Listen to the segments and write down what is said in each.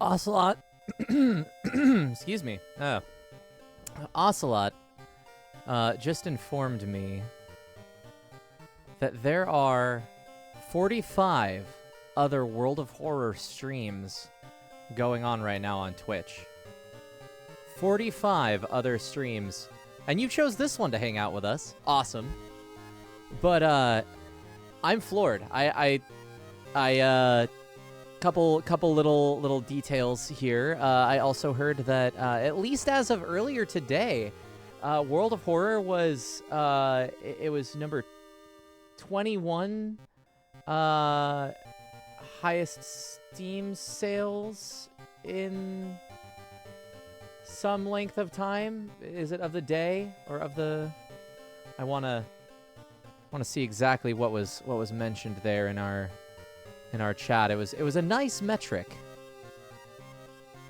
Ocelot. Excuse me. Ocelot just informed me that there are 45 other World of Horror streams going on right now on Twitch. 45 other streams. And you chose this one to hang out with us. Awesome. But I'm floored. I couple little details here. I also heard that at least as of earlier today, World of Horror was it was number 21 highest Steam sales in some length of time. Is it of the day or of the? I wanna see exactly what was mentioned there in our chat. It was a nice metric.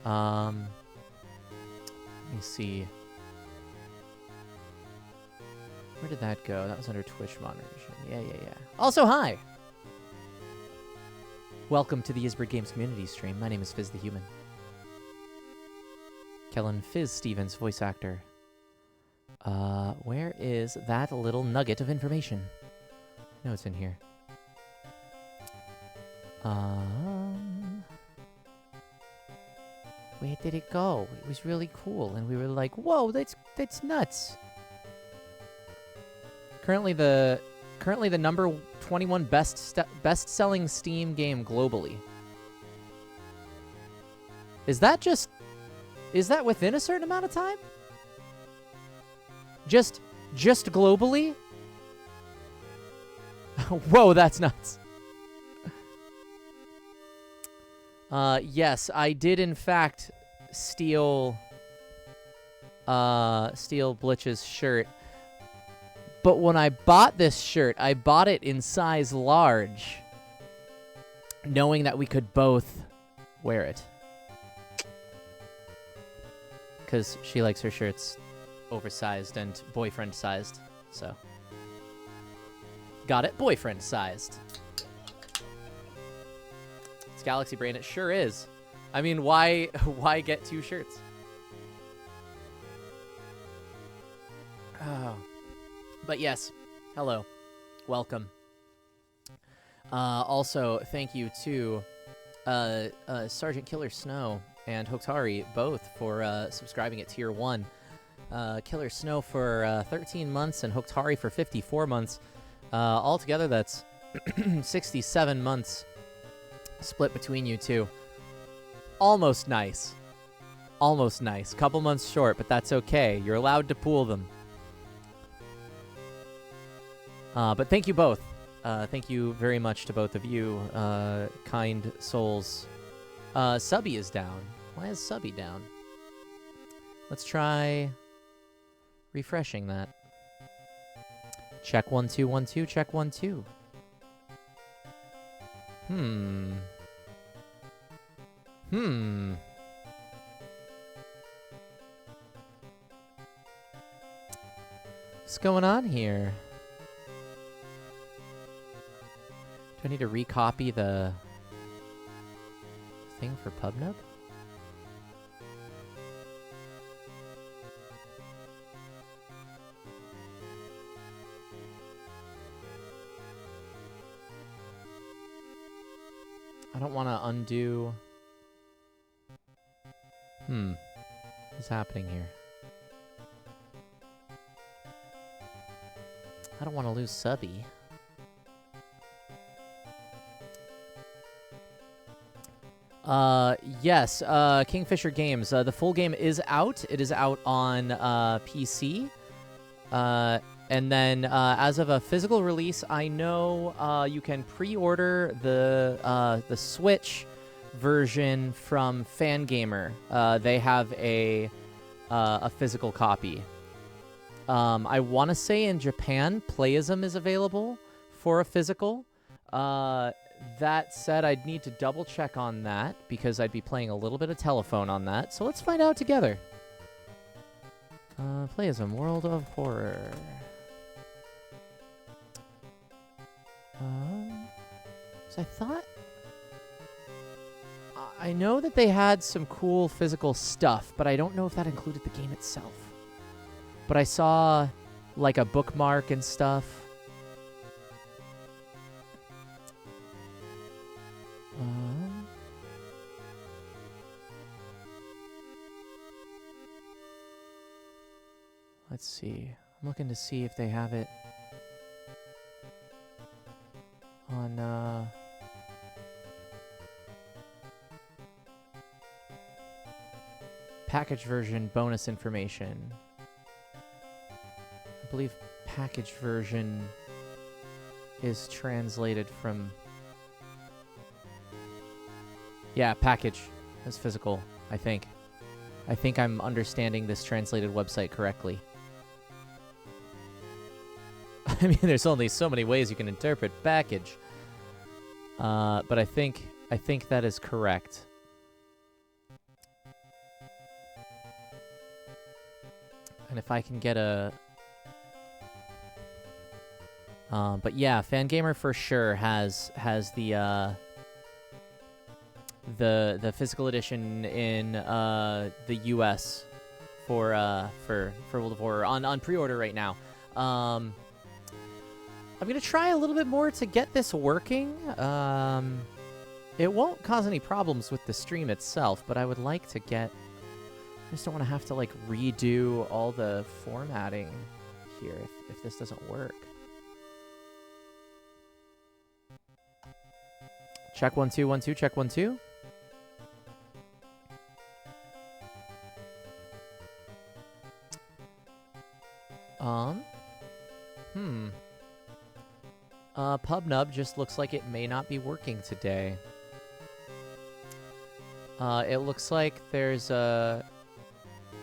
Let me see. Where did that go? That was under Twitch moderation. Yeah. Also, hi! Welcome to the Isbert Games community stream. My name is Fizz the Human. Kellen Fizz Stevens, voice actor. Where is that little nugget of information? I know it's in here. Where did it go? It was really cool, and we were like, "Whoa, that's nuts!" Currently the number 21 best-selling Steam game globally. Is that within a certain amount of time? Just globally? Whoa, that's nuts. Yes, I did in fact steal Blitch's shirt. But when I bought this shirt, I bought it in size large, knowing that we could both wear it. Because she likes her shirts oversized and boyfriend-sized, so. Got it boyfriend-sized. It's Galaxy Brain, it sure is. I mean, why get two shirts? Oh. But yes, hello, welcome. Also, thank you to Sergeant Killer Snow and Hoktari both for subscribing at Tier 1. Killer Snow for 13 months and Hoktari for 54 months. Altogether, that's 67 months split between you two. Almost nice. Almost nice. Couple months short, but that's okay. You're allowed to pool them. But thank you both. Thank you very much to both of you, kind souls. Subby is down. Why is Subby down? Let's try refreshing that. Check 1 2 1 2. Check 1 2. What's going on here? Do I need to recopy the thing for PubNub? I don't want to undo. What's happening here? I don't want to lose Subby. Yes, Kingfisher Games. The full game is out. It is out on PC. And then as of a physical release, I know you can pre-order the Switch version from Fangamer. They have a physical copy. I want to say in Japan, Playism is available for a physical. That said, I'd need to double check on that because I'd be playing a little bit of telephone on that. So let's find out together. Playism, World of Horror. So I I know that they had some cool physical stuff, but I don't know if that included the game itself. But I saw like a bookmark and stuff. Let's see. I'm looking to see if they have it on package version bonus information. I believe package version is translated from... Yeah, package is physical, I think. I think I'm understanding this translated website correctly. I mean, there's only so many ways you can interpret package. But I think that is correct. And if I can get a... but yeah, Fangamer for sure has the physical edition in the US for World of Horror on pre-order right now. I'm gonna try a little bit more to get this working. It won't cause any problems with the stream itself, but I would like to get... I just don't want to have to like redo all the formatting here if this doesn't work. Check 1 2 1 2. Check 1 2. PubNub just looks like it may not be working today. It looks like there's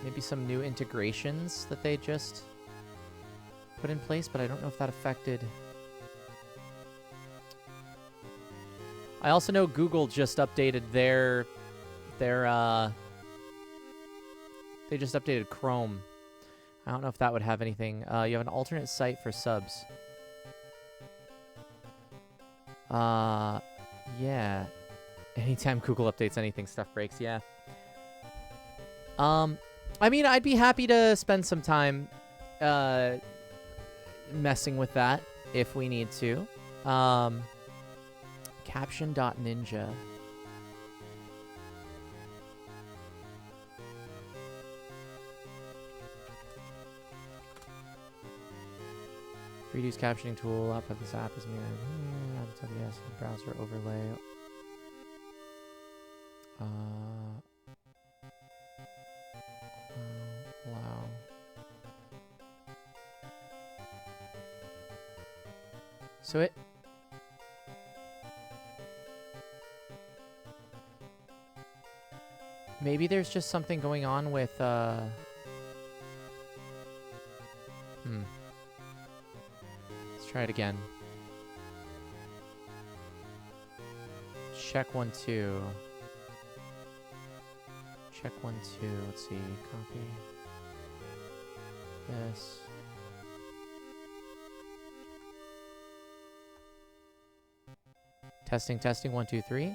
maybe some new integrations that they just put in place, but I don't know if that affected... I also know Google just updated their they just updated Chrome. I don't know if that would have anything. You have an alternate site for subs. Yeah. Anytime Google updates anything, stuff breaks, yeah. I mean, I'd be happy to spend some time messing with that if we need to. Caption.ninja. Reduce captioning tool. Output this app is mirrored. Yes, browser overlay. Wow. So it... Maybe there's just something going on with, Let's try it again. Check 1 2. Check 1 2. Let's see. Copy this. Testing, testing. 1 2 3.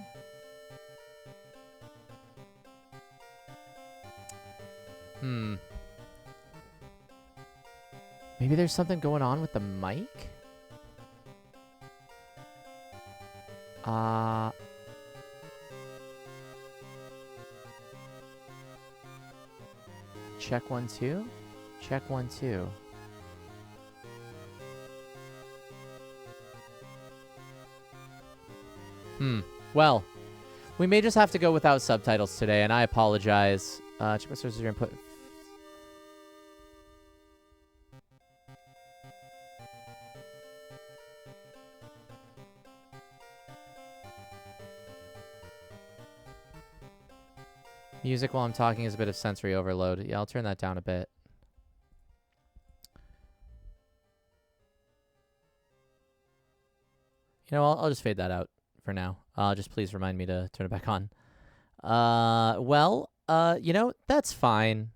Maybe there's something going on with the mic? Check 1 2. Check 1 2. Well, we may just have to go without subtitles today, and I apologize. Check my sources of your input. Music while I'm talking is a bit of sensory overload. Yeah, I'll turn that down a bit. You know, I'll just fade that out for now. Just please remind me to turn it back on. You know, that's fine.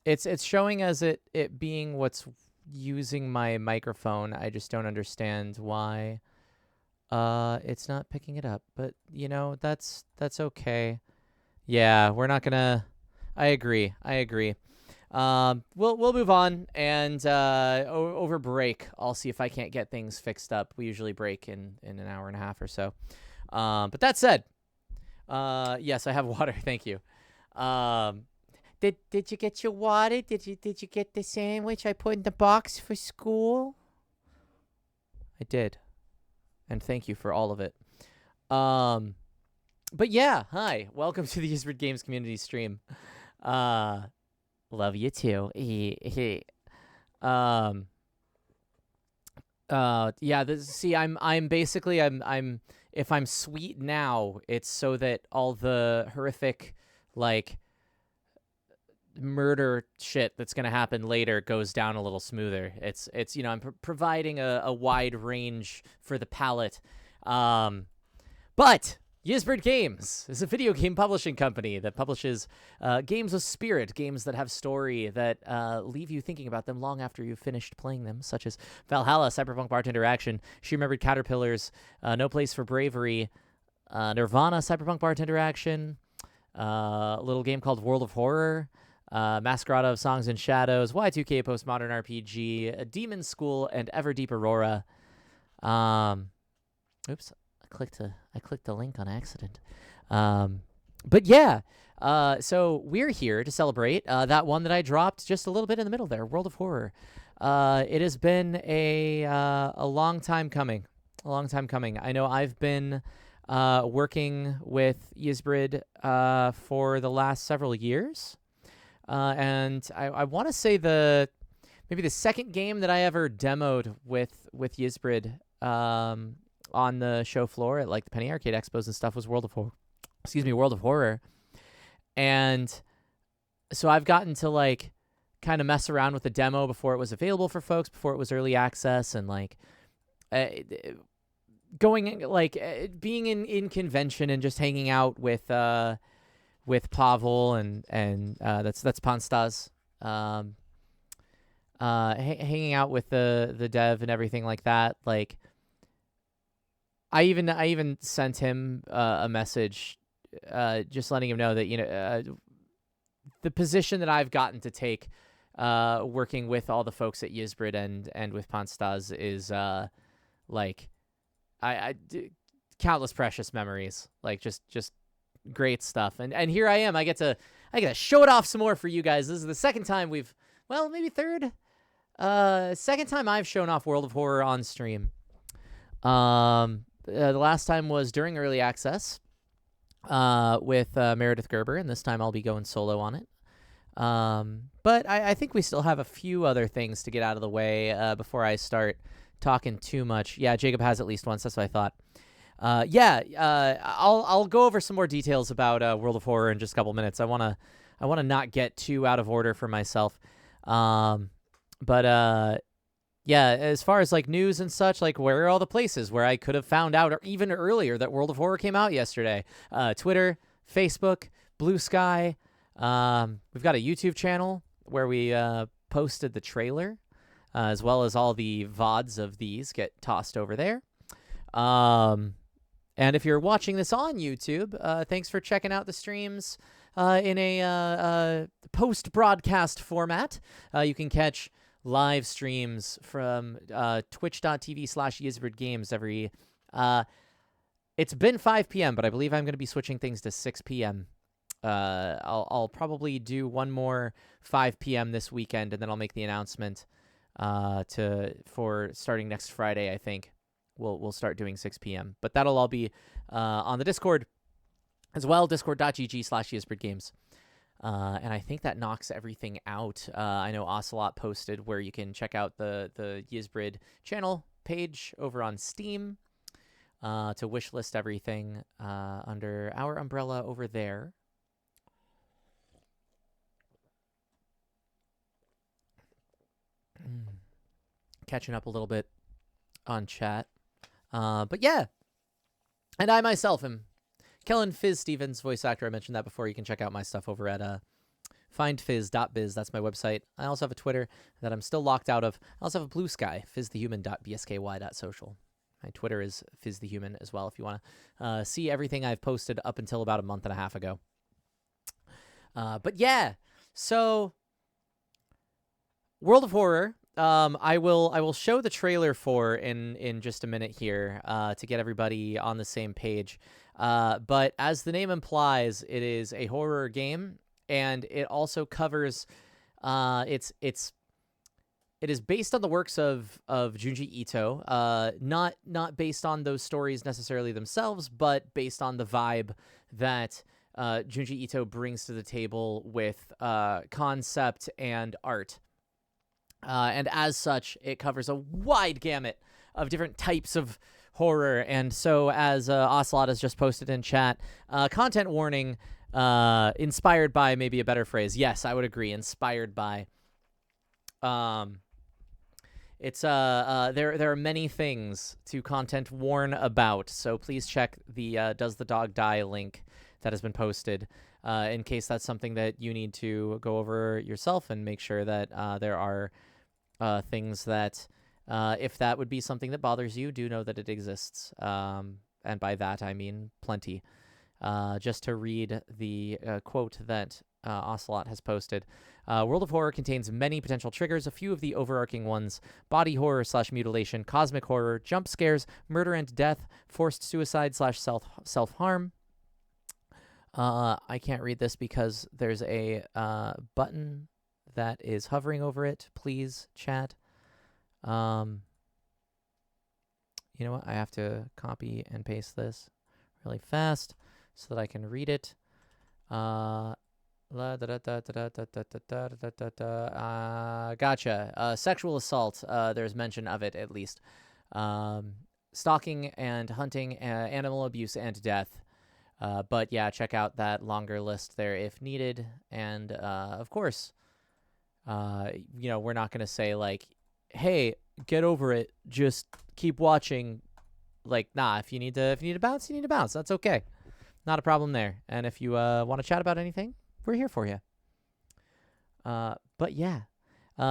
It's showing as it being what's using my microphone. I just don't understand why It's not picking it up, but that's okay. Yeah, we're not gonna. I agree. We'll move on, and over break, I'll see if I can't get things fixed up. We usually break in an hour and a half or so. But that said, yes, I have water. Thank you. Did you get your water? Did you get the sandwich I put in the box for school? I did, and thank you for all of it. But yeah, hi, welcome to the Eastwood Games community stream. Love you too. Yeah. I'm basically I'm if I'm sweet now, it's so that all the horrific like murder shit that's gonna happen later goes down a little smoother. It's I'm providing a wide range for the palate. But Yizbird Games is a video game publishing company that publishes games with spirit, games that have story, that leave you thinking about them long after you've finished playing them, such as Valhalla, Cyberpunk Bartender Action, She Remembered Caterpillars, No Place for Bravery, Nirvana, Cyberpunk Bartender Action, a little game called World of Horror, Masquerade of Songs and Shadows, Y2K Postmodern RPG, Demon School, and Everdeep Aurora. Oops. I clicked the link on accident. But yeah, so we're here to celebrate that one that I dropped just a little bit in the middle there, World of Horror. It has been a long time coming. I know I've been working with Yizbrid for the last several years. And I want to say maybe the second game that I ever demoed with Yizbrid on the show floor at like the Penny Arcade Expos and stuff was World of Horror. And so I've gotten to like kind of mess around with the demo before it was available for folks, before it was early access, and like going like being in convention and just hanging out with Pavel and that's Panstas, hanging out with the dev and everything like that. Like I even sent him a message, just letting him know that the position that I've gotten to take, working with all the folks at Yizbrid and with Panstas is like I countless precious memories, like just great stuff. And here I am. I get to show it off some more for you guys. This is the second time maybe third, second time I've shown off World of Horror on stream. The last time was during early access with Meredith Gerber, and this time I'll be going solo on it. But I think we still have a few other things to get out of the way before I start talking too much. Yeah, Jacob has at least once. That's what I thought. I'll go over some more details about World of Horror in just a couple minutes. I wanna not get too out of order for myself. Yeah, as far as like news and such, like where are all the places where I could have found out or even earlier that World of Horror came out yesterday? Twitter, Facebook, Blue Sky. We've got a YouTube channel where we posted the trailer, as well as all the VODs of these get tossed over there. And if you're watching this on YouTube, thanks for checking out the streams in a post-broadcast format. You can catch live streams from twitch.tv/YizbridGames every it's been 5 p.m., but I believe I'm going to be switching things to 6 p.m. I'll probably do one more 5 p.m. this weekend, and then I'll make the announcement for starting next Friday. I think we'll start doing 6 p.m. But that'll all be on the Discord as well, discord.gg/YizbridGames. And I think that knocks everything out. I know Ocelot posted where you can check out the Yizbrid channel page over on Steam to wishlist everything under our umbrella over there. Catching up a little bit on chat. But yeah. And I myself am Kellen Fizz Stevens, voice actor. I mentioned that before. You can check out my stuff over at findfizz.biz. That's my website. I also have a Twitter that I'm still locked out of. I also have a Blue Sky, fizzthehuman.bsky.social. My Twitter is Fizz the Human as well if you want to see everything I've posted up until about a month and a half ago. But yeah, so World of Horror. I will show the trailer for in just a minute here to get everybody on the same page. But as the name implies, it is a horror game, and it also covers. It is based on the works of Junji Ito, not based on those stories necessarily themselves, but based on the vibe that Junji Ito brings to the table with concept and art. And as such, it covers a wide gamut of different types of horror. And so, as Ocelot has just posted in chat, content warning, inspired by, maybe a better phrase. Yes, I would agree. Inspired by. It's there are many things to content warn about, so please check the Does the Dog Die link that has been posted in case that's something that you need to go over yourself and make sure that there are things that if that would be something that bothers you, do know that it exists. And by that I mean plenty. Just to read the quote that Ocelot has posted. World of Horror contains many potential triggers, a few of the overarching ones: body horror / mutilation, cosmic horror, jump scares, murder and death, forced suicide / self-harm. I can't read this because there's a button that is hovering over it. Please, chat. You know what? I have to copy and paste this really fast so that I can read it. Gotcha. Sexual assault. There's mention of it, at least. Stalking and hunting, animal abuse and death. But yeah, check out that longer list there if needed. And of course, we're not going to say like, hey, get over it, just keep watching. Like, nah, if you need to bounce, you need to bounce. That's okay. Not a problem there. And if you want to chat about anything, we're here for you. But yeah.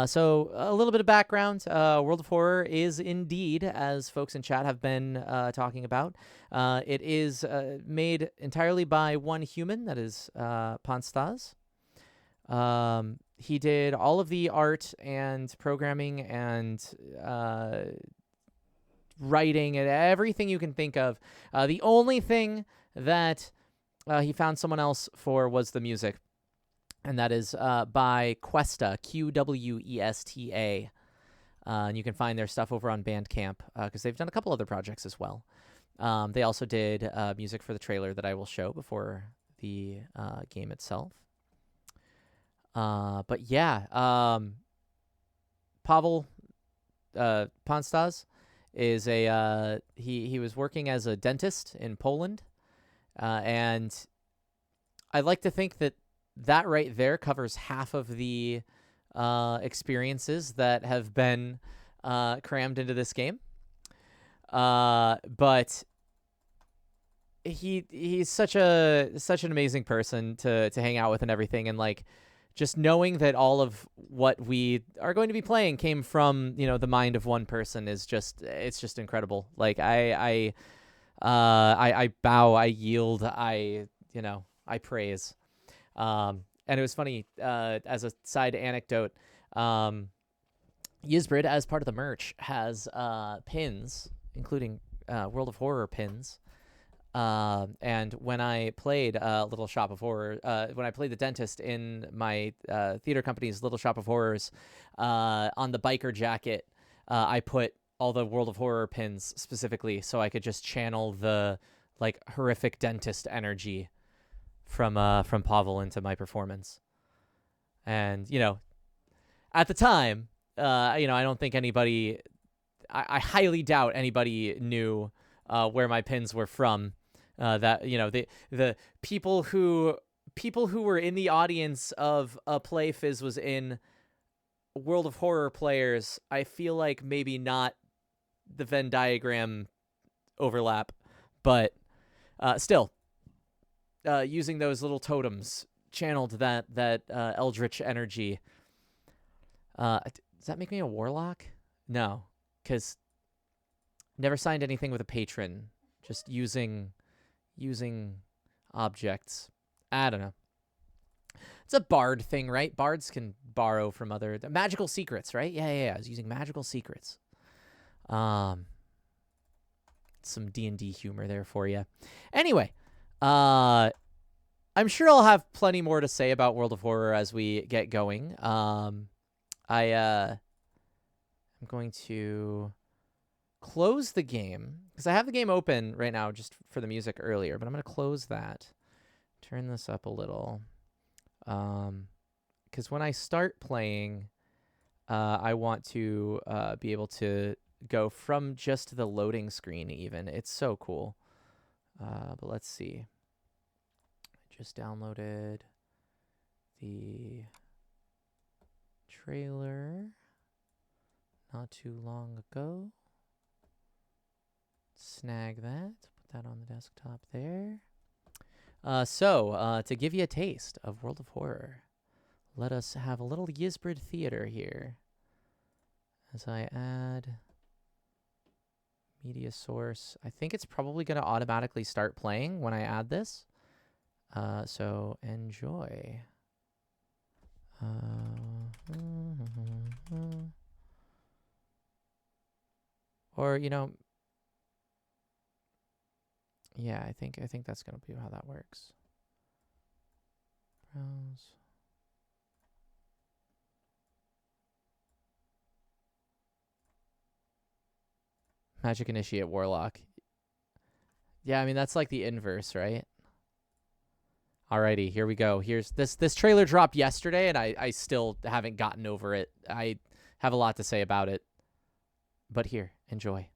So a little bit of background. World of Horror is indeed, as folks in chat have been talking about, it is made entirely by one human, that is Panstaz. He did all of the art and programming and writing and everything you can think of. The only thing that he found someone else for was the music, and that is by Questa, Qwesta. And you can find their stuff over on Bandcamp because they've done a couple other projects as well. They also did music for the trailer that I will show before the game itself. But yeah, Pavel Panstaz is he was working as a dentist in Poland, and I like to think that right there covers half of the experiences that have been crammed into this game. But he's such an amazing person to hang out with and everything, and like just knowing that all of what we are going to be playing came from the mind of one person is just incredible. Like I bow, I yield, I praise. And it was funny, as a side anecdote, Yizbrid, as part of the merch, has pins, including World of Horror pins. And when I played Little Shop of Horror, when I played the dentist in my theater company's Little Shop of Horrors, on the biker jacket, I put all the World of Horror pins specifically so I could just channel the like horrific dentist energy from Pavel into my performance. And at the time, I don't think anybody, I highly doubt anybody knew where my pins were from. That the people who were in the audience of a play Fizz was in, World of Horror players, I feel like maybe not the Venn diagram overlap, but still, using those little totems channeled that eldritch energy. Does that make me a warlock? No, because Never signed anything with a patron. Just using objects. I don't know. It's a bard thing, right? Bards can borrow from other magical secrets, right? Yeah. I was using magical secrets. Some D&D humor there for you. Anyway, I'm sure I'll have plenty more to say about World of Horror as we get going. I'm going to close the game because I have the game open right now just for the music earlier, but I'm going to close that. Turn this up a little. Because when I start playing, I want to be able to go from just the loading screen even. It's so cool. But let's see. I just downloaded the trailer not too long ago. Snag that. Put that on the desktop there. So, to give you a taste of World of Horror, let us have a little Yizbrid theater here. As I add media source, I think it's probably going to automatically start playing when I add this. So enjoy. Or, you know, yeah, I think that's going to be how that works. Browse. Magic Initiate Warlock. Yeah, I mean, that's like the inverse, right? Alrighty, here we go. Here's this trailer dropped yesterday, and I still haven't gotten over it. I have a lot to say about it. But here, enjoy.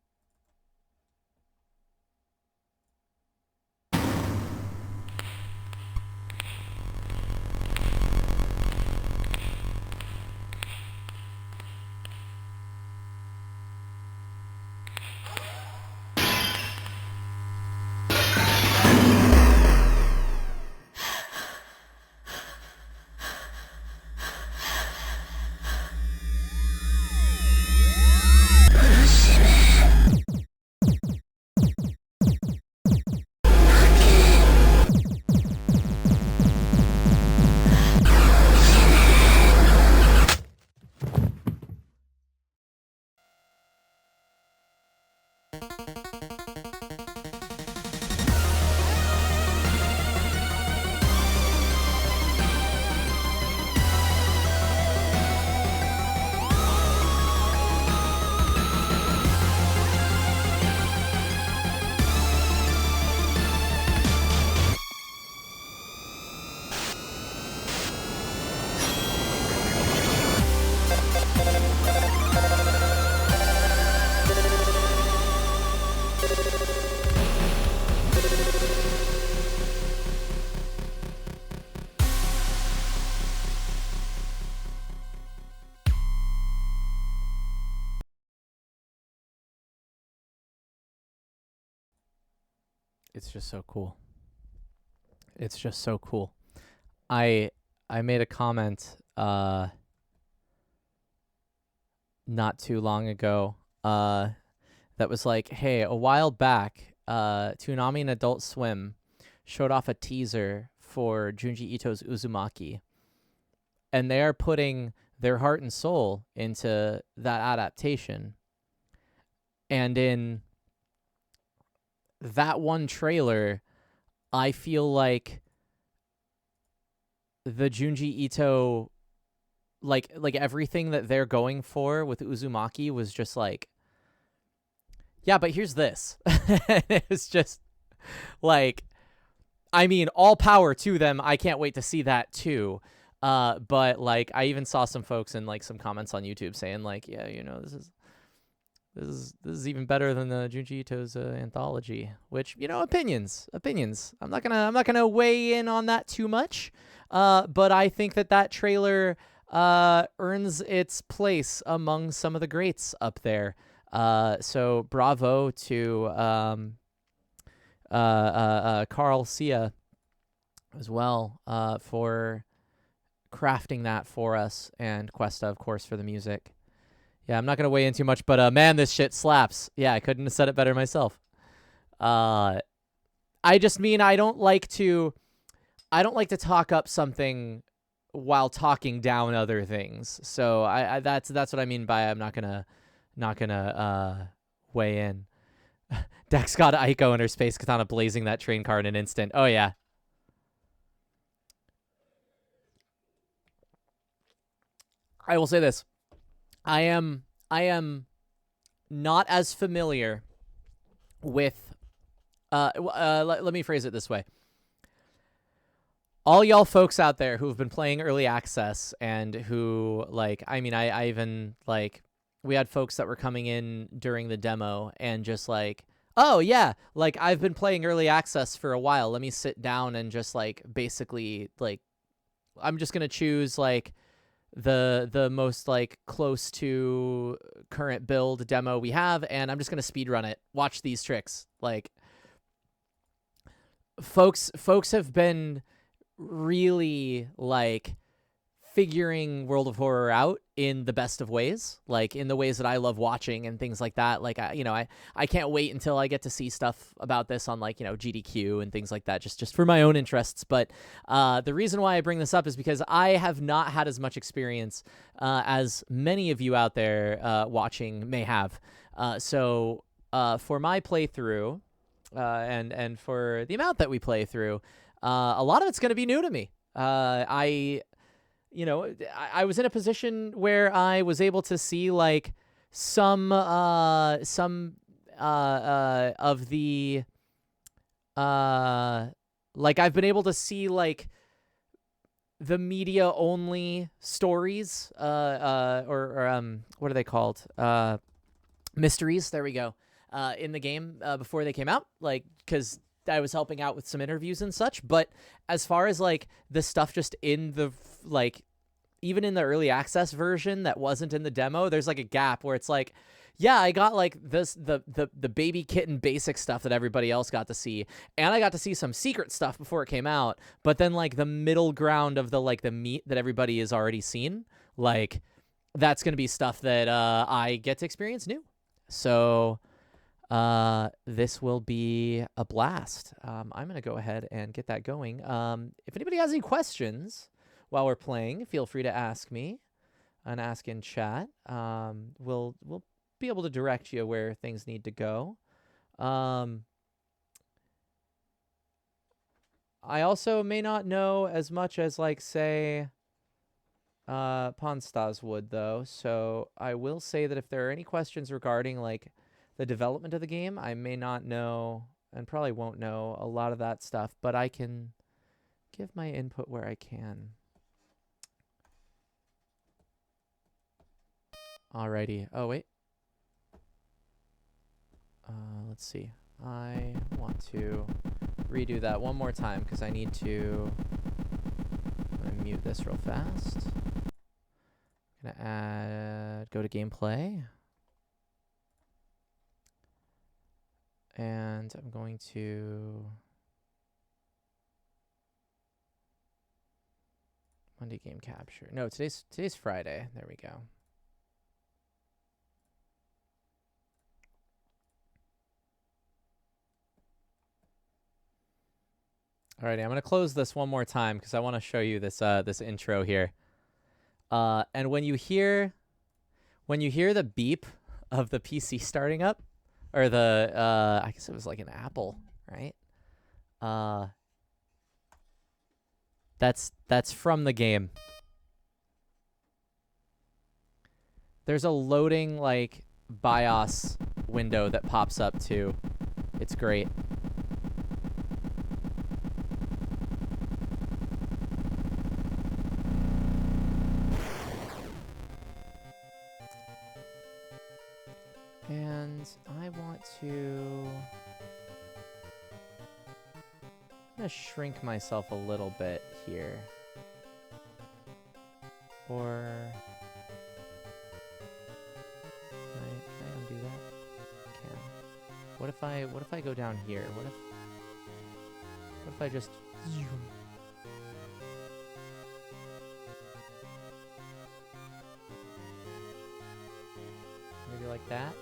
It's just so cool. It's just so cool. I made a comment not too long ago that was like, hey, a while back, Toonami and Adult Swim showed off a teaser for Junji Ito's Uzumaki, and they are putting their heart and soul into that adaptation. And in that one trailer, I feel like the Junji Ito, like everything that they're going for with Uzumaki was just like, yeah, but here's this. It's just like, I mean, all power to them. I can't wait to see that too. But like, I even saw some folks in like some comments on YouTube saying like, yeah, you know, this is even better than the Junji Ito's anthology, which, you know, opinions. I'm not gonna weigh in on that too much. But I think that trailer earns its place among some of the greats up there. So bravo to Carl Sia as well for crafting that for us, and Questa, of course, for the music. Yeah, I'm not gonna weigh in too much, but man, this shit slaps. Yeah, I couldn't have said it better myself. I just mean I don't like to talk up something while talking down other things. So I that's what I mean by I'm not gonna weigh in. Dex got Aiko and her space katana blazing that train car in an instant. Oh yeah. I will say this. I am not as familiar with let me phrase it this way. All y'all folks out there who've been playing early access and who like I even like we had folks that were coming in during the demo and just like, oh yeah, like I've been playing early access for a while. Let me sit down and just like basically like I'm just gonna choose like the most like close to current build demo we have, and I'm just gonna speed run it. Watch these tricks. Like folks have been really like figuring World of Horror out in the best of ways, like in the ways that I love watching and things like that. Like I can't wait until I get to see stuff about this on like GDQ and things like that, just for my own interests. But the reason why I bring this up is because I have not had as much experience as many of you out there watching may have. So for my playthrough and for the amount that we play through, a lot of it's going to be new to me. I was in a position where I was able to see like some of the like I've been able to see like the media only stories or what are they called, mysteries, there we go, in the game before they came out, like because I was helping out with some interviews and such. But as far as like the stuff just in the like even in the early access version that wasn't in the demo, there's like a gap where it's like, yeah, I got like this the baby kitten basic stuff that everybody else got to see, and I got to see some secret stuff before it came out. But then like the middle ground of the like the meat that everybody has already seen, like that's gonna be stuff that I get to experience new. So this will be a blast. I'm going to go ahead and get that going. If anybody has any questions while we're playing, feel free to ask me and ask in chat. We'll be able to direct you where things need to go. I also may not know as much as like say Ponstas would though. So I will say that if there are any questions regarding like the development of the game, I may not know and probably won't know a lot of that stuff, but I can give my input where I can. Alrighty. Oh, wait. Let's see. I want to redo that one more time because I need to mute this real fast. I'm gonna go to gameplay. And I'm going to Monday game capture. No, today's Friday. There we go. Alrighty, I'm gonna close this one more time because I want to show you this this intro here. And when you hear the beep of the PC starting up, or the I guess it was like an Apple, right? That's from the game. There's a loading like BIOS window that pops up too. It's great. And I want to I'm gonna shrink myself a little bit here. Or can I undo that? I can. What if I go down here? What if I just zoom? like that.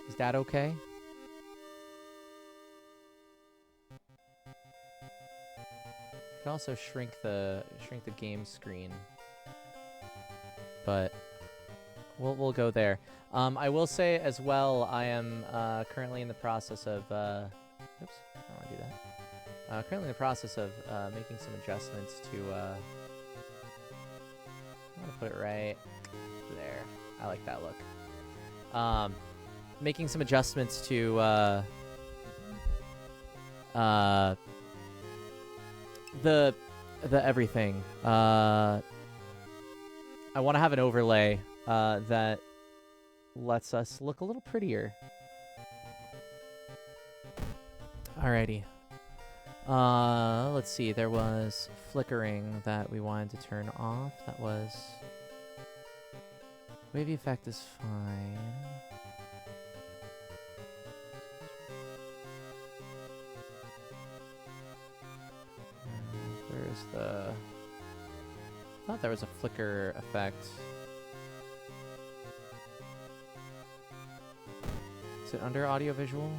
Is that okay? You can also shrink the game screen, but we'll go there. I will say as well, I am currently in the process of oops, I don't want to do that. Currently in the process of making some adjustments to. I'm gonna put it right there. I like that look. Making some adjustments to the everything. I want to have an overlay that lets us look a little prettier. Alrighty. Let's see. There was flickering that we wanted to turn off. That was wavy effect is fine. Where's the? I thought there was a flicker effect. Is it under audiovisual?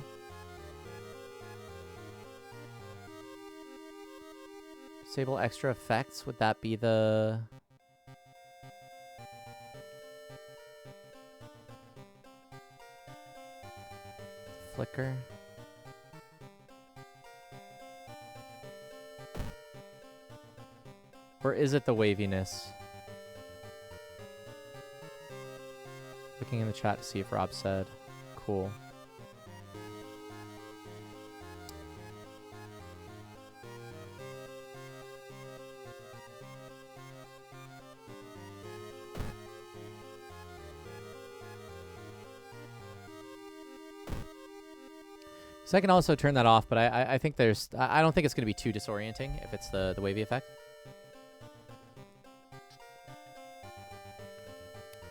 Disable extra effects. Would that be the? Flicker. Or is it the waviness? Looking in the chat to see if Rob said. Cool. So I can also turn that off, but I think there's... I don't think it's going to be too disorienting if it's the wavy effect.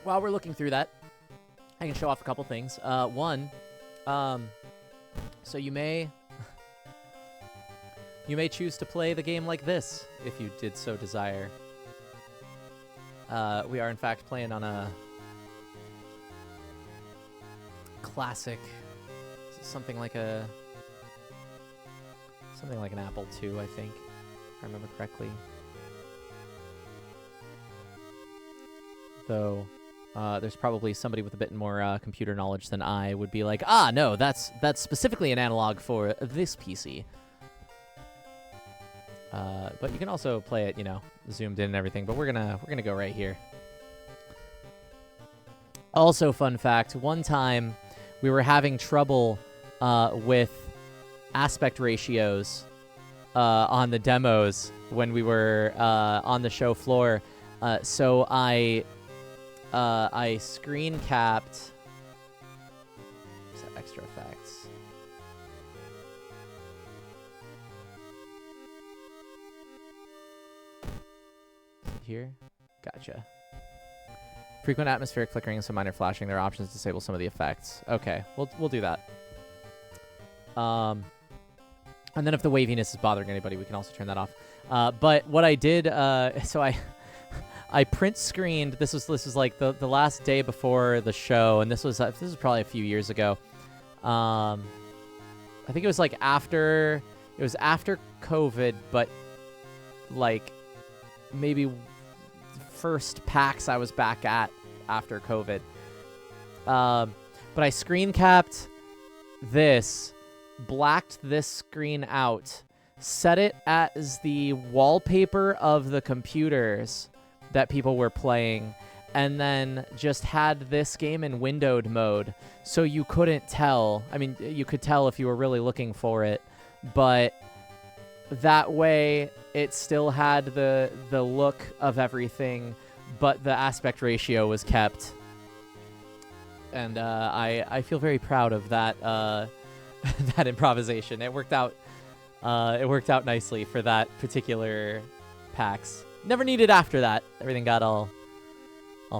While we're looking through that, I can show off a couple things. One, so you may choose to play the game like this if you did so desire. We are in fact playing on a classic, something like an Apple II, I think, if I remember correctly. Though. There's probably somebody with a bit more computer knowledge than I would be like, no, that's specifically an analog for this PC. But you can also play it, zoomed in and everything. But we're gonna go right here. Also, fun fact: one time we were having trouble with aspect ratios on the demos when we were on the show floor. So I screen capped. What's that extra effects? Here? Gotcha. Frequent atmospheric flickering and some minor flashing. There are options to disable some of the effects. Okay, we'll do that. And then if the waviness is bothering anybody, we can also turn that off. But what I did, so I print screened. This was like the last day before the show, and this was probably a few years ago. I think it was like after COVID, but like maybe first PAX I was back at after COVID. But I screen capped this, blacked this screen out, set it as the wallpaper of the computers that people were playing, and then just had this game in windowed mode, so you couldn't tell. I mean, you could tell if you were really looking for it, but that way it still had the look of everything, but the aspect ratio was kept. And I feel very proud of that that improvisation. It worked out nicely for that particular PAX. Never needed after that. Everything got all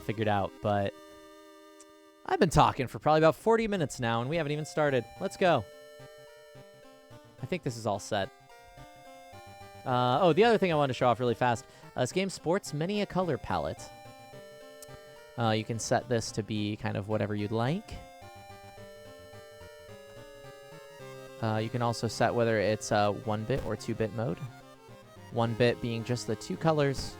figured out, but I've been talking for probably about 40 minutes now, and we haven't even started. Let's go. I think this is all set. The other thing I wanted to show off really fast. This game sports many a color palette. You can set this to be kind of whatever you'd like. You can also set whether it's 1-bit or 2-bit mode. 1-bit being just the 2 colors,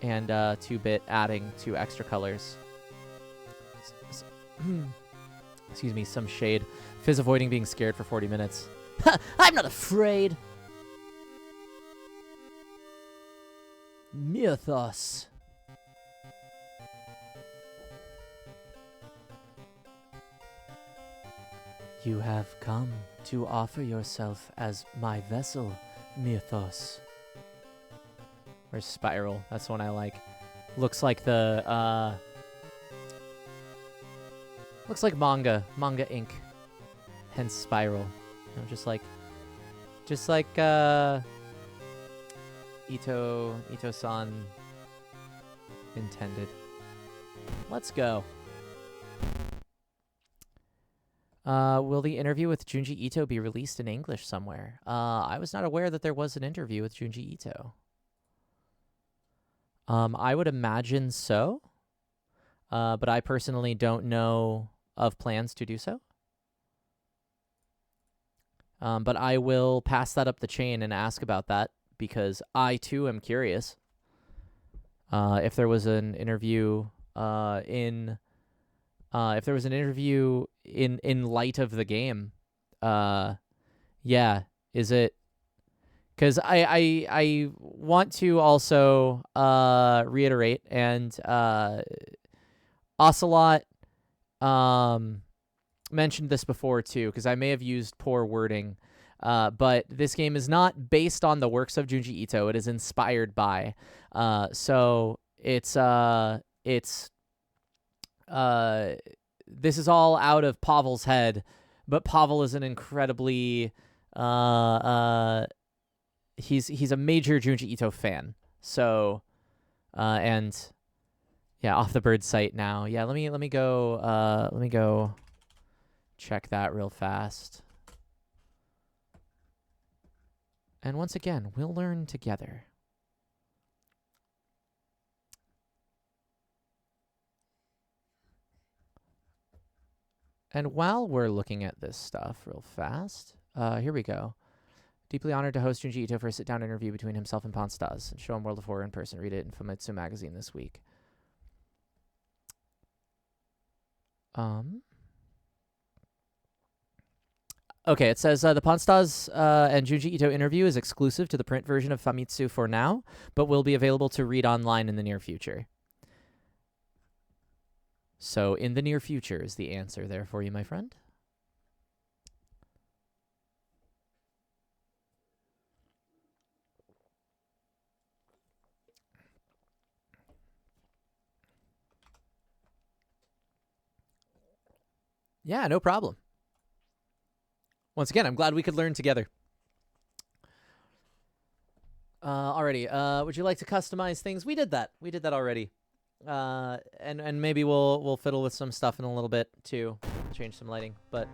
and 2-bit adding 2 extra colors. Excuse me, some shade. Fizz avoiding being scared for 40 minutes. I'm not afraid! Mythos. You have come to offer yourself as my vessel, Mythos. Or Spiral. That's the one I like. Looks like the, looks like manga ink. Hence Spiral. You know, just like Ito-san intended. Let's go. Will the interview with Junji Ito be released in English somewhere? I was not aware that there was an interview with Junji Ito. I would imagine so, but I personally don't know of plans to do so. But I will pass that up the chain and ask about that, because I too am curious. If there was an interview in light of the game, yeah, is it? Because I want to also reiterate, and Ocelot mentioned this before too, because I may have used poor wording, but this game is not based on the works of Junji Ito. It is inspired by. So it's this is all out of Pavel's head, but Pavel is an incredibly he's a major Junji Ito fan. So and yeah, off the bird site now. Yeah, let me go check that real fast. And once again, we'll learn together. And while we're looking at this stuff real fast, here we go. Deeply honored to host Junji Ito for a sit-down interview between himself and Ponstaz, and show him World of Horror in person. Read it in Famitsu magazine this week. Okay, it says the Ponstaz and Junji Ito interview is exclusive to the print version of Famitsu for now, but will be available to read online in the near future. So, in the near future is the answer there for you, my friend. Yeah, no problem. Once again, I'm glad we could learn together. Alrighty, would you like to customize things? We did that. We did that already. And maybe we'll fiddle with some stuff in a little bit too. Change some lighting, but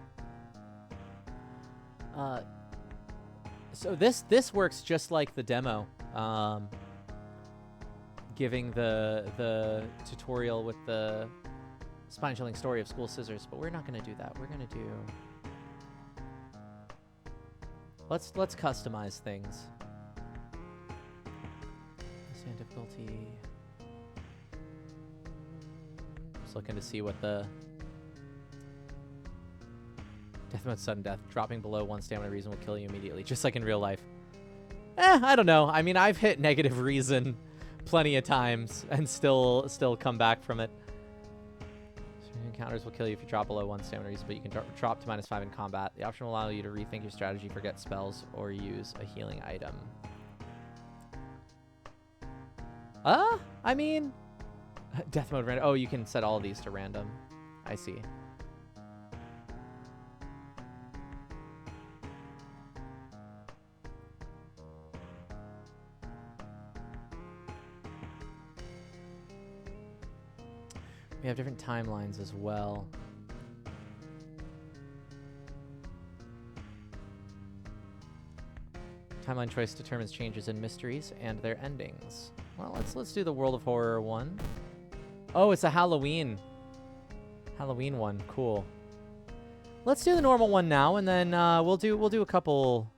so this works just like the demo. Giving the tutorial with the spine-chilling story of School Scissors, but we're not going to do that. We're going to do... Let's customize things. Stand difficulty. Just looking to see what the... Death mode sudden death. Dropping below 1 stamina reason will kill you immediately, just like in real life. I don't know. I mean, I've hit negative reason plenty of times and still come back from it. Encounters will kill you if you drop below 1 stamina reason, but you can drop to -5 in combat. The option will allow you to rethink your strategy, forget spells, or use a healing item. I mean... Death mode random. Oh, you can set all of these to random. I see. We have different timelines as well. Timeline choice determines changes in mysteries and their endings. Well, let's do the World of Horror one. Oh, it's a Halloween one. Cool. Let's do the normal one now, and then we'll do a couple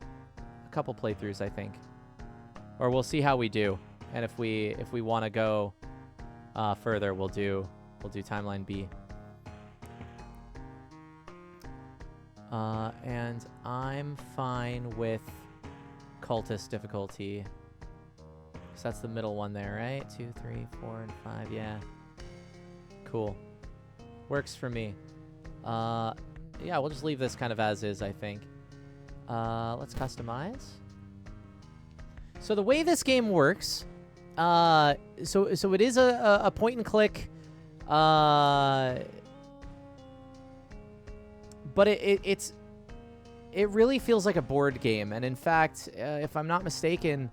playthroughs, I think, or we'll see how we do, and if we want to go further, we'll do timeline B. And I'm fine with cultist difficulty. So that's the middle one there, right? 2, 3, 4, and 5. Yeah. Cool. Works for me. Yeah, we'll just leave this kind of as is, I think. Let's customize. So the way this game works, so it is a point and click, but it really feels like a board game. And in fact, if I'm not mistaken,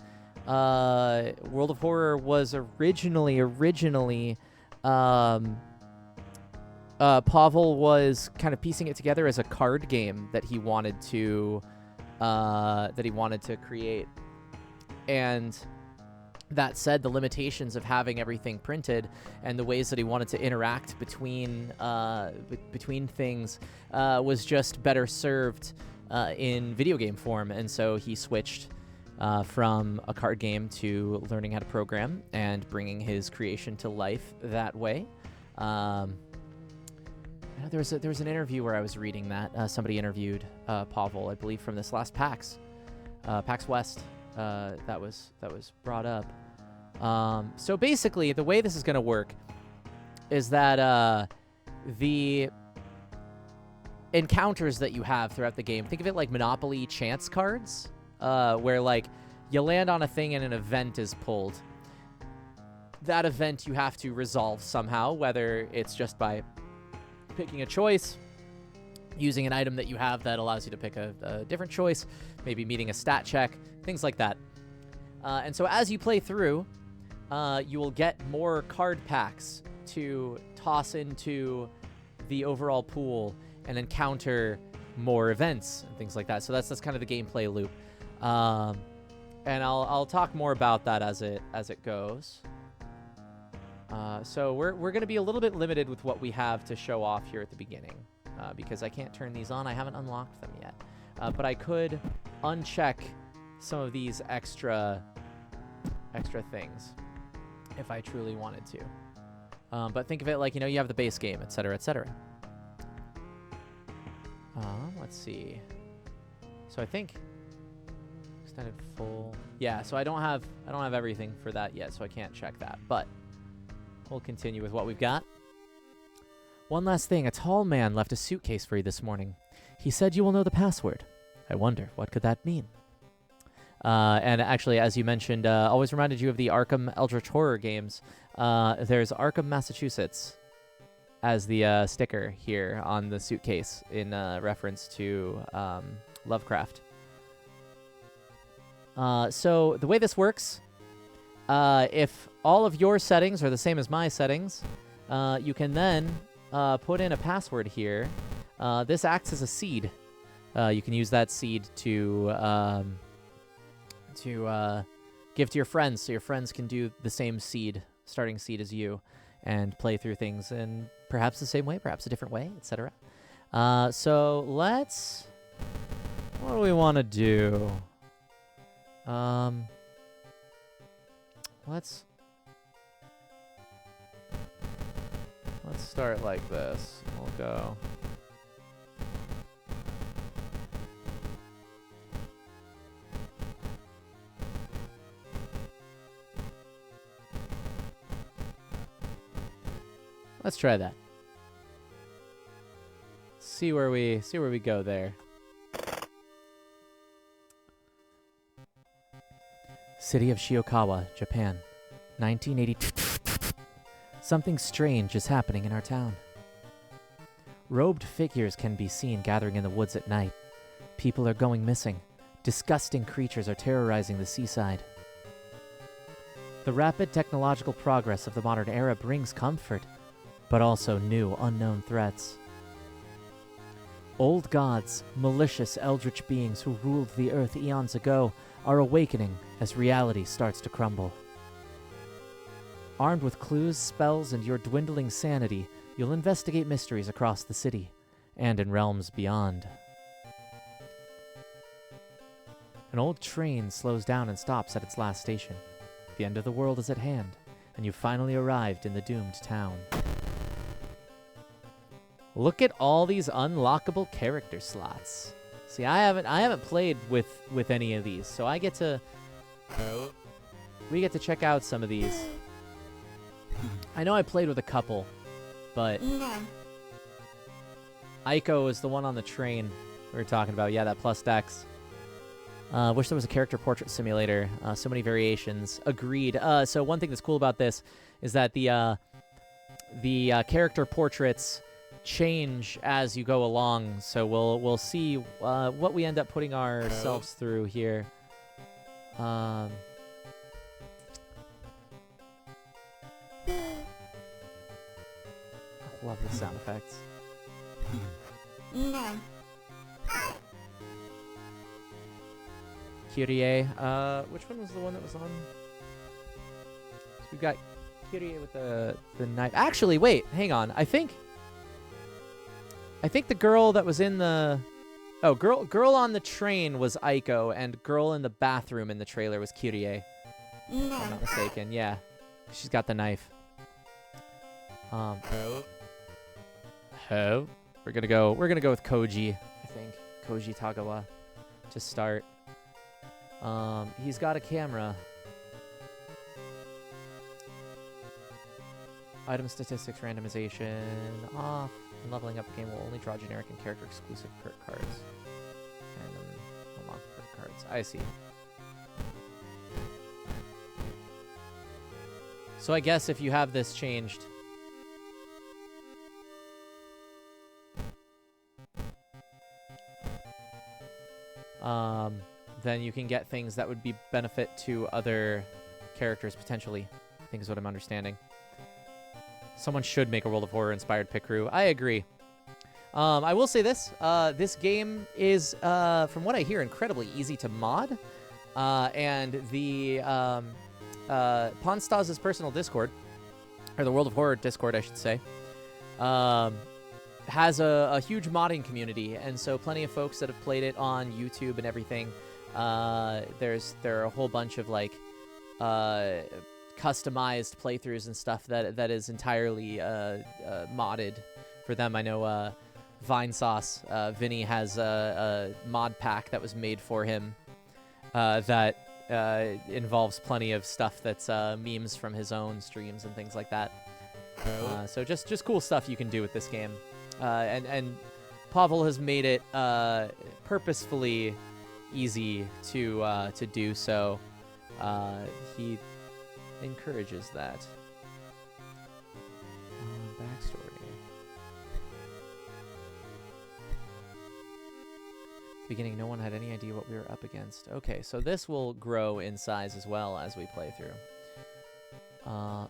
World of Horror was originally Pavel was kind of piecing it together as a card game that he wanted to create. And that said, the limitations of having everything printed and the ways that he wanted to interact between things was just better served in video game form. And so he switched from a card game to learning how to program and bringing his creation to life that way. There was an interview where I was reading that somebody interviewed Pavel, I believe, from this last PAX West. That was brought up. So basically, the way this is going to work is that the encounters that you have throughout the game, think of it like Monopoly chance cards, where like you land on a thing and an event is pulled. That event you have to resolve somehow, whether it's just by picking a choice, using an item that you have that allows you to pick a different choice, maybe meeting a stat check, things like that. And so as you play through, you will get more card packs to toss into the overall pool and encounter more events and things like that. So that's kind of the gameplay loop. And I'll talk more about that as it goes. So we're going to be a little bit limited with what we have to show off here at the beginning, because I can't turn these on. I haven't unlocked them yet. But I could uncheck some of these extra things if I truly wanted to. But think of it like, you have the base game, et cetera, et cetera. Let's see. So I think extended full. Yeah, so I don't have everything for that yet, so I can't check that. But we'll continue with what we've got. One last thing. A tall man left a suitcase for you this morning. He said you will know the password. I wonder, what could that mean? And actually, as you mentioned, always reminded you of the Arkham Eldritch Horror games. There's Arkham, Massachusetts as the sticker here on the suitcase in reference to Lovecraft. So the way this works, if all of your settings are the same as my settings, you can then put in a password here. This acts as a seed. You can use that seed to give to your friends, so your friends can do the same starting seed as you, and play through things in perhaps the same way, perhaps a different way, etc. So what do we want to do? Let's start like this. We'll go. Let's try that. See where we go there. City of Shiokawa, Japan, 1982. Something strange is happening in our town. Robed figures can be seen gathering in the woods at night. People are going missing. Disgusting creatures are terrorizing the seaside. The rapid technological progress of the modern era brings comfort, but also new, unknown threats. Old gods, malicious eldritch beings who ruled the earth eons ago, are awakening as reality starts to crumble. Armed with clues, spells, and your dwindling sanity, you'll investigate mysteries across the city and in realms beyond. An old train slows down and stops at its last station. The end of the world is at hand, and you've finally arrived in the doomed town. Look at all these unlockable character slots. See, I haven't played with any of these, so I get to we get to check out some of these. I know I played with a couple, but Aiko is the one on the train we were talking about. Yeah, that plus dex. Wish there was a character portrait simulator. So many variations. Agreed. So one thing that's cool about this is that the character portraits change as you go along. So we'll see what we end up putting ourselves through here. Love the sound effects. Kyrie. Which one was the one that was on? So we've got Kyrie with the knife. Actually, wait, hang on. I think the girl that was in the girl on the train was Aiko, and girl in the bathroom in the trailer was Kyrie. If I'm not mistaken. Yeah, she's got the knife. We're gonna go with Koji. I think Koji Tagawa to start. He's got a camera. Item statistics randomization off. And leveling up the game will only draw generic and character exclusive perk cards. Random unlock perk cards. I see. So I guess if you have this changed, then you can get things that would be benefit to other characters potentially, I think is what I'm understanding. Someone should make a World of Horror inspired pit crew. I agree. I will say this. This game is, from what I hear, incredibly easy to mod. And the Ponstaz's personal Discord, or the World of Horror Discord, I should say, has a huge modding community. And so plenty of folks that have played it on YouTube and everything. There are a whole bunch of like customized playthroughs and stuff that is entirely modded for them. I know Vine Sauce, Vinny has a mod pack that was made for him that involves plenty of stuff that's memes from his own streams and things like that. So just cool stuff you can do with this game. And Pavel has made it purposefully easy to do so. He encourages that. Backstory. Beginning, no one had any idea what we were up against. Okay, so this will grow in size as well as we play through.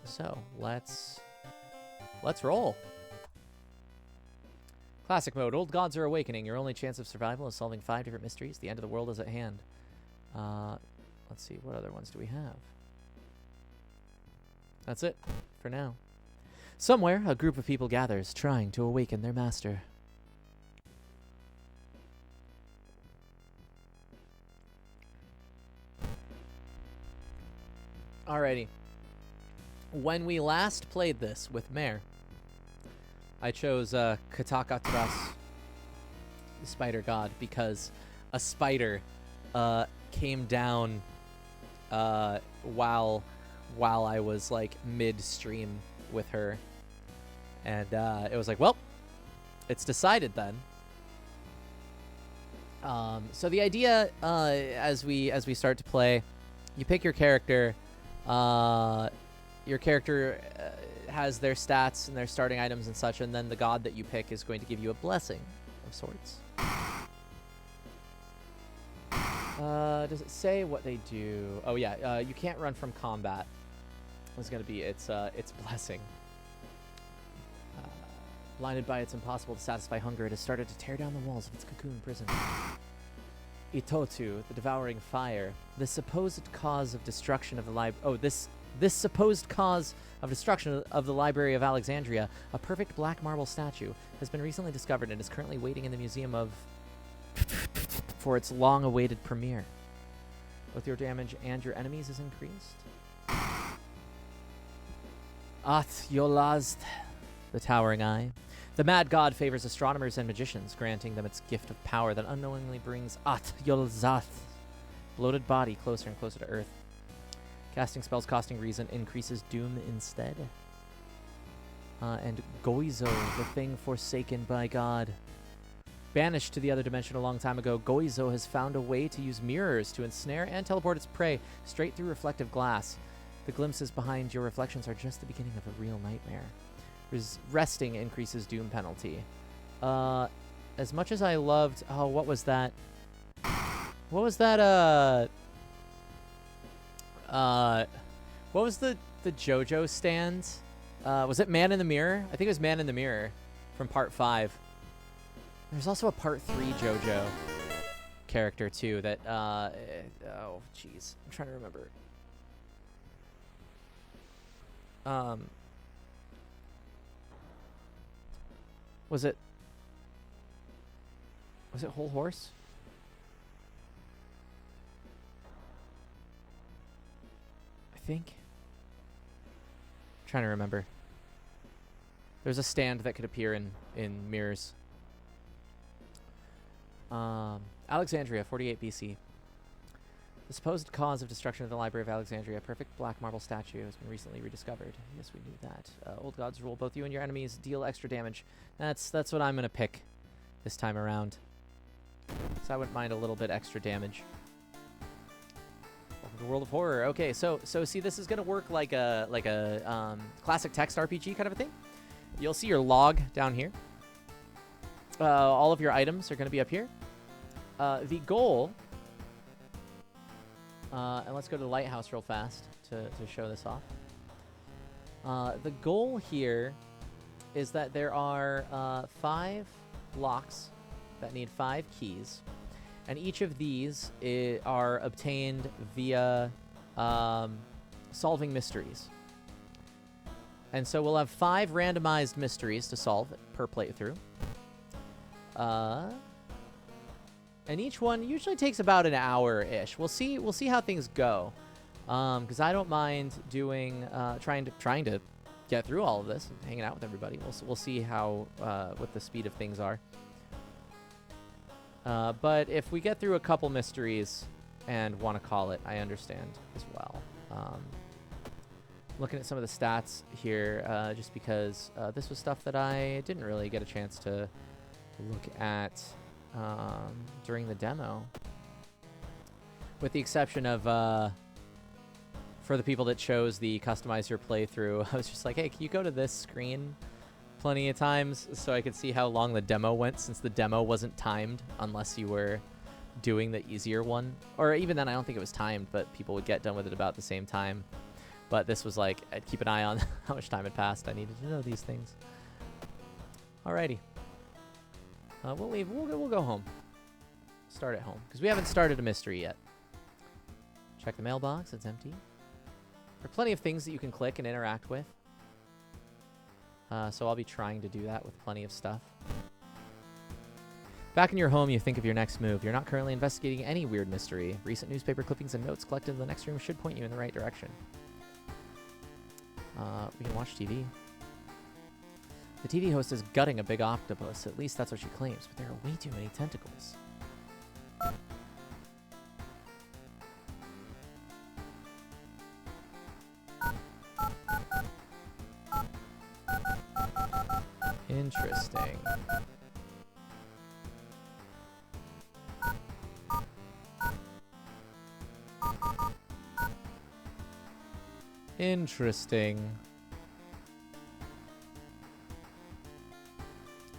So let's roll. Classic mode. Old gods are awakening. Your only chance of survival is solving 5 different mysteries. The end of the world is at hand. Let's see. What other ones do we have? That's it for now. Somewhere, a group of people gathers, trying to awaken their master. Alrighty. When we last played this with Mare, I chose Katakatras, the spider god, because a spider came down while I was like mid-stream with her, and it was like, well, it's decided then. So the idea, as we start to play, you pick your character. Your character has their stats and their starting items and such, and then the god that you pick is going to give you a blessing of sorts. Does it say what they do? Oh yeah, you can't run from combat. It's going to be its blessing. Blinded by its impossible to satisfy hunger, it has started to tear down the walls of its cocoon prison. Itotu, the devouring fire, the supposed cause of destruction of the library. Oh, this supposed cause of destruction of the Library of Alexandria, a perfect black marble statue has been recently discovered and is currently waiting in the museum of for its long-awaited premiere. Both your damage and your enemies is increased. At Yolazd, the Towering Eye. The Mad God favors astronomers and magicians, granting them its gift of power that unknowingly brings At Yolazd, bloated body, closer and closer to Earth. Casting spells costing reason increases doom instead. And Goizo, the thing forsaken by God. Banished to the other dimension a long time ago, Goizo has found a way to use mirrors to ensnare and teleport its prey straight through reflective glass. The glimpses behind your reflections are just the beginning of a real nightmare. Resting increases doom penalty. As much as I loved... Oh, what was that? What was that, what was the JoJo stand? Was it Man in the Mirror? I think it was Man in the Mirror from Part 5. There's also a Part 3 JoJo character, too, that, oh, jeez. I'm trying to remember. Was it Whole Horse? I think. I'm trying to remember. There's a stand that could appear in mirrors. Alexandria, 48 BC. The supposed cause of destruction of the Library of Alexandria, a perfect black marble statue, has been recently rediscovered. Yes, we knew that. Old gods rule. Both you and your enemies deal extra damage. That's what I'm gonna pick this time around. So I wouldn't mind a little bit extra damage. Welcome to World of Horror. Okay, so see, this is gonna work like a classic text RPG kind of a thing. You'll see your log down here. All of your items are gonna be up here. The goal. And let's go to the lighthouse real fast to show this off. The goal here is that there are 5 locks that need 5 keys. And each of these are obtained via solving mysteries. And so we'll have 5 randomized mysteries to solve per playthrough. And each one usually takes about an hour-ish. We'll see how things go, because I don't mind doing trying to get through all of this and hanging out with everybody. We'll see how what the speed of things are. But if we get through a couple mysteries and want to call it, I understand as well. Looking at some of the stats here, just because this was stuff that I didn't really get a chance to look at during the demo, with the exception of for the people that chose the customize your playthrough. I was just like, hey, can you go to this screen plenty of times so I could see how long the demo went, since the demo wasn't timed unless you were doing the easier one, or even then I don't think it was timed, but people would get done with it about the same time. But this was like, I'd keep an eye on how much time had passed. I needed to know these things. Alrighty. We'll leave. We'll go home. Start at home, because we haven't started a mystery yet. Check the mailbox. It's empty. There are plenty of things that you can click and interact with. So I'll be trying to do that with plenty of stuff. Back in your home, you think of your next move. You're not currently investigating any weird mystery. Recent newspaper clippings and notes collected in the next room should point you in the right direction. We can watch TV. The TV host is gutting a big octopus. At least that's what she claims, but there are way too many tentacles. Interesting. Interesting.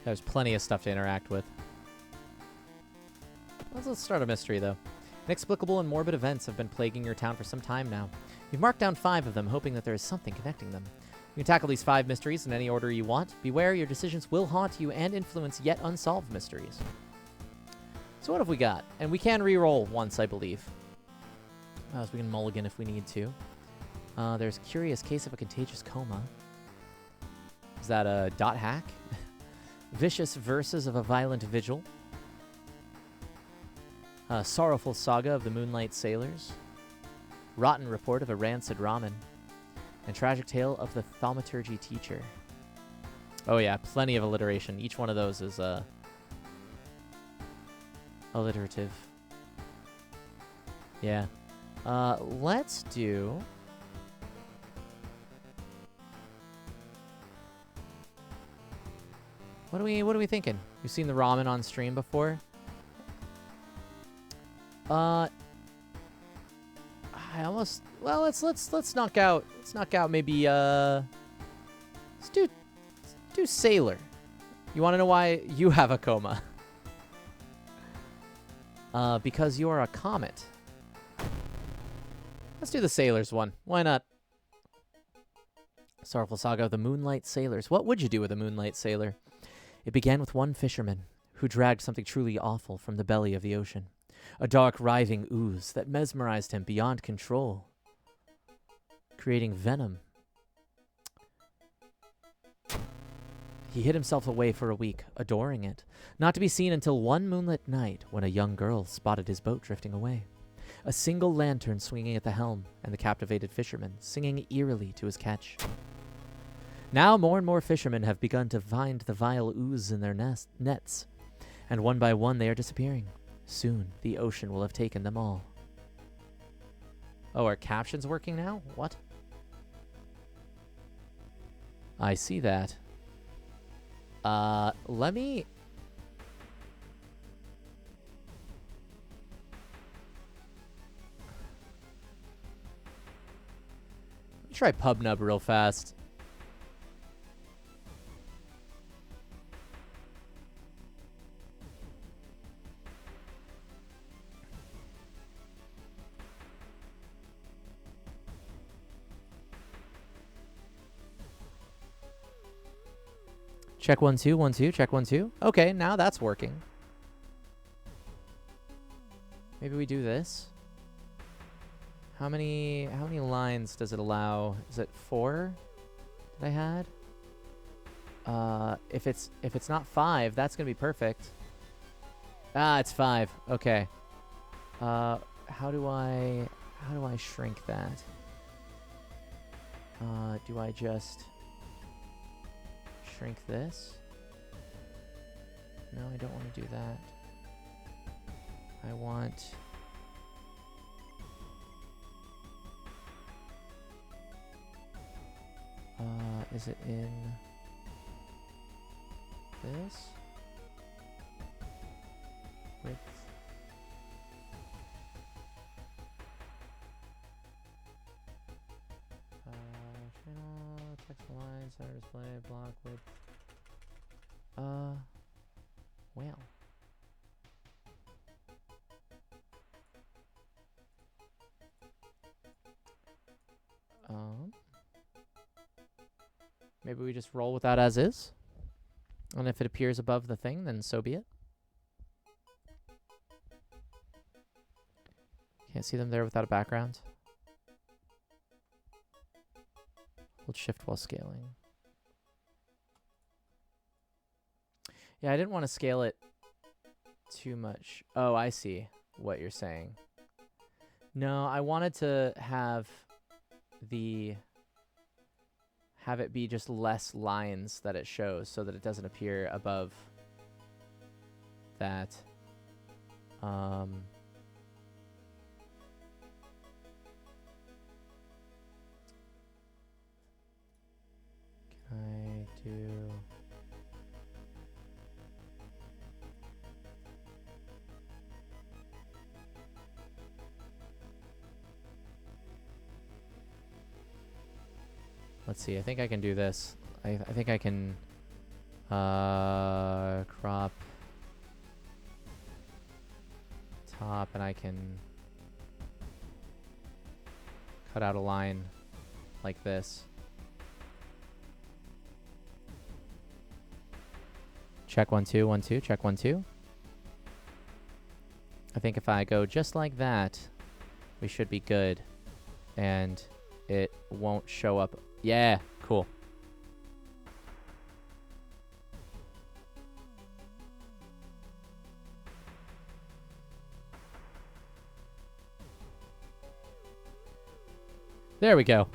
There's plenty of stuff to interact with. Let's start a mystery, though. Inexplicable and morbid events have been plaguing your town for some time now. You've marked down 5 of them, hoping that there is something connecting them. You can tackle these 5 mysteries in any order you want. Beware, your decisions will haunt you and influence yet unsolved mysteries. So what have we got? And we can re-roll once, I believe. So we can mulligan if we need to. There's curious case of a contagious coma. Is that a dot hack? Vicious verses of a violent vigil. Sorrowful saga of the moonlight sailors. Rotten report of a rancid ramen. And tragic tale of the thaumaturgy teacher. Oh yeah, plenty of alliteration. Each one of those is alliterative. Yeah. Let's do... What are we thinking? You've seen the ramen on stream before? I almost... Well, let's knock out maybe let's do sailor. You want to know why you have a coma? Because you are a comet. Let's do the sailors one. Why not? Sorrowful saga of the moonlight sailors. What would you do with a moonlight sailor? It began with one fisherman who dragged something truly awful from the belly of the ocean. A dark, writhing ooze that mesmerized him beyond control, creating venom. He hid himself away for a week, adoring it, not to be seen until one moonlit night when a young girl spotted his boat drifting away. A single lantern swinging at the helm, and the captivated fisherman singing eerily to his catch. Now more and more fishermen have begun to find the vile ooze in their nets, and one by one they are disappearing. Soon, the ocean will have taken them all. Oh, are captions working now? What? I see that. Let me... try PubNub real fast. Check 1 2 1 2. Check 1 2. Okay, now that's working. Maybe we do this. How many lines does it allow? Is it 4 that I had? If it's not 5, that's gonna be perfect. Ah, it's 5. Okay. How do I shrink that? Do I just shrink this? No, I don't want to do that. I want... is it in this? Width. Channel, text align, center display, block width. Well. Maybe we just roll with that as is. And if it appears above the thing, then so be it. Can't see them there without a background. Hold shift while scaling. Yeah, I didn't want to scale it too much. Oh, I see what you're saying. No, I wanted to have it be just less lines that it shows so that it doesn't appear above that. Can I do... Let's see, I think I can do this. I think I can crop top, and I can cut out a line like this. Check 1 2 1 2. Check 1 2. I think if I go just like that, we should be good. And it won't show up. Yeah, cool. There we go.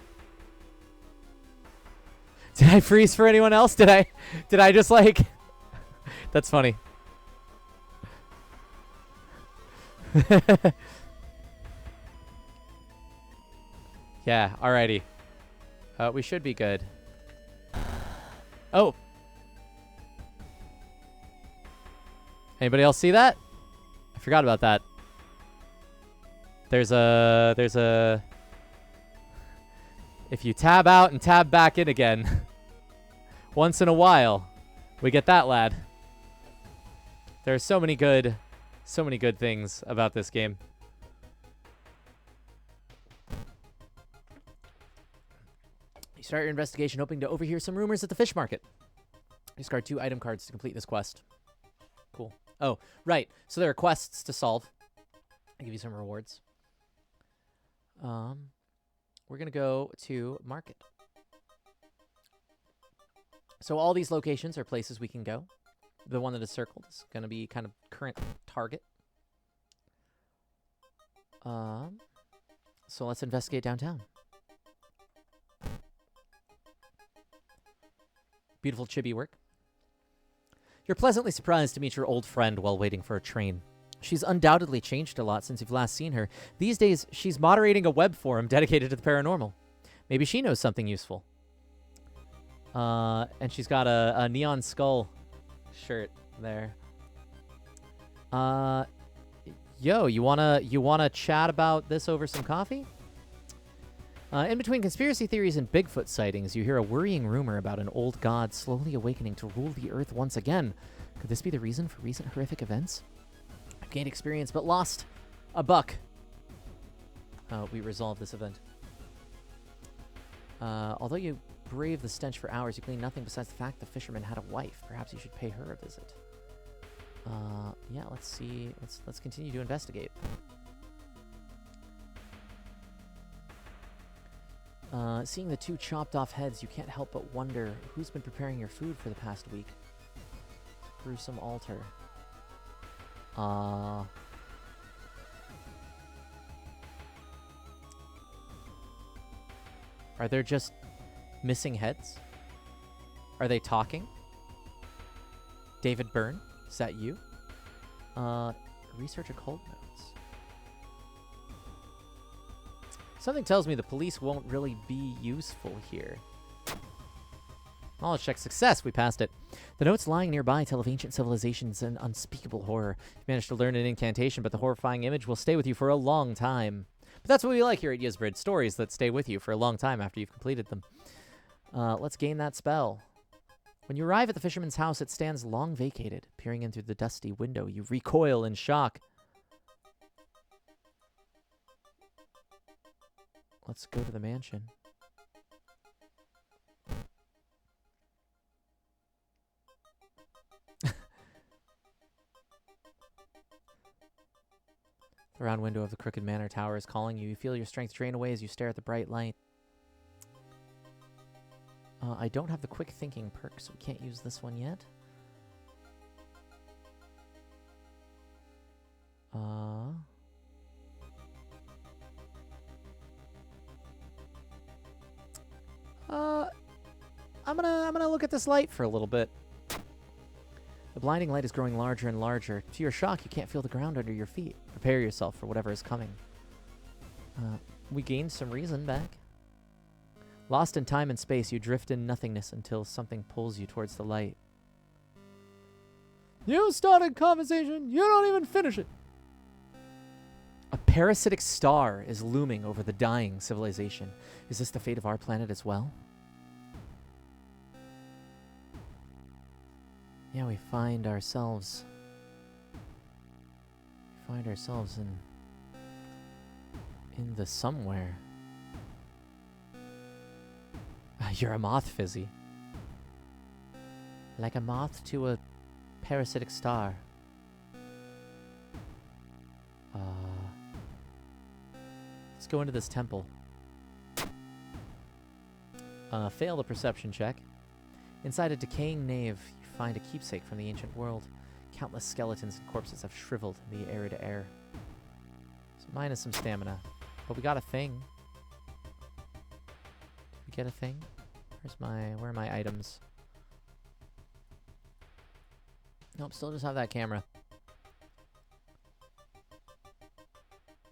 Did I freeze for anyone else? Did I just like... That's funny. Yeah, alrighty. We should be good. Oh. Anybody else see that? I forgot about that. There's a... If you tab out and tab back in again, once in a while, we get that, lad. There are so many good things about this game. You start your investigation hoping to overhear some rumors at the fish market. Discard 2 item cards to complete this quest. Cool. Oh, right. So there are quests to solve. I'll give you some rewards. We're going to go to market. So all these locations are places we can go. The one that is circled is going to be kind of current target. So let's investigate downtown. Beautiful chibi work. You're pleasantly surprised to meet your old friend while waiting for a train. She's undoubtedly changed a lot since you've last seen her. These days, she's moderating a web forum dedicated to the paranormal. Maybe she knows something useful. And she's got a neon skull shirt there. Yo, you wanna chat about this over some coffee? In between conspiracy theories and Bigfoot sightings, you hear a worrying rumor about an old god slowly awakening to rule the earth once again. Could this be the reason for recent horrific events? I've gained experience, but lost a buck. We resolved this event. Although you braved the stench for hours, you gleaned nothing besides the fact the fisherman had a wife. Perhaps you should pay her a visit. Yeah, let's see. Let's continue to investigate. Seeing the 2 chopped off heads, you can't help but wonder who's been preparing your food for the past week. Gruesome altar. Are there just missing heads? Are they talking? David Byrne? Is that you? Research occult notes. Something tells me the police won't really be useful here. Knowledge check success. We passed it. The notes lying nearby tell of ancient civilizations and unspeakable horror. You managed to learn an incantation, but the horrifying image will stay with you for a long time. But that's what we like here at Yizbrid. Stories that stay with you for a long time after you've completed them. Let's gain that spell. When you arrive at the fisherman's house, it stands long vacated. Peering in through the dusty window, you recoil in shock. Let's go to the mansion. The round window of the crooked manor tower is calling you. You feel your strength drain away as you stare at the bright light. I don't have the quick thinking perk, so we can't use this one yet. I'm gonna look at this light for a little bit. The blinding light is growing larger and larger. To your shock, you can't feel the ground under your feet. Prepare yourself for whatever is coming. We gained some reason back. Lost in time and space, you drift in nothingness until something pulls you towards the light. You started conversation, you don't even finish it. A parasitic star is looming over the dying civilization. Is this the fate of our planet as well? Yeah, we find ourselves in the somewhere. You're a moth, Fizzy. Like a moth to a parasitic star. Let's go into this temple. Fail the perception check. Inside a decaying nave, you find a keepsake from the ancient world. Countless skeletons and corpses have shriveled in the arid air. So minus some stamina. But we got a thing. Did we get a thing? Where are my items? Nope, still just have that camera.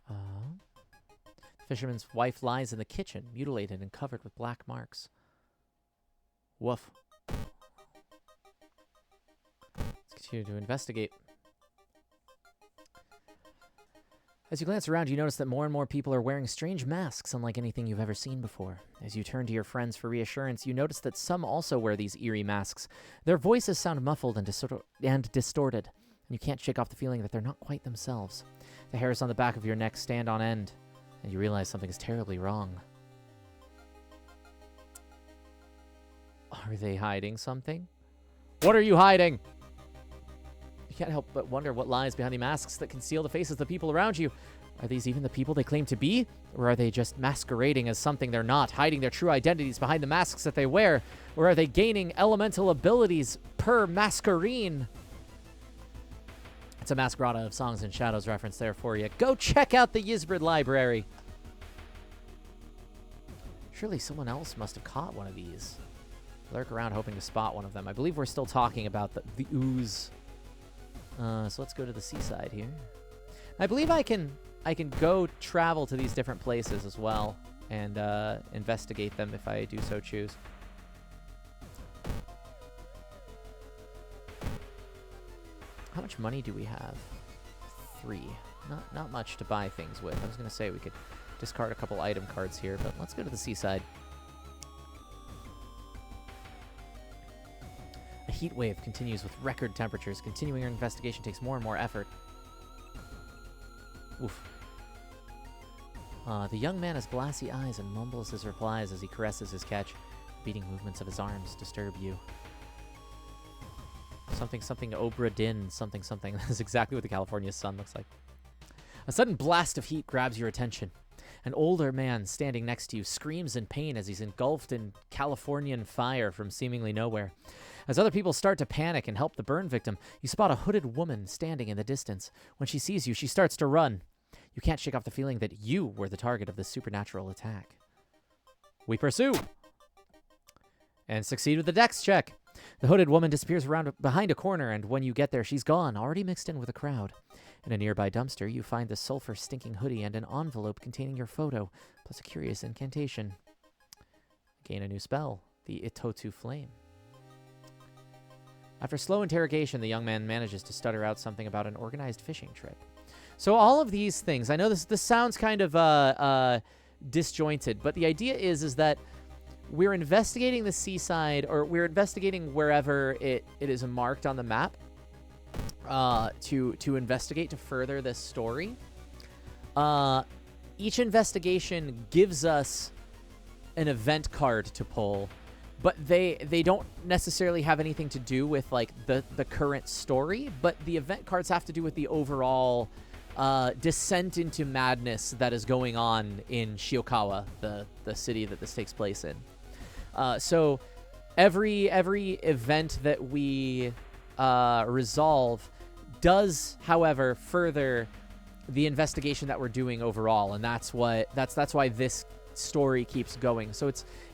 The fisherman's wife lies in the kitchen, mutilated and covered with black marks. Woof. Let's continue to investigate. As you glance around, you notice that more and more people are wearing strange masks unlike anything you've ever seen before. As you turn to your friends for reassurance, you notice that some also wear these eerie masks. Their voices sound muffled and distorted, and you can't shake off the feeling that they're not quite themselves. The hairs on the back of your neck stand on end, and you realize something is terribly wrong. Are they hiding something? What are you hiding? You can't help but wonder what lies behind the masks that conceal the faces of the people around you. Are these even the people they claim to be? Or are they just masquerading as something they're not, hiding their true identities behind the masks that they wear? Or are they gaining elemental abilities per masquerine? It's a Masquerada of Songs and Shadows reference there for you. Go check out the Yizbrid library. Surely someone else must have caught one of these. Lurk around hoping to spot one of them. I believe we're still talking about the ooze. So let's go to the seaside here. I believe I can go travel to these different places as well and investigate them if I do so choose. How much money do we have? 3. Not much to buy things with. I was going to say we could discard a couple item cards here, but let's go to the seaside. A heat wave continues with record temperatures. Continuing your investigation takes more and more effort. Oof. The young man has glassy eyes and mumbles his replies as he caresses his catch. The beating movements of his arms disturb you. Something Obra Dinn, something. That's exactly what the California sun looks like. A sudden blast of heat grabs your attention. An older man standing next to you screams in pain as he's engulfed in Californian fire from seemingly nowhere. As other people start to panic and help the burn victim, you spot a hooded woman standing in the distance. When she sees you, she starts to run. You can't shake off the feeling that you were the target of this supernatural attack. We pursue! And succeed with the dex check. The hooded woman disappears around behind a corner, and when you get there, she's gone, already mixed in with a crowd. In a nearby dumpster, you find the sulfur-stinking hoodie and an envelope containing your photo, plus a curious incantation. Gain a new spell, the Itotu Flame. After slow interrogation, the young man manages to stutter out something about an organized fishing trip. So all of these things, I know this sounds kind of disjointed, but the idea is that we're investigating the seaside, or we're investigating wherever it is marked on the map to investigate, to further this story. Each investigation gives us an event card to pull, but they don't necessarily have anything to do with like the current story, but the event cards have to do with the overall descent into madness that is going on in Shiokawa, the city that this takes place in. So every event that we resolve does, however, further the investigation that we're doing overall, and that's why this story keeps going. So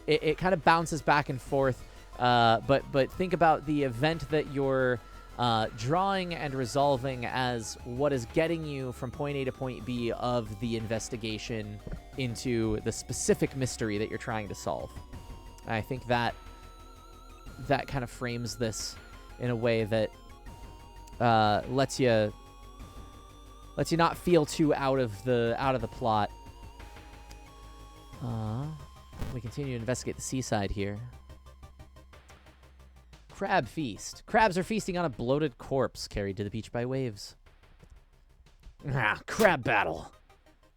it kind of bounces back and forth, but think about the event that you're drawing and resolving as what is getting you from point A to point B of the investigation into the specific mystery that you're trying to solve. I think that kind of frames this in a way that lets you not feel too out of the plot. We continue to investigate the seaside here. Crab feast. Crabs are feasting on a bloated corpse carried to the beach by waves. Crab battle.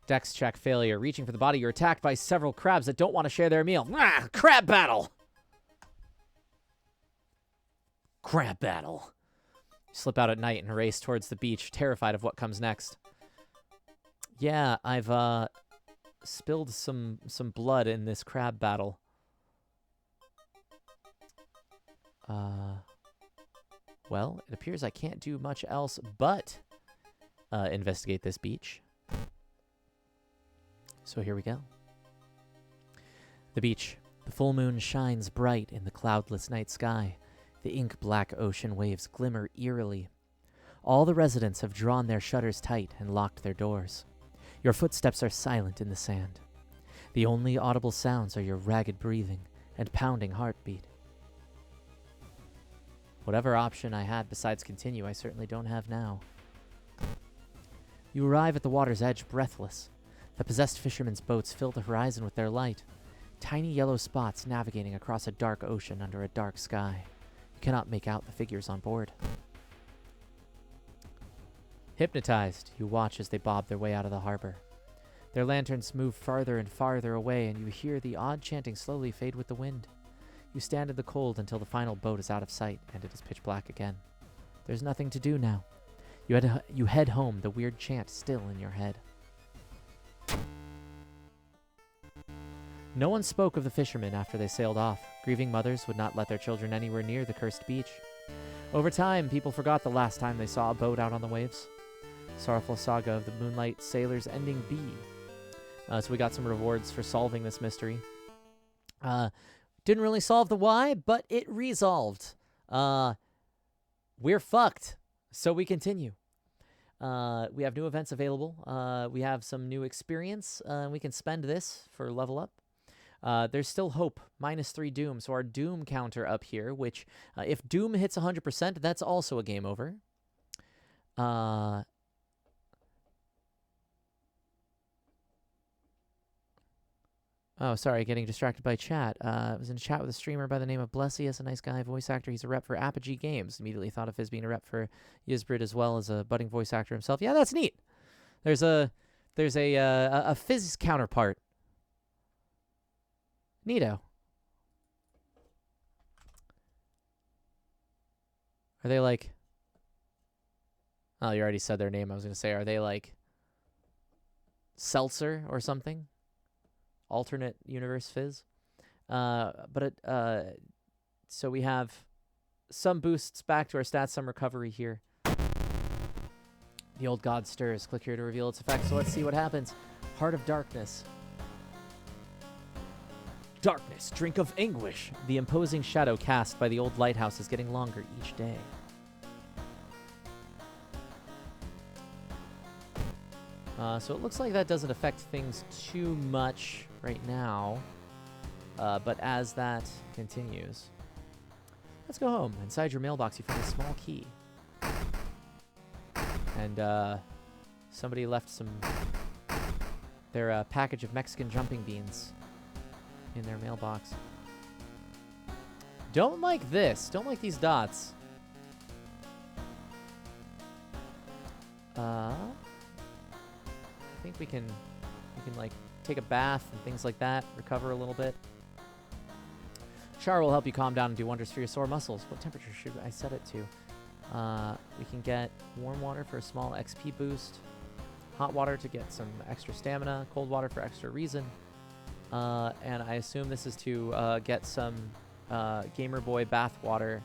Dex check failure. Reaching for the body, you're attacked by several crabs that don't want to share their meal. Crab battle! Crab battle. You slip out at night and race towards the beach, terrified of what comes next. Yeah, I've spilled some blood in this crab battle. Well, it appears I can't do much else but investigate this beach. So here we go. The beach. The full moon shines bright in the cloudless night sky. The ink-black ocean waves glimmer eerily. All the residents have drawn their shutters tight and locked their doors. Your footsteps are silent in the sand. The only audible sounds are your ragged breathing and pounding heartbeat. Whatever option I had besides continue, I certainly don't have now. You arrive at the water's edge breathless. The possessed fishermen's boats fill the horizon with their light. Tiny yellow spots navigating across a dark ocean under a dark sky. You cannot make out the figures on board. Hypnotized, you watch as they bob their way out of the harbor. Their lanterns move farther and farther away, and you hear the odd chanting slowly fade with the wind. You stand in the cold until the final boat is out of sight, and it is pitch black again. There's nothing to do now. You head home, the weird chant still in your head. No one spoke of the fishermen after they sailed off. Grieving mothers would not let their children anywhere near the cursed beach. Over time, people forgot the last time they saw a boat out on the waves. Sorrowful saga of the Moonlight Sailor's ending B. So we got some rewards for solving this mystery. Didn't really solve the why, but it resolved. We're fucked. So we continue. We have new events available. We have some new experience. We can spend this for level up. There's still hope. -3 Doom. So our Doom counter up here, which if Doom hits 100%, that's also a game over. Oh, sorry, getting distracted by chat. I was in a chat with a streamer by the name of Blessius, a nice guy, voice actor. He's a rep for Apogee Games. Immediately thought of Fizz being a rep for Yizbrid as well as a budding voice actor himself. Yeah, that's neat. There's a Fizz counterpart. Neato. Are they like... Oh, you already said their name. I was going to say, are they like Seltzer or something? Alternate universe Fizz. So we have some boosts back to our stats, some recovery here. The old god stirs. Click here to reveal its effects. So let's see what happens. Heart of Darkness. Darkness, drink of anguish. The imposing shadow cast by the old lighthouse is getting longer each day. So it looks like that doesn't affect things too much right now. But as that continues... Let's go home. Inside your mailbox, you find a small key. And somebody left their package of Mexican jumping beans in their mailbox. Don't like this. Don't like these dots. I think we can like take a bath and things like that, recover a little bit. Char will help you calm down and do wonders for your sore muscles. What temperature should I set it to? We can get warm water for a small XP boost, hot water to get some extra stamina, cold water for extra reason, and I assume this is to get some Gamer Boy bath water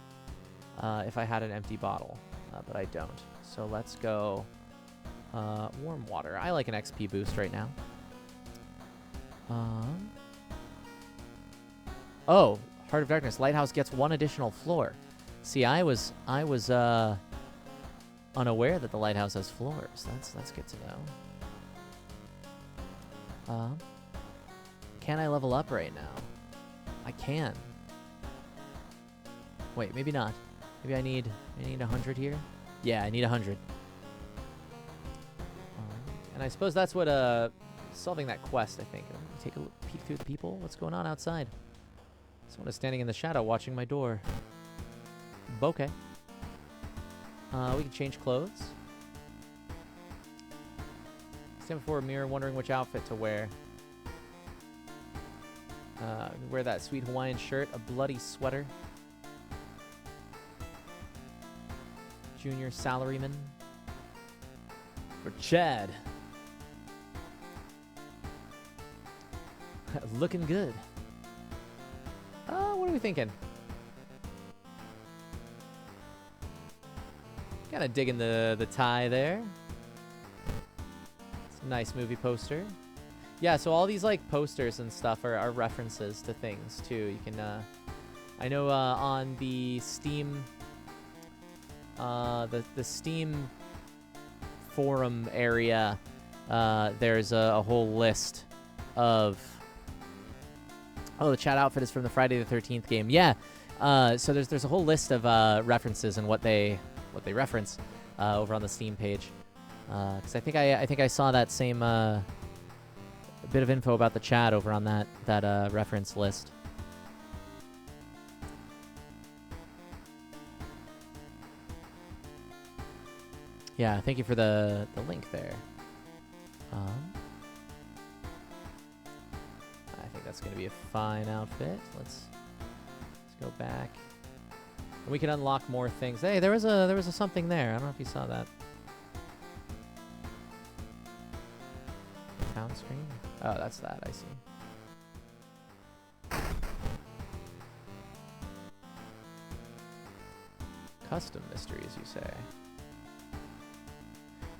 if I had an empty bottle, but I don't. So let's go warm water. I like an XP boost right now. Oh, Heart of Darkness. Lighthouse gets 1 additional floor. See, I was unaware that the lighthouse has floors. That's good to know. Can I level up right now? I can. Wait, maybe not. Maybe I need 100 here. Yeah, I need 100. And I suppose that's what solving that quest. I think. Take a peek through the people. What's going on outside? Someone is standing in the shadow watching my door. Bokeh. We can change clothes. Stand before a mirror wondering which outfit to wear. Wear that sweet Hawaiian shirt, a bloody sweater. Junior salaryman. For Chad. Looking good. What are we thinking? Kind of digging the tie there. It's a nice movie poster. Yeah, so all these like posters and stuff are references to things too. You can, I know on the Steam, the Steam forum area, there's a whole list of. Oh, the chat outfit is from the Friday the 13th game. Yeah, so there's a whole list of references and what they reference over on the Steam page. Because I think I saw that same bit of info about the chat over on that reference list. Yeah, thank you for the link there. I think that's going to be a fine outfit. Let's go back. And we can unlock more things. Hey, there was a something there. I don't know if you saw that. Town screen? Oh, that's that. I see. Custom mysteries, you say?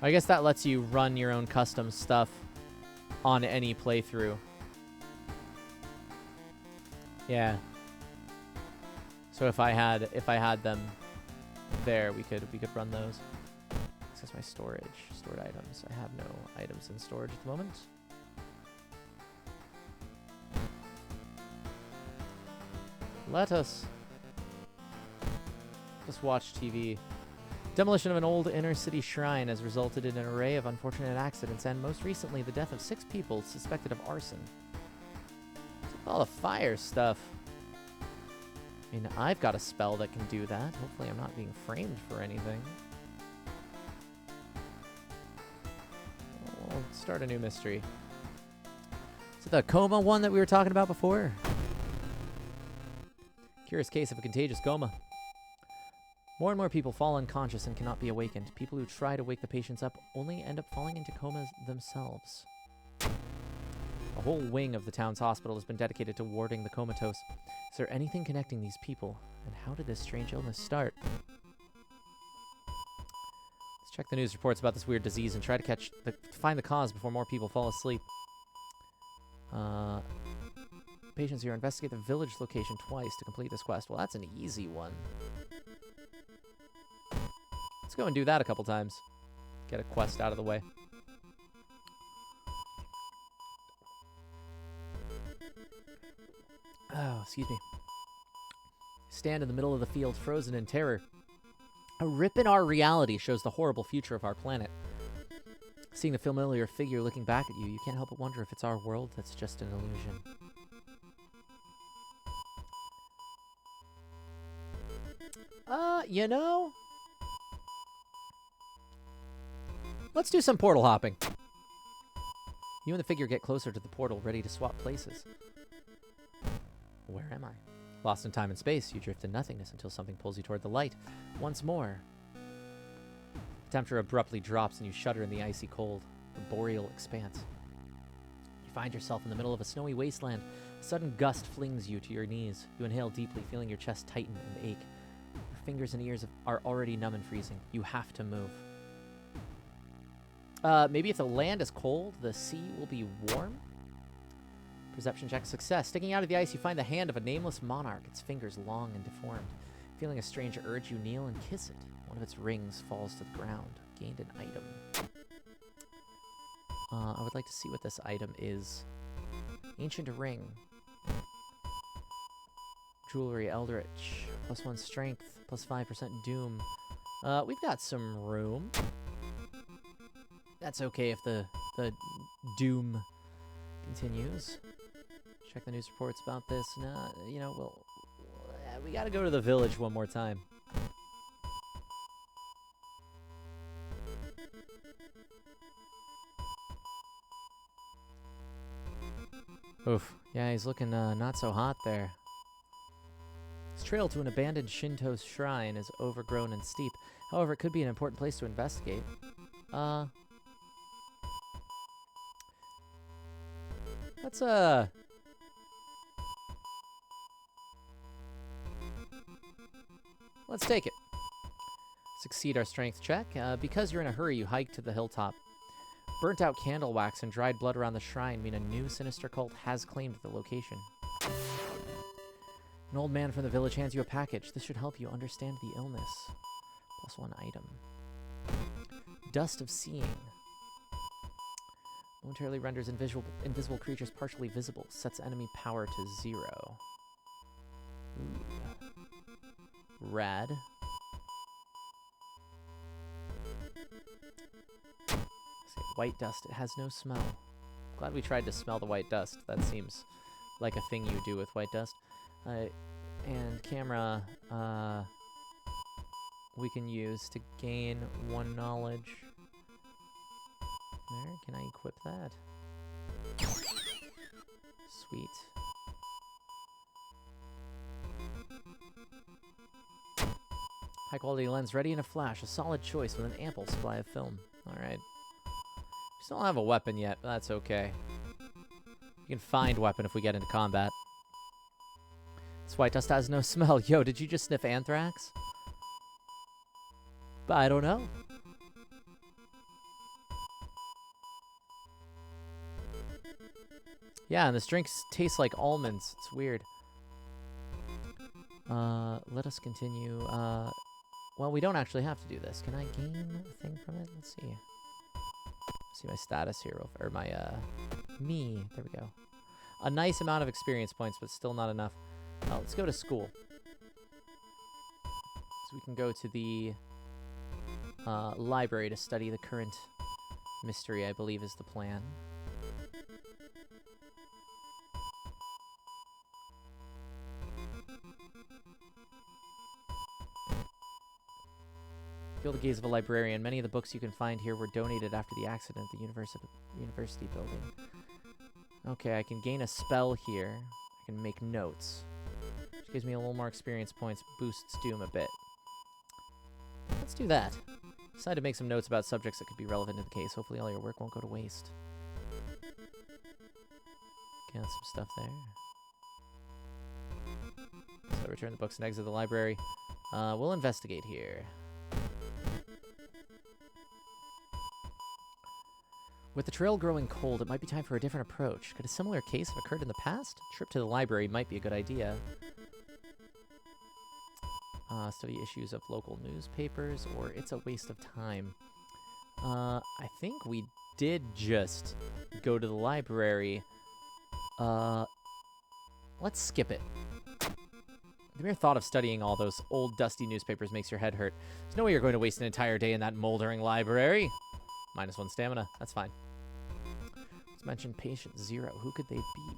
I guess that lets you run your own custom stuff on any playthrough. Yeah. So if I had them there, we could run those. Access my storage. Stored items. I have no items in storage at the moment. Let us just watch TV. Demolition of an old inner-city shrine has resulted in an array of unfortunate accidents, and most recently, the death of 6 people suspected of arson. What's with all the fire stuff? I mean, I've got a spell that can do that. Hopefully I'm not being framed for anything. We'll start a new mystery. Is it the coma one that we were talking about before? Curious case of a contagious coma. More and more people fall unconscious and cannot be awakened. People who try to wake the patients up only end up falling into comas themselves. A whole wing of the town's hospital has been dedicated to warding the comatose. Is there anything connecting these people? And how did this strange illness start? Let's check the news reports about this weird disease and try to find the cause before more people fall asleep. Patients here investigate the village location twice to complete this quest. Well, that's an easy one. Let's go and do that a couple times. Get a quest out of the way. Oh, excuse me. Stand in the middle of the field, frozen in terror. A rip in our reality shows the horrible future of our planet. Seeing the familiar figure looking back at you, you can't help but wonder if it's our world that's just an illusion. You know, let's do some portal hopping. You and the figure get closer to the portal, ready to swap places. Where am I? Lost in time and space, you drift in nothingness until something pulls you toward the light. Once more. The temperature abruptly drops and you shudder in the icy cold, the boreal expanse. You find yourself in the middle of a snowy wasteland. A sudden gust flings you to your knees. You inhale deeply, feeling your chest tighten and ache. Your fingers and ears are already numb and freezing. You have to move. Maybe if the land is cold, the sea will be warm? Perception check success. Sticking out of the ice, you find the hand of a nameless monarch, its fingers long and deformed. Feeling a strange urge, you kneel and kiss it. One of its rings falls to the ground. Gained an item. I would like to see what this item is. Ancient ring. Jewelry, eldritch. +1 strength, +5% doom. We've got some room. That's okay if the doom continues. Check the news reports about this. No, you know, well, we gotta go to the village one more time. Oof. Yeah, he's looking not so hot there. This trail to an abandoned Shinto shrine is overgrown and steep. However, it could be an important place to investigate. Let's take it. Succeed our strength check. Because you're in a hurry, you hike to the hilltop. Burnt out candle wax and dried blood around the shrine mean a new sinister cult has claimed the location. An old man from the village hands you a package. This should help you understand the illness. +1 item. Dust of Seeing. Momentarily renders invisible creatures partially visible. Sets enemy power to 0. Ooh. Rad. White dust. It has no smell. Glad we tried to smell the white dust. That seems like a thing you do with white dust. And camera we can use to gain 1 knowledge. There, can I equip that? Sweet. High quality lens ready in a flash. A solid choice with an ample supply of film. Alright. Still don't have a weapon yet, but that's okay. We can find weapon if we get into combat. This white dust has no smell. Yo, did you just sniff anthrax? But I don't know. Yeah, and this drink tastes like almonds. It's weird. Let us continue. Well, we don't actually have to do this. Can I gain a thing from it? Let's see. See my status here, or my, me. There we go. A nice amount of experience points, but still not enough. Let's go to school. So we can go to the library to study the current mystery, I believe is the plan. Feel the gaze of a librarian. Many of the books you can find here were donated after the accident at the university building. Okay, I can gain a spell here. I can make notes. Which gives me a little more experience points, boosts doom a bit. Let's do that. Decide to make some notes about subjects that could be relevant to the case. Hopefully all your work won't go to waste. Okay, that's some stuff there. So return the books and exit the library. We'll investigate here. With the trail growing cold, it might be time for a different approach. Could a similar case have occurred in the past? A trip to the library might be a good idea. Study issues of local newspapers, or it's a waste of time. I think we did just go to the library. Let's skip it. The mere thought of studying all those old dusty newspapers makes your head hurt. There's no way you're going to waste an entire day in that moldering library. -1 stamina. That's fine. Let's mention patient 0. Who could they be?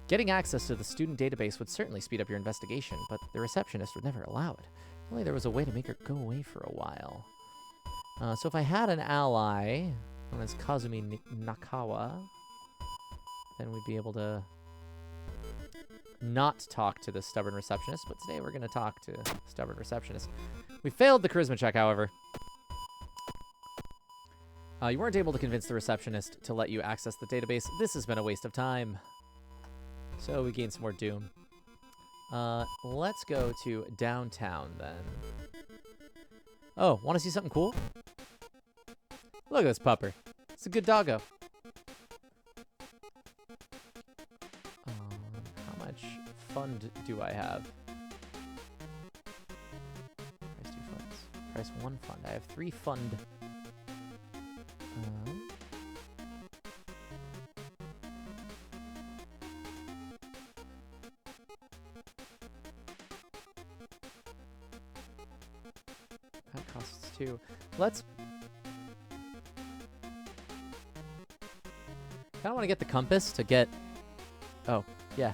Getting access to the student database would certainly speed up your investigation, but the receptionist would never allow it. If only there was a way to make her go away for a while. So if I had an ally known as Kazumi Nakawa, then we'd be able to not talk to the stubborn receptionist, but today we're going to talk to stubborn receptionist. We failed the charisma check, however. You weren't able to convince the receptionist to let you access the database. This has been a waste of time. So we gained some more doom. Let's go to downtown then. Oh, want to see something cool? Look at this pupper. It's a good doggo. How much fund do I have? Price 2 funds. Price 1 fund. I have 3 fund. That costs 2. Let's... I kind of want to get the compass to get... Oh, yeah.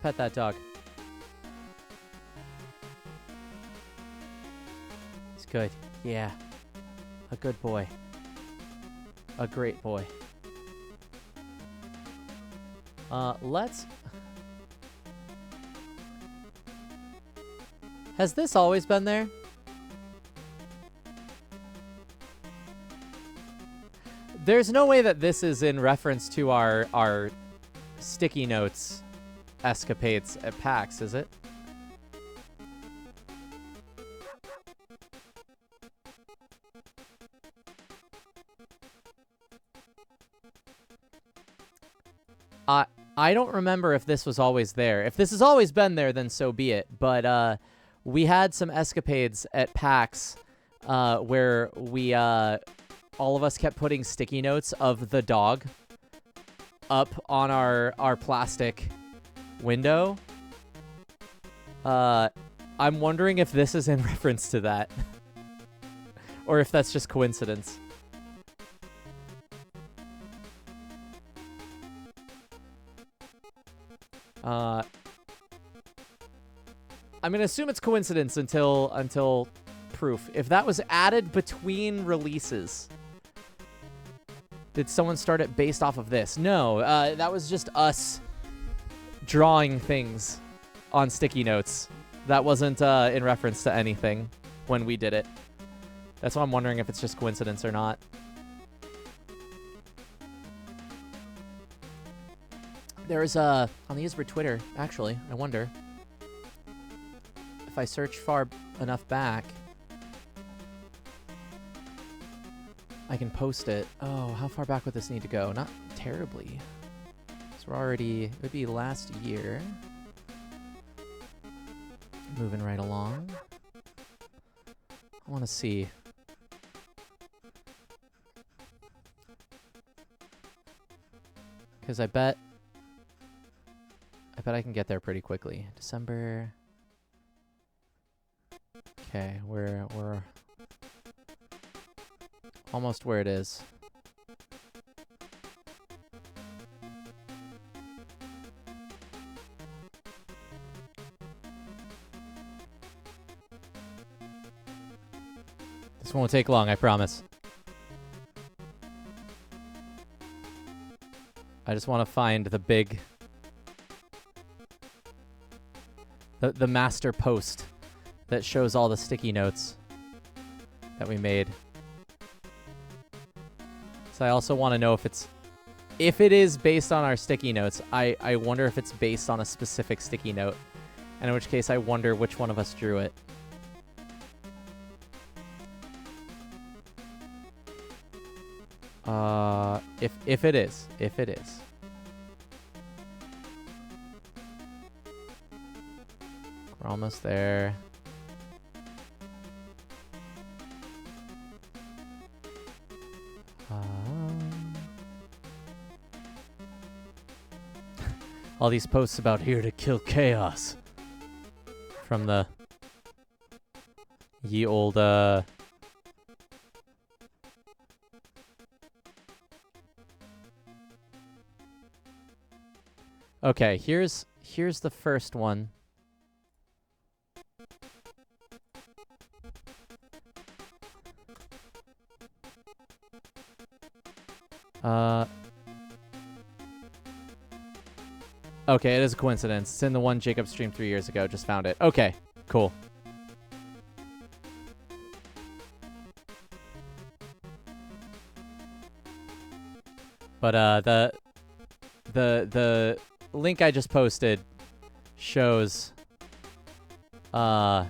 Pet that dog. It's good. Yeah. A good boy. A great boy. Let's... Has this always been there? There's no way that this is in reference to our sticky notes escapades at PAX, is it? I don't remember if this was always there. If this has always been there, then so be it. But we had some escapades at PAX where we all of us kept putting sticky notes of the dog up on our plastic window. I'm wondering if this is in reference to that. Or if that's just coincidence. I'm gonna assume it's coincidence until proof. If that was added between releases, did someone start it based off of this? No, that was just us drawing things on sticky notes. That wasn't in reference to anything when we did it. That's why I'm wondering if it's just coincidence or not. There's on the Isbert Twitter, actually, I wonder if I search far enough back, I can post it. Oh, how far back would this need to go? Not terribly. So we're already, it would be last year. Moving right along. I want to see. Because I bet I can get there pretty quickly. December. Okay, we're almost where it is. This won't take long, I promise. I just want to find the big... The master post that shows all the sticky notes that we made. So I also want to know if it is based on our sticky notes, I wonder if it's based on a specific sticky note. And in which case I wonder which one of us drew it. If it is. We're almost there. All these posts about here to kill chaos from the ye old Okay, here's the first one. Okay, it is a coincidence. It's in the one Jacob streamed 3 years ago. Just found it. Okay, cool. But the link I just posted shows does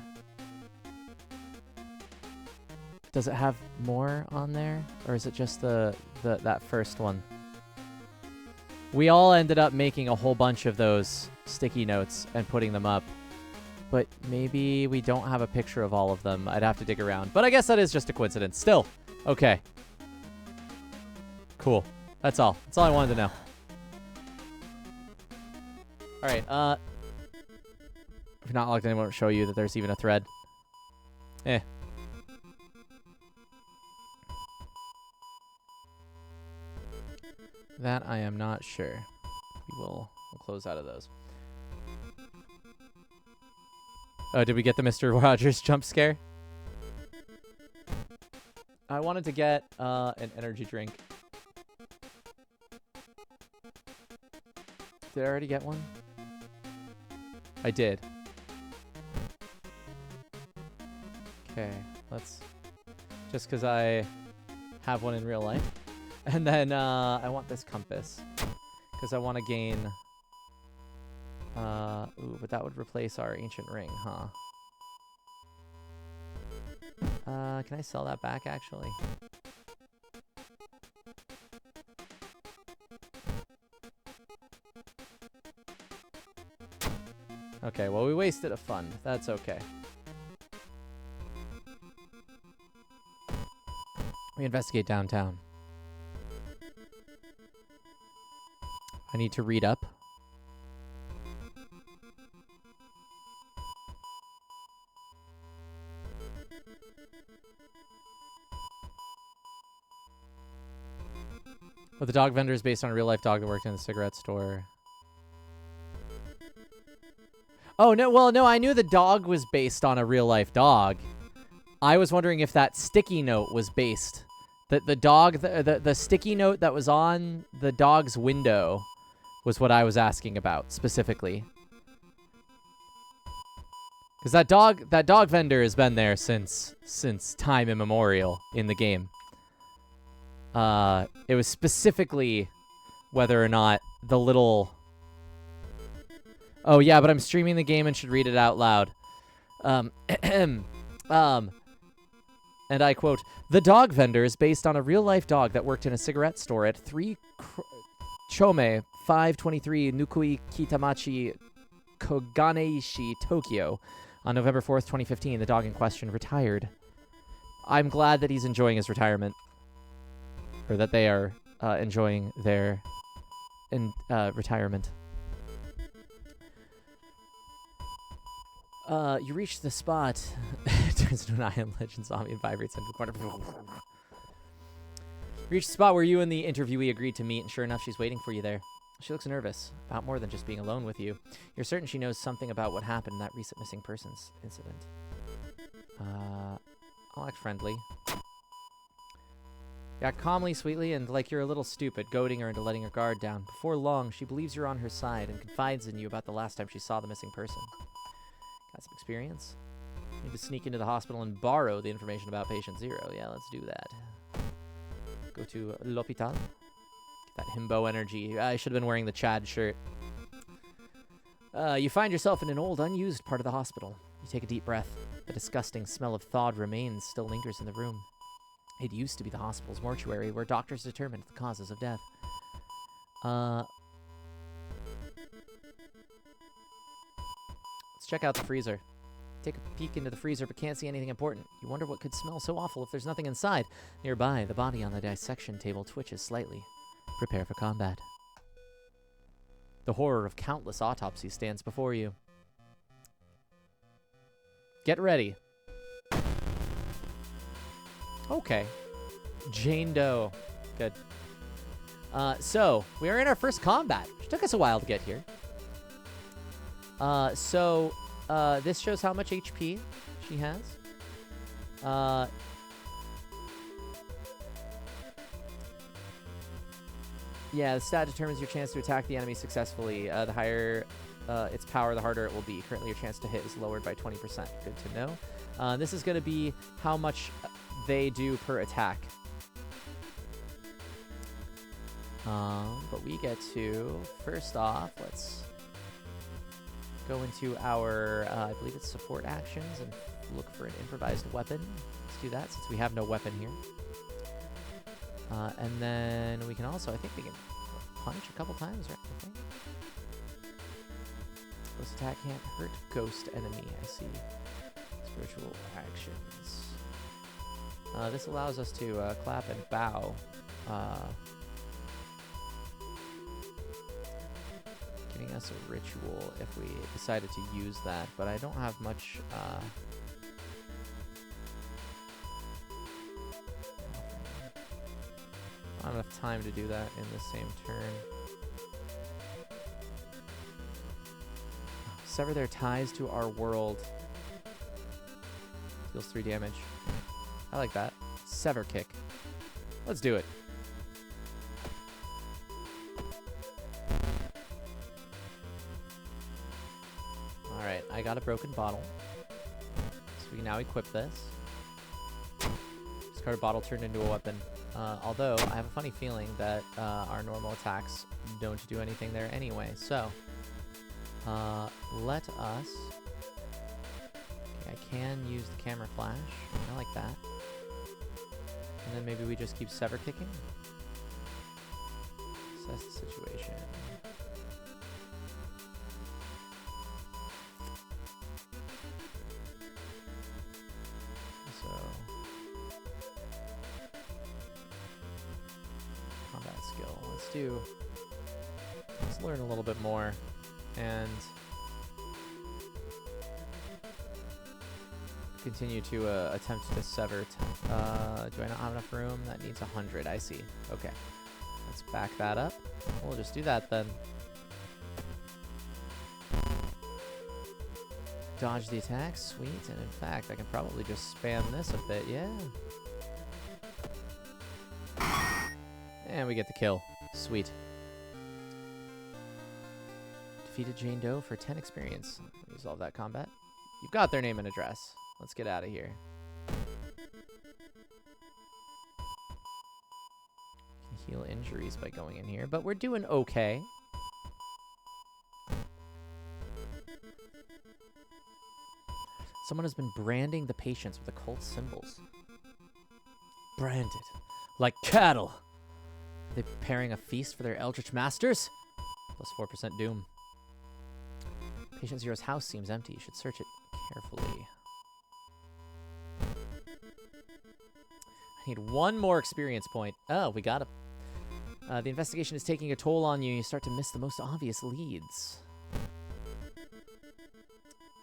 it have more on there, or is it just that first one? We all ended up making a whole bunch of those sticky notes and putting them up, but maybe we don't have a picture of all of them. I'd have to dig around, but I guess that is just a coincidence. Still, okay, cool. That's all I wanted to know. All right, if you're not logged in, I won't show you that there's even a thread. That I am not sure. We'll close out of those. Oh, did we get the Mr. Rogers jump scare? I wanted to get an energy drink. Did I already get one? I did. Okay, let's... Just because I have one in real life. And then I want this compass. Because I want to gain Ooh, but that would replace our ancient ring, huh? Can I sell that back, actually? Okay, well, we wasted a fund. That's okay. We investigate downtown. I need to read up. But the dog vendor is based on a real-life dog that worked in a cigarette store. Oh, no, well, no, I knew the dog was based on a real-life dog. I was wondering if that sticky note was based. The dog, the sticky note that was on the dog's window was what I was asking about, specifically. Because that dog vendor has been there since time immemorial in the game. It was specifically whether or not the little... Oh, yeah, but I'm streaming the game and should read it out loud. And I quote, "The dog vendor is based on a real-life dog that worked in a cigarette store at 3 Chome 523 Nukui Kitamachi Koganeishi, Tokyo. On November 4th, 2015, the dog in question retired." I'm glad that he's enjoying his retirement. Or that they are enjoying their retirement. You reached the spot. Turns into an Iron Legend zombie and vibrates into the corner. Reached the spot where you and the interviewee agreed to meet, and sure enough, she's waiting for you there. She looks nervous, about more than just being alone with you. You're certain she knows something about what happened in that recent missing persons incident. I'll act friendly. You act calmly, sweetly, and like you're a little stupid, goading her into letting her guard down. Before long, she believes you're on her side and confides in you about the last time she saw the missing person. Got some experience? Need to sneak into the hospital and borrow the information about patient 0. Yeah, let's do that. Go to l'hôpital. Get that himbo energy. I should have been wearing the Chad shirt. You find yourself in an old, unused part of the hospital. You take a deep breath. The disgusting smell of thawed remains still lingers in the room. It used to be the hospital's mortuary, where doctors determined the causes of death. Let's check out the freezer. Take a peek into the freezer, but can't see anything important. You wonder what could smell so awful if there's nothing inside. Nearby, the body on the dissection table twitches slightly. Prepare for combat. The horror of countless autopsies stands before you. Get ready. Okay. Jane Doe. Good. So, we are in our first combat, which took us a while to get here. This shows how much HP she has. Yeah, the stat determines your chance to attack the enemy successfully. The higher its power, the harder it will be. Currently, your chance to hit is lowered by 20%. Good to know. This is going to be how much they do per attack. But we get to, first off, let's go into our, I believe it's support actions, and look for an improvised weapon. Let's do that since we have no weapon here. And then we can also, I think we can punch a couple times, right? I think. Ghost attack can't hurt ghost enemy, I see. Spiritual actions. This allows us to clap and bow. Giving us a ritual if we decided to use that, but I don't have much... I don't have enough time to do that in the same turn. Sever their ties to our world. Deals 3 damage. I like that. Sever kick. Let's do it. Alright, I got a broken bottle. So we can now equip this. Discard a bottle turned into a weapon. Although, I have a funny feeling that our normal attacks don't do anything there anyway, so... Let us... Okay, I can use the camera flash. I like that. And then maybe we just keep sever kicking. Assess the situation. So... combat skill. Let's learn a little bit more. And... continue to attempt to sever. Do I not have enough room? That needs 100. I see. Okay. Let's back that up. We'll just do that then. Dodge the attack. Sweet. And in fact, I can probably just spam this a bit. Yeah. And we get the kill. Sweet. Defeated Jane Doe for 10 experience. Resolve that combat. You've got their name and address. Let's get out of here. Can heal injuries by going in here, but we're doing okay. Someone has been branding the patients with occult symbols. Branded. Like cattle. Are they preparing a feast for their eldritch masters? Plus 4% doom. Patient Zero's house seems empty. You should search it carefully. I need one more experience point. Oh, we got it. The investigation is taking a toll on you. You start to miss the most obvious leads.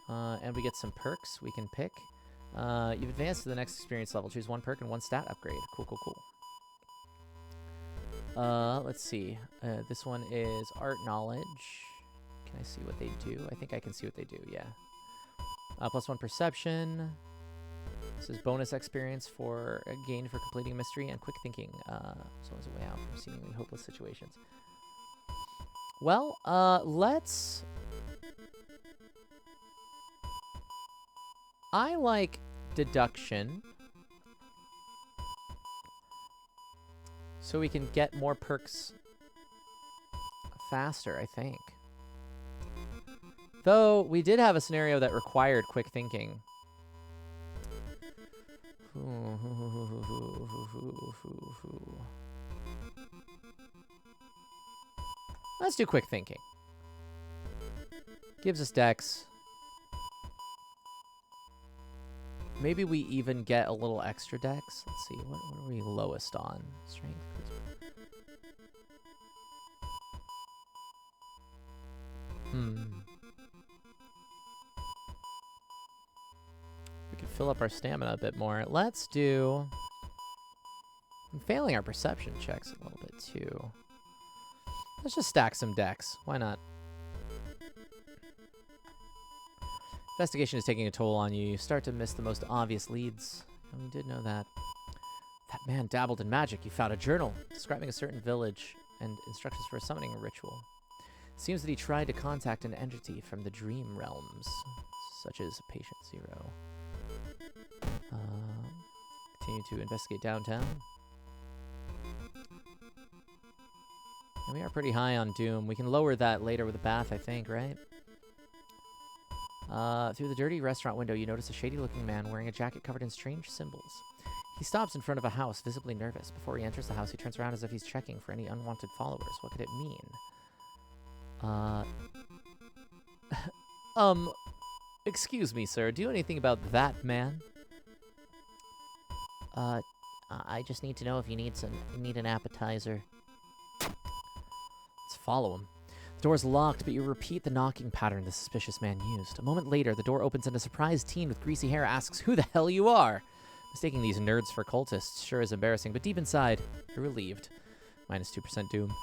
And we get some perks we can pick. You've advanced to the next experience level. Choose one perk and one stat upgrade. Cool, cool, cool. Let's see. This one is art knowledge. Can I see what they do? I think I can see what they do, yeah. Plus 1 perception. This is bonus experience for gained for completing a mystery and quick thinking. So as a way out from seemingly hopeless situations. Well, let's... I like deduction. So we can get more perks faster, I think. Though, we did have a scenario that required quick thinking. Let's do quick thinking. Gives us dex. Maybe we even get a little extra dex. Let's see, what are we lowest on? Strength. We could fill up our stamina a bit more. Let's do... I'm failing our perception checks a little bit too. Let's just stack some dex. Why not? Investigation is taking a toll on you. You start to miss the most obvious leads. And we did know that. That man dabbled in magic. You found a journal describing a certain village and instructions for a summoning ritual. Seems that he tried to contact an entity from the dream realms, such as Patient Zero. Continue to investigate downtown. And we are pretty high on doom. We can lower that later with a bath, I think, right? Through the dirty restaurant window, you notice a shady-looking man wearing a jacket covered in strange symbols. He stops in front of a house, visibly nervous. Before he enters the house, he turns around as if he's checking for any unwanted followers. What could it mean? Excuse me, sir. Do you know anything about that man? I just need to know if you need an appetizer. Let's follow him. The door is locked, but you repeat the knocking pattern the suspicious man used. A moment later, the door opens and a surprised teen with greasy hair asks who the hell you are. Mistaking these nerds for cultists sure is embarrassing, but deep inside, you're relieved. Minus 2% doom.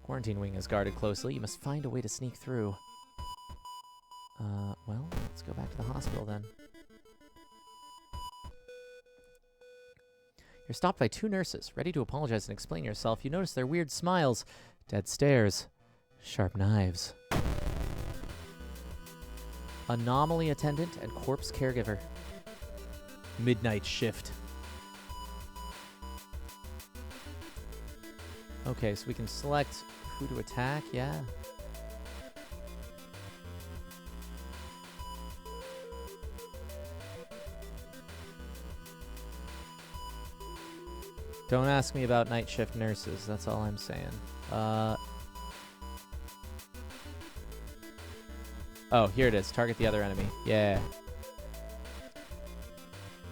Quarantine wing is guarded closely. You must find a way to sneak through. Well, let's go back to the hospital then. You're stopped by 2 nurses, ready to apologize and explain yourself. You notice their weird smiles, dead stares, sharp knives. Anomaly attendant and corpse caregiver. Midnight shift. Okay, so we can select who to attack, yeah. Don't ask me about night shift nurses. That's all I'm saying. Oh, here it is. Target the other enemy. Yeah.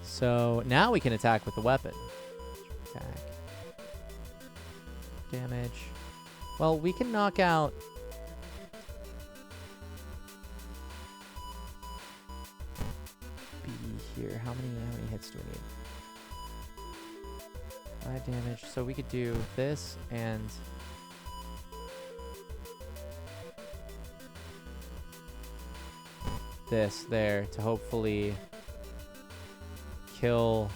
So now we can attack with the weapon. Attack. Damage. Well, we can knock out... B here. How many hits do we need? 5 damage. So we could do this and... this there to hopefully kill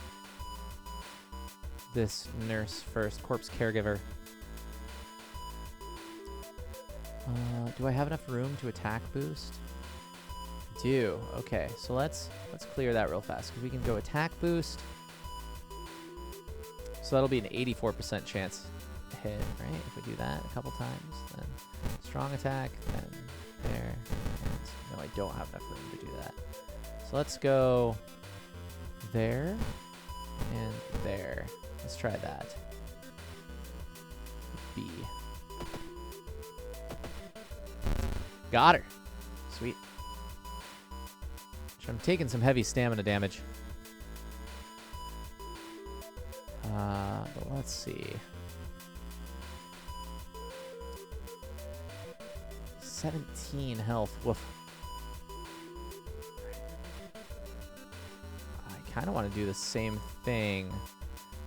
this nurse first. Corpse caregiver. Do I have enough room to attack boost? I do. Okay, so let's clear that real fast because we can go attack boost. So that'll be an 84% chance to hit, right? If we do that a couple times, then strong attack, then there. And no, I don't have enough room to do that. So let's go there and there. Let's try that. B. Got her. Sweet. I'm taking some heavy stamina damage. But let's see. 17 health. Woof. I kind of want to do the same thing.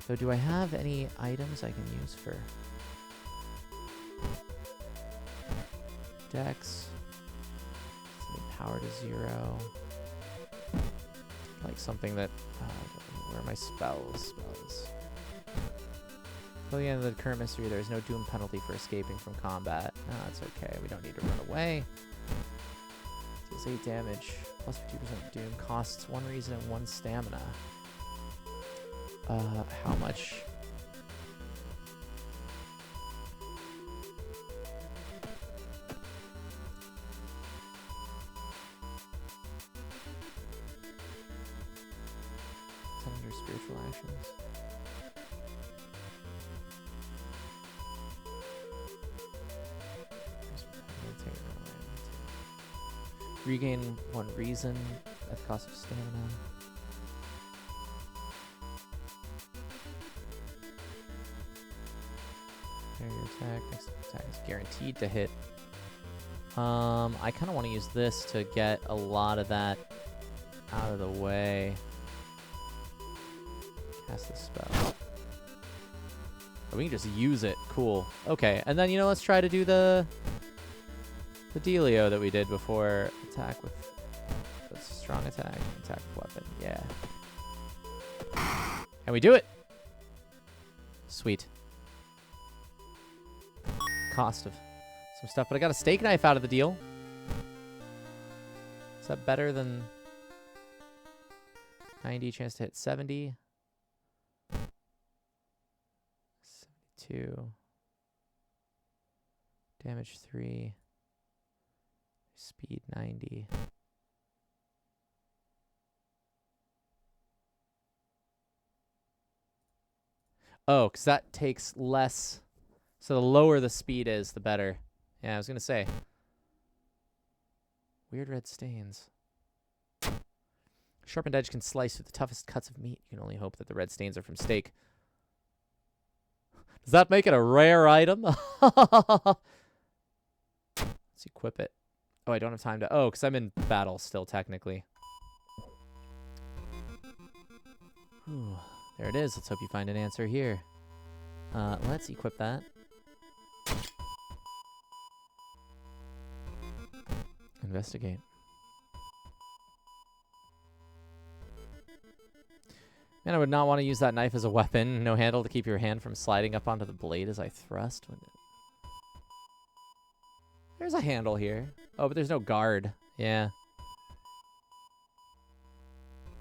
So do I have any items I can use for Dex? Power to 0. Like something that... where are my spells? Till the end of the current mystery, there is no doom penalty for escaping from combat. No, that's okay. We don't need to run away. Deals 8 damage. Plus 50% doom. Costs 1 reason and 1 stamina. How much... under spiritual actions. Regain 1 reason at the cost of stamina. Barrier attack. Next attack is guaranteed to hit. I kind of want to use this to get a lot of that out of the way. Cast the spell. Oh, we can just use it. Cool. Okay, and then, let's try to do the dealio that we did before. Attack with a strong attack with weapon. Yeah. And we do it. Sweet. Cost of some stuff, but I got a steak knife out of the deal. Is that better than 90 chance to hit 70? 72. Damage 3. Speed 90. Oh, because that takes less. So the lower the speed is, the better. Yeah, I was going to say. Weird red stains. Sharpened edge can slice through the toughest cuts of meat. You can only hope that the red stains are from steak. Does that make it a rare item? Let's equip it. Oh, I don't have time to... Oh, because I'm in battle still, technically. Whew. There it is. Let's hope you find an answer here. Let's equip that. Investigate. Man, I would not want to use that knife as a weapon. No handle to keep your hand from sliding up onto the blade as I thrust. There's a handle here. Oh, but there's no guard. Yeah.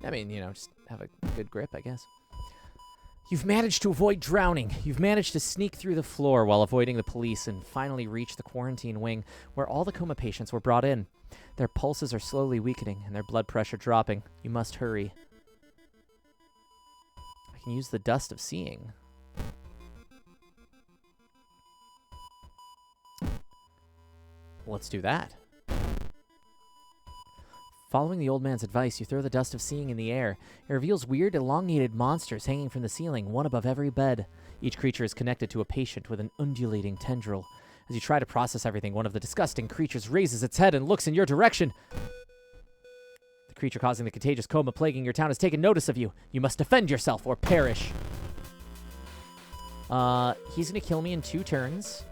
I mean, just have a good grip, I guess. You've managed to avoid drowning. You've managed to sneak through the floor while avoiding the police and finally reach the quarantine wing where all the coma patients were brought in. Their pulses are slowly weakening and their blood pressure dropping. You must hurry. I can use the dust of seeing. Let's do that. Following the old man's advice, you throw the dust of seeing in the air. It reveals weird, elongated monsters hanging from the ceiling, one above every bed. Each creature is connected to a patient with an undulating tendril. As you try to process everything, one of the disgusting creatures raises its head and looks in your direction. The creature causing the contagious coma plaguing your town has taken notice of you. You must defend yourself or perish. He's going to kill me in 2 turns.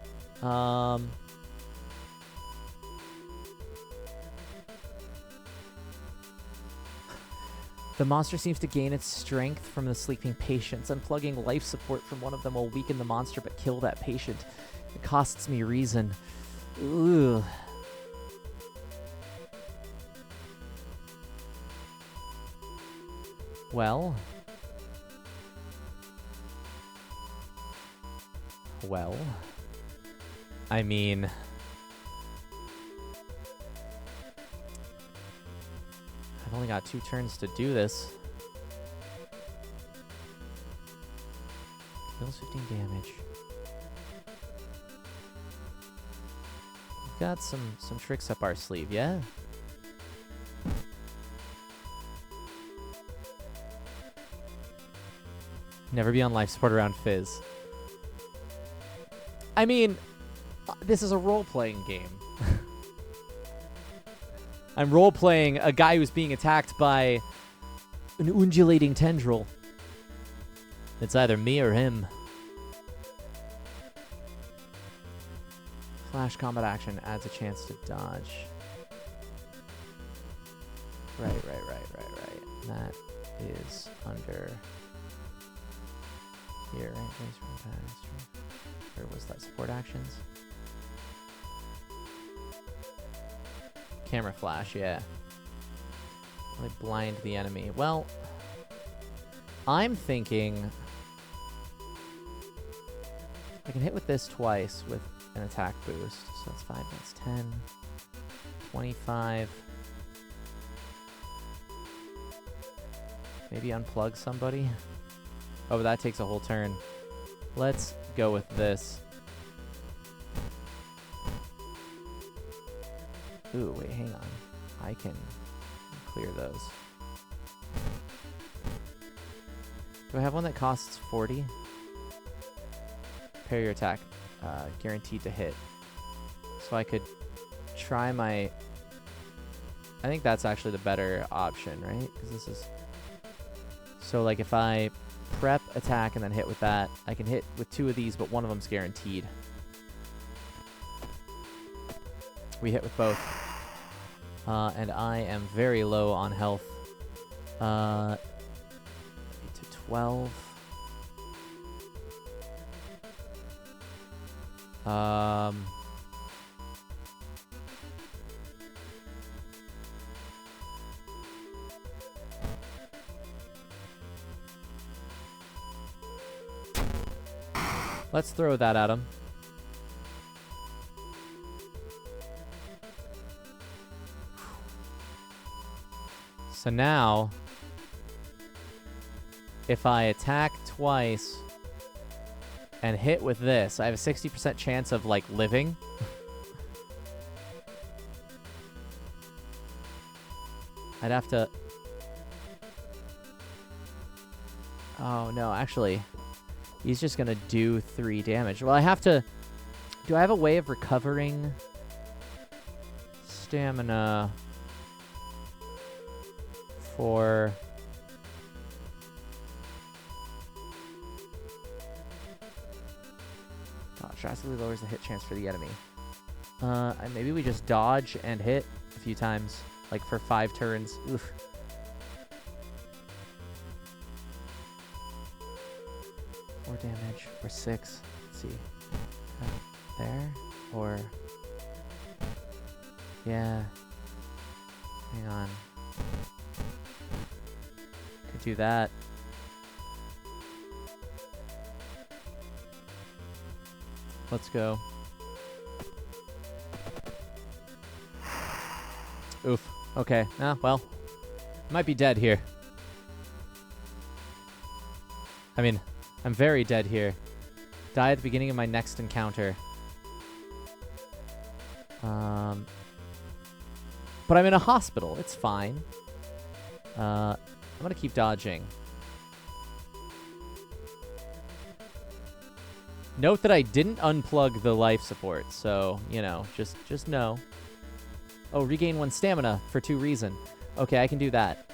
The monster seems to gain its strength from the sleeping patients. Unplugging life support from one of them will weaken the monster but kill that patient. It costs me reason. Ugh. Well. I mean... I've only got 2 turns to do this. Deals 15 damage. We've got some tricks up our sleeve, yeah? Never be on life support around Fizz. I mean, this is a role-playing game. I'm role-playing a guy who's being attacked by an undulating tendril. It's either me or him. Flash combat action adds a chance to dodge. Right. That is under here, right? Or was that support actions? Camera flash, yeah. Really blind the enemy. Well, I'm thinking I can hit with this twice with an attack boost. So that's 5, that's 10, 25. Maybe unplug somebody. Oh, but that takes a whole turn. Let's go with this. Ooh, wait, hang on. I can clear those. Do I have one that costs 40? Parry your attack. Guaranteed to hit. So I could try my... I think that's actually the better option, right? Because this is... So, like, if I prep, attack, and then hit with that, I can hit with 2 of these, but one of them's guaranteed. We hit with both. And I am very low on health. To 12. Let's throw that at him. So now, if I attack twice and hit with this, I have a 60% chance of, like, living. I'd have to... Oh, no, actually, he's just going to do 3 damage. Well, I have to... Do I have a way of recovering stamina for... Drastically lowers the hit chance for the enemy. And maybe we just dodge and hit a few times, like for 5 turns. Oof. More damage, or 6. Let's see. There, or... Yeah. Hang on. Could do that. Let's go. Oof. Okay. Well. Might be dead here. I mean, I'm very dead here. Die at the beginning of my next encounter. But I'm in a hospital. It's fine. I'm gonna keep dodging. Note that I didn't unplug the life support, so, you know, just know. Oh, regain 1 stamina for 2 reason. Okay, I can do that.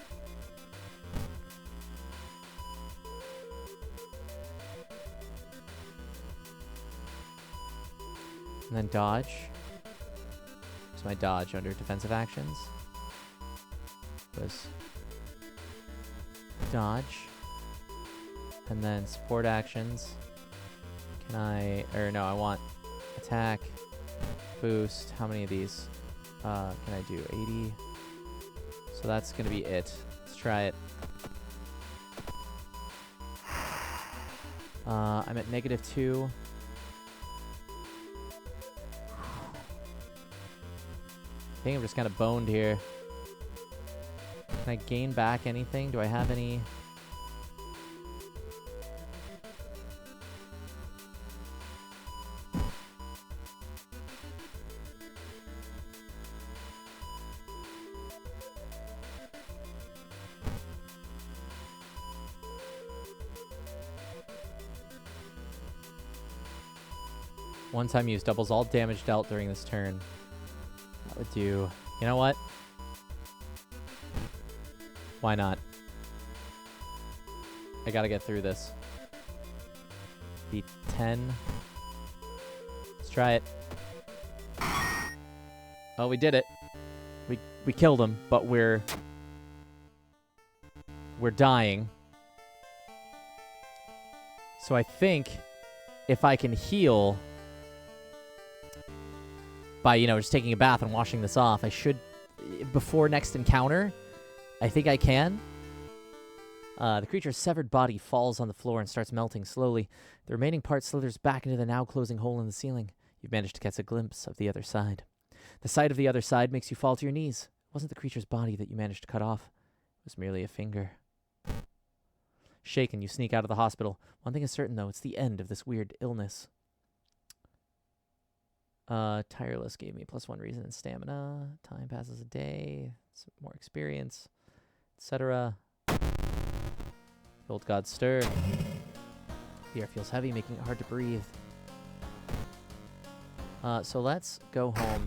And then dodge. Where's my dodge under defensive actions? Was dodge. And then support actions. Can I, or no, I want attack, boost. How many of these can I do? 80. So that's going to be it. Let's try it. I'm at -2. I think I'm just kind of boned here. Can I gain back anything? Do I have any? One time use doubles all damage dealt during this turn. That would do... You know what? Why not? I gotta get through this. Be 10. Let's try it. Oh, we did it. We killed him, but we're dying. So I think if I can heal by, you know, just taking a bath and washing this off, I should, before next encounter, I think I can. The creature's severed body falls on the floor and starts melting slowly. The remaining part slithers back into the now closing hole in the ceiling. You've managed to catch a glimpse of the other side. The sight of the other side makes you fall to your knees. It wasn't the creature's body that you managed to cut off. It was merely a finger. Shaken, you sneak out of the hospital. One thing is certain, though, it's the end of this weird illness. Tireless gave me +1 reason and stamina. Time passes a day. Some more experience, etc. The old gods stir. The air feels heavy, making it hard to breathe. So let's go home.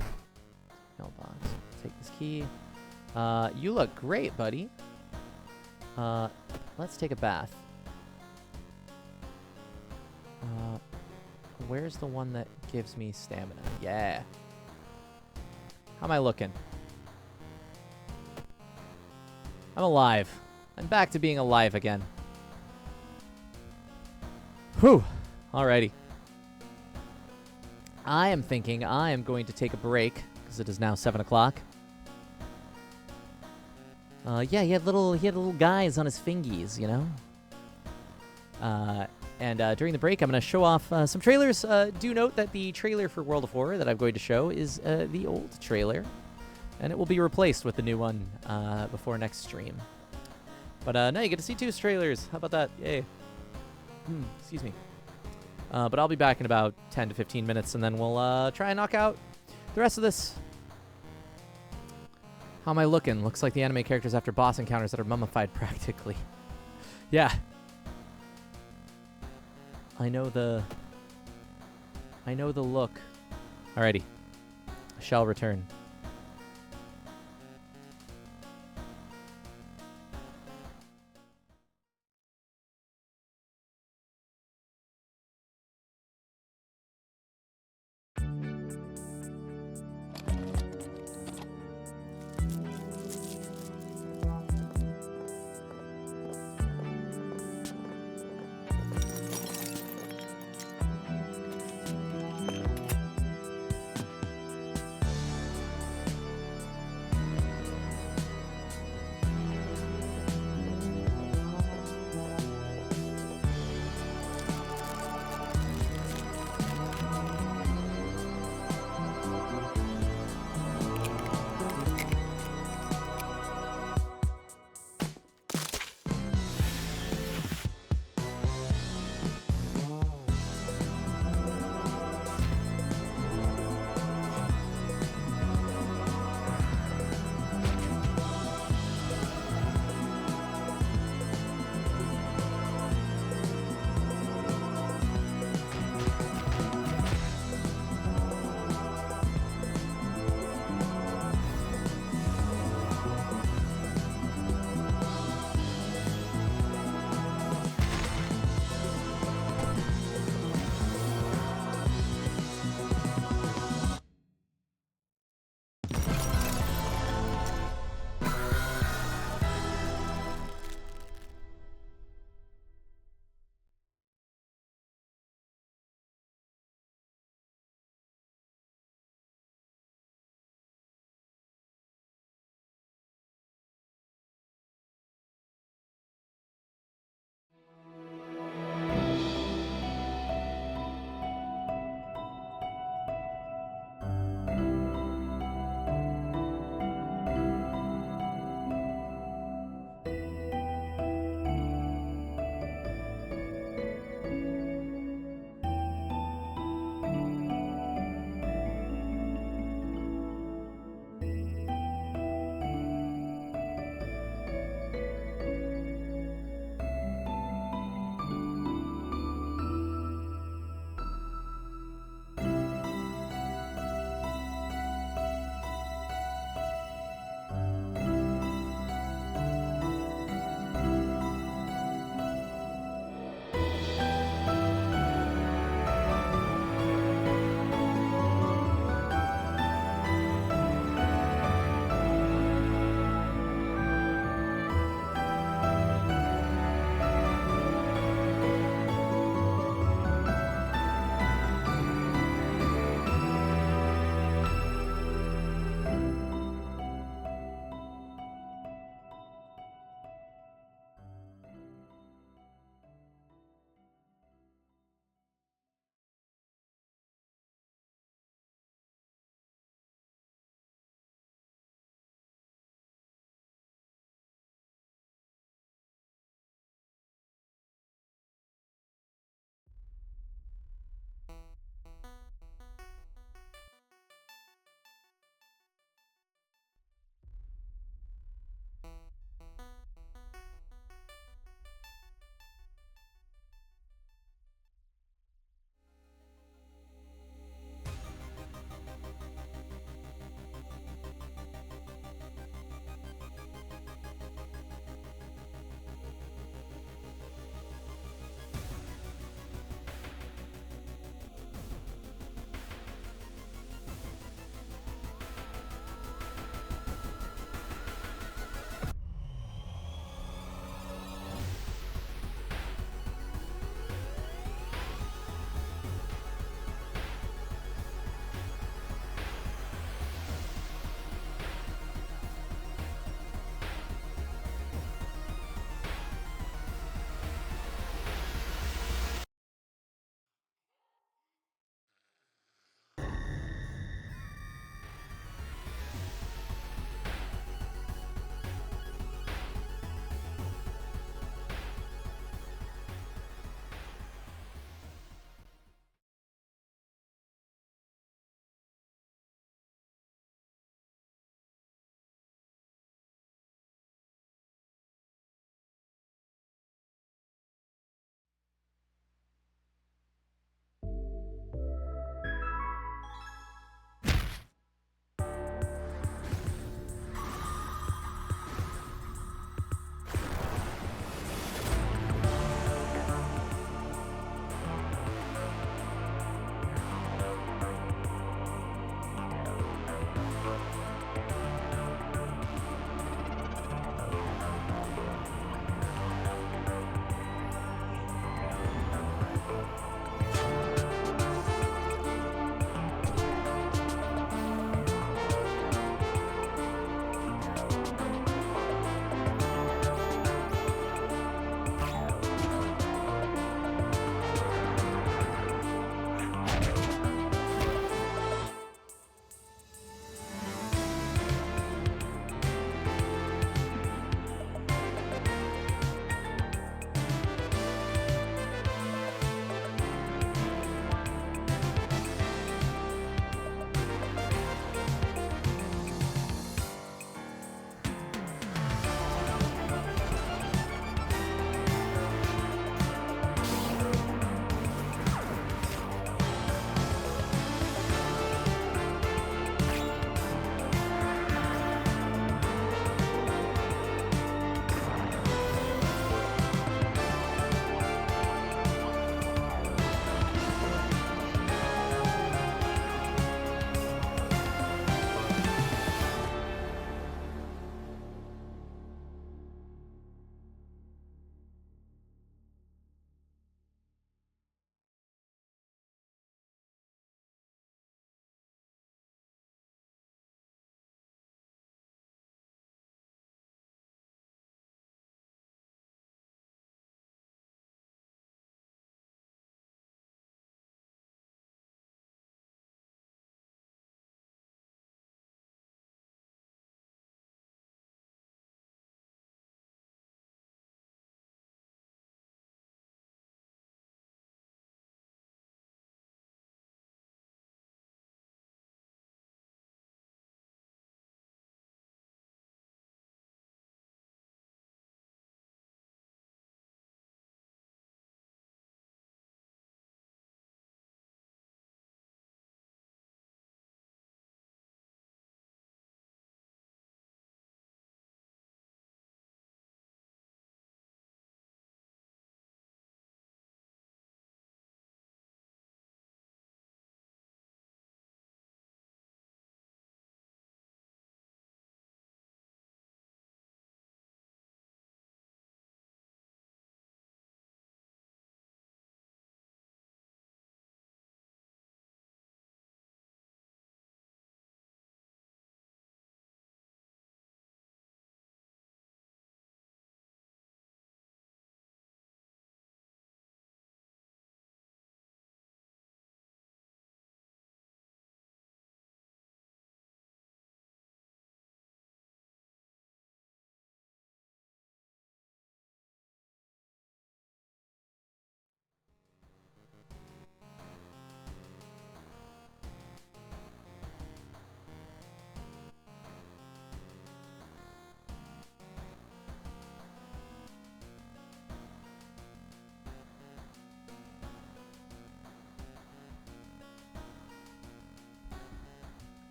Mailbox. Take this key. You look great, buddy. Let's take a bath. Where's the one that gives me stamina? Yeah. How am I looking? I'm alive. I'm back to being alive again. Whew. Alrighty. I am thinking I am going to take a break, because it is now 7 o'clock. Yeah, he had little guys on his fingies, you know? And during the break, I'm going to show off some trailers. Do note that the trailer for World of Horror that I'm going to show is the old trailer. And it will be replaced with the new one before next stream. But now you get to see 2 trailers. How about that? Yay. Excuse me. But I'll be back in about 10 to 15 minutes, and then we'll try and knock out the rest of this. How am I looking? Looks like the anime characters after boss encounters that are mummified practically. Yeah. I know the look. Alrighty. I shall return.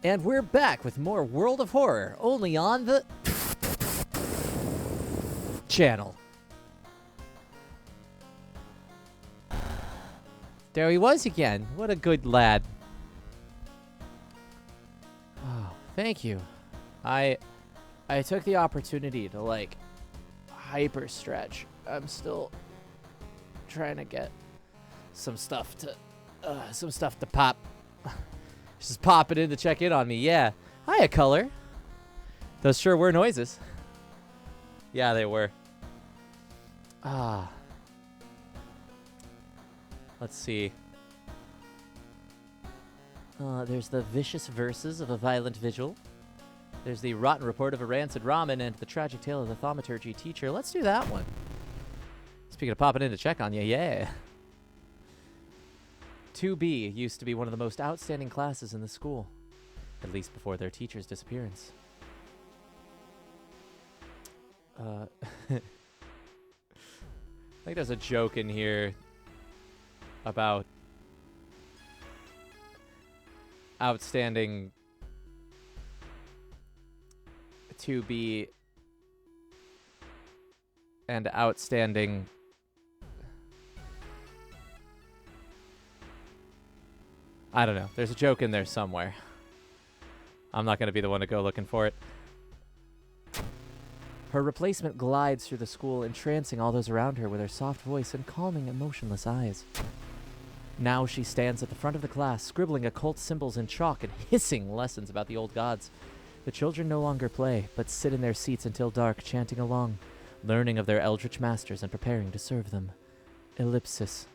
And we're back with more World of Horror, only on the channel. There he was again. What a good lad. Oh, thank you. I took the opportunity to, like, hyper stretch. I'm still trying to get some stuff to pop. Just pop it in to check in on me. Yeah. Hiya, Color. Those sure were noises. Yeah, they were. Let's see. There's the vicious verses of a violent vigil. There's the rotten report of a rancid ramen and the tragic tale of the thaumaturgy teacher. Let's do that one. Speaking of popping in to check on you, yeah. 2B used to be one of the most outstanding classes in the school, at least before their teacher's disappearance. I think there's a joke in here about outstanding 2B and outstanding I don't know. There's a joke in there somewhere. I'm not going to be the one to go looking for it. Her replacement glides through the school, entrancing all those around her with her soft voice and calming, emotionless eyes. Now she stands at the front of the class, scribbling occult symbols in chalk and hissing lessons about the old gods. The children no longer play, but sit in their seats until dark, chanting along, learning of their eldritch masters and preparing to serve them. Ellipsis.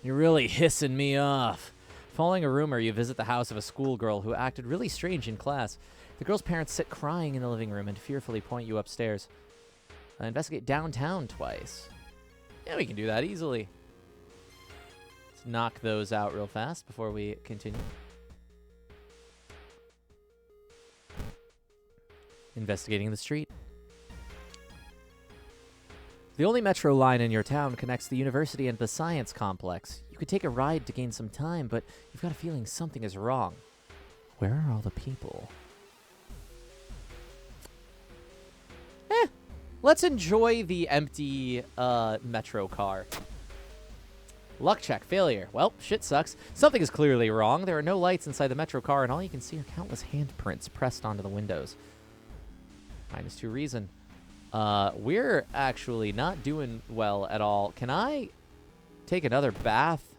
You're really hissing me off. Following a rumor, you visit the house of a schoolgirl who acted really strange in class. The girl's parents sit crying in the living room and fearfully point you upstairs. Investigate downtown twice. Yeah, we can do that easily. Let's knock those out real fast before we continue. Investigating the street. The only metro line in your town connects the university and the science complex. You could take a ride to gain some time, but you've got a feeling something is wrong. Where are all the people? Let's enjoy the empty metro car. Luck check, failure. Well, shit sucks. Something is clearly wrong. There are no lights inside the metro car, and all you can see are countless handprints pressed onto the windows. -2 reason. We're actually not doing well at all. Can I take another bath?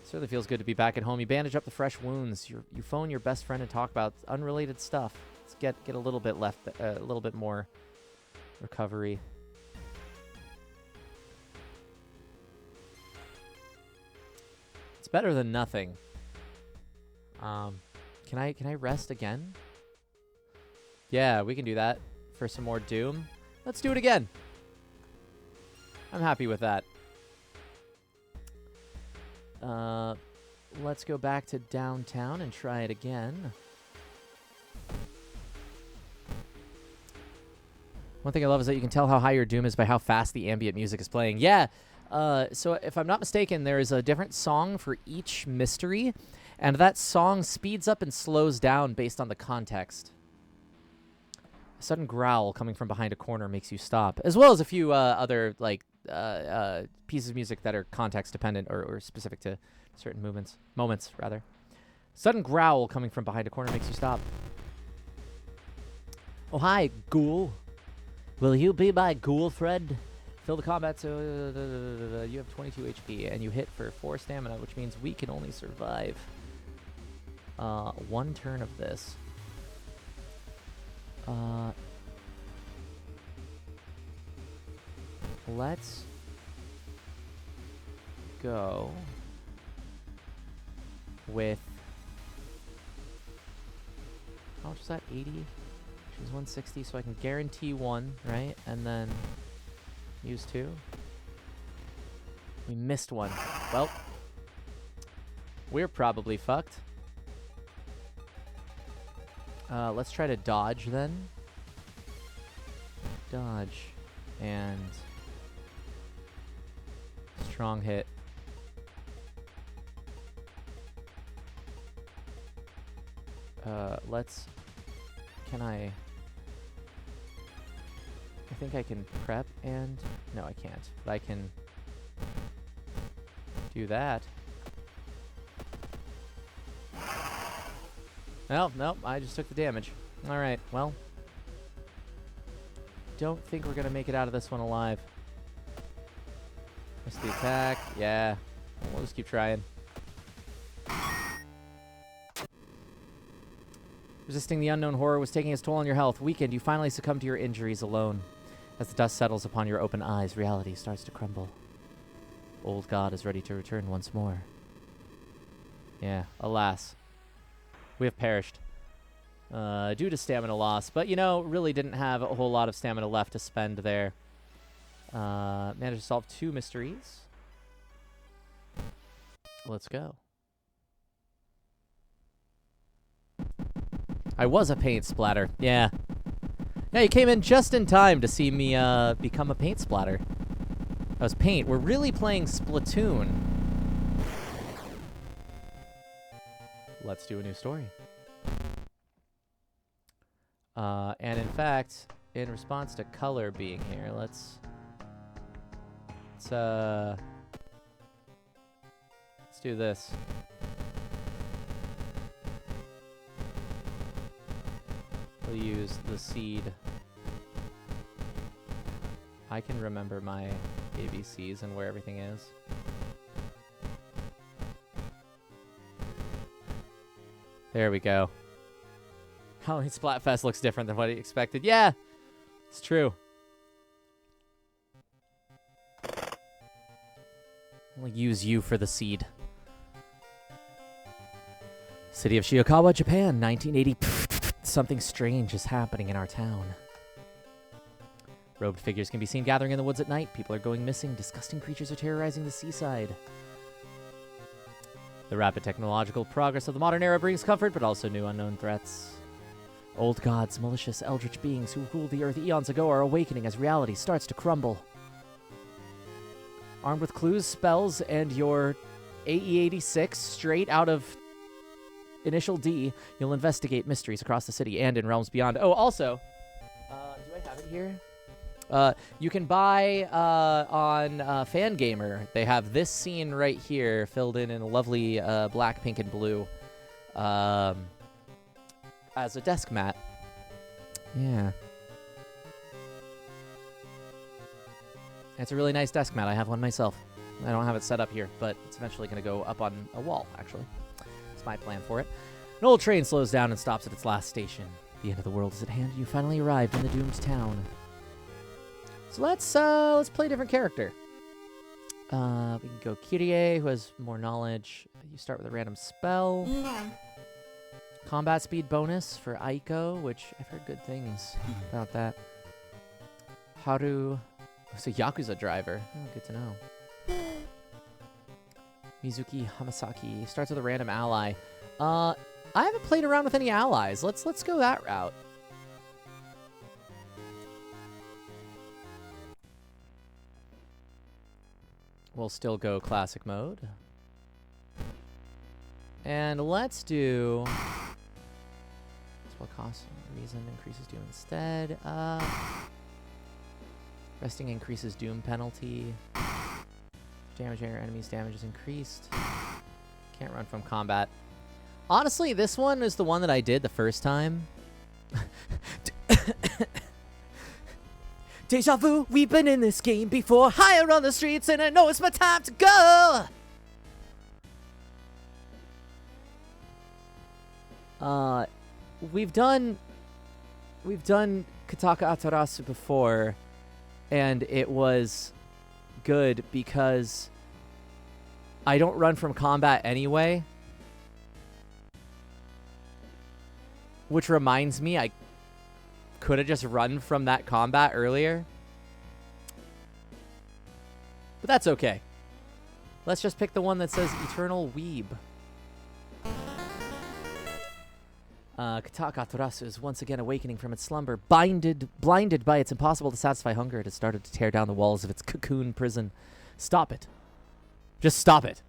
Certainly feels good to be back at home. You bandage up the fresh wounds. You phone your best friend and talk about unrelated stuff. Let's get a little bit a little bit more recovery. It's better than nothing. Can I rest again? Yeah, we can do that for some more Doom. Let's do it again. I'm happy with that. Let's go back to downtown and try it again. One thing I love is that you can tell how high your Doom is by how fast the ambient music is playing. Yeah, so if I'm not mistaken, there is a different song for each mystery, and that song speeds up and slows down based on the context. A sudden growl coming from behind a corner makes you stop, as well as a few other like pieces of music that are context dependent or specific to certain moments rather. Sudden growl coming from behind a corner makes you stop. Oh, hi, ghoul. Will you be my ghoul friend? Fill the combat so you have 22 HP and you hit for 4 stamina, which means we can only survive 1 turn of this. Let's go with, how much was that? 80? Which is 160, so I can guarantee 1, right? And then use 2. We missed 1. Well, we're probably fucked. Let's try to dodge then. Dodge. And Strong hit. Let's... Can I think I can prep and... No, I can't. But I can do that. Nope, I just took the damage. Alright, well. Don't think we're going to make it out of this one alive. Missed the attack. Yeah. We'll just keep trying. Resisting the unknown horror was taking its toll on your health. Weakened, you finally succumb to your injuries alone. As the dust settles upon your open eyes, reality starts to crumble. Old God is ready to return once more. Yeah, alas. We have perished. Due to stamina loss. But, you know, really didn't have a whole lot of stamina left to spend there. Managed to solve 2 mysteries. Let's go. I was a paint splatter. Yeah. Yeah, you came in just in time to see me become a paint splatter. That was paint. We're really playing Splatoon. Let's do a new story. And in fact, in response to color being here, let's do this. We'll use the seed. I can remember my ABCs and where everything is. There we go. Halloween Splatfest looks different than what he expected. Yeah, it's true. I'll use you for the seed. City of Shiokawa, Japan, 1980. Something strange is happening in our town. Robed figures can be seen gathering in the woods at night. People are going missing. Disgusting creatures are terrorizing the seaside. The rapid technological progress of the modern era brings comfort, but also new unknown threats. Old gods, malicious eldritch beings who ruled the earth eons ago are awakening as reality starts to crumble. Armed with clues, spells, and your AE-86 straight out of Initial D, you'll investigate mysteries across the city and in realms beyond. Oh, also, do I have it here? You can buy on Fangamer. They have this scene right here filled in a lovely black, pink, and blue as a desk mat. Yeah. It's a really nice desk mat. I have one myself. I don't have it set up here, but it's eventually going to go up on a wall, actually. That's my plan for it. An old train slows down and stops at its last station. The end of the world is at hand. You finally arrived in the doomed town. So let's play a different character. We can go Kyrie, who has more knowledge. You start with a random spell. Combat speed bonus for Aiko, which I've heard good things about that. Haru, it's a Yakuza driver. Oh, good to know. Mizuki Hamasaki starts with a random ally. I haven't played around with any allies. Let's go that route. We'll still go classic mode. And let's do... Spell cost reason increases doom instead. Resting increases doom penalty. Damaging your enemies' damage is increased. Can't run from combat. Honestly, this one is the one that I did the first time. Deja vu, we've been in this game before. Higher on the streets, and I know it's my time to go. We've done Kataka Atarasu before, and it was good because I don't run from combat anyway. Which reminds me, I could have just run from that combat earlier. But that's okay. Let's just pick the one that says Eternal Weeb. Kataka Atarasu is once again awakening from its slumber. Blinded by its impossible to satisfy hunger, it has started to tear down the walls of its cocoon prison. Stop it. Just stop it.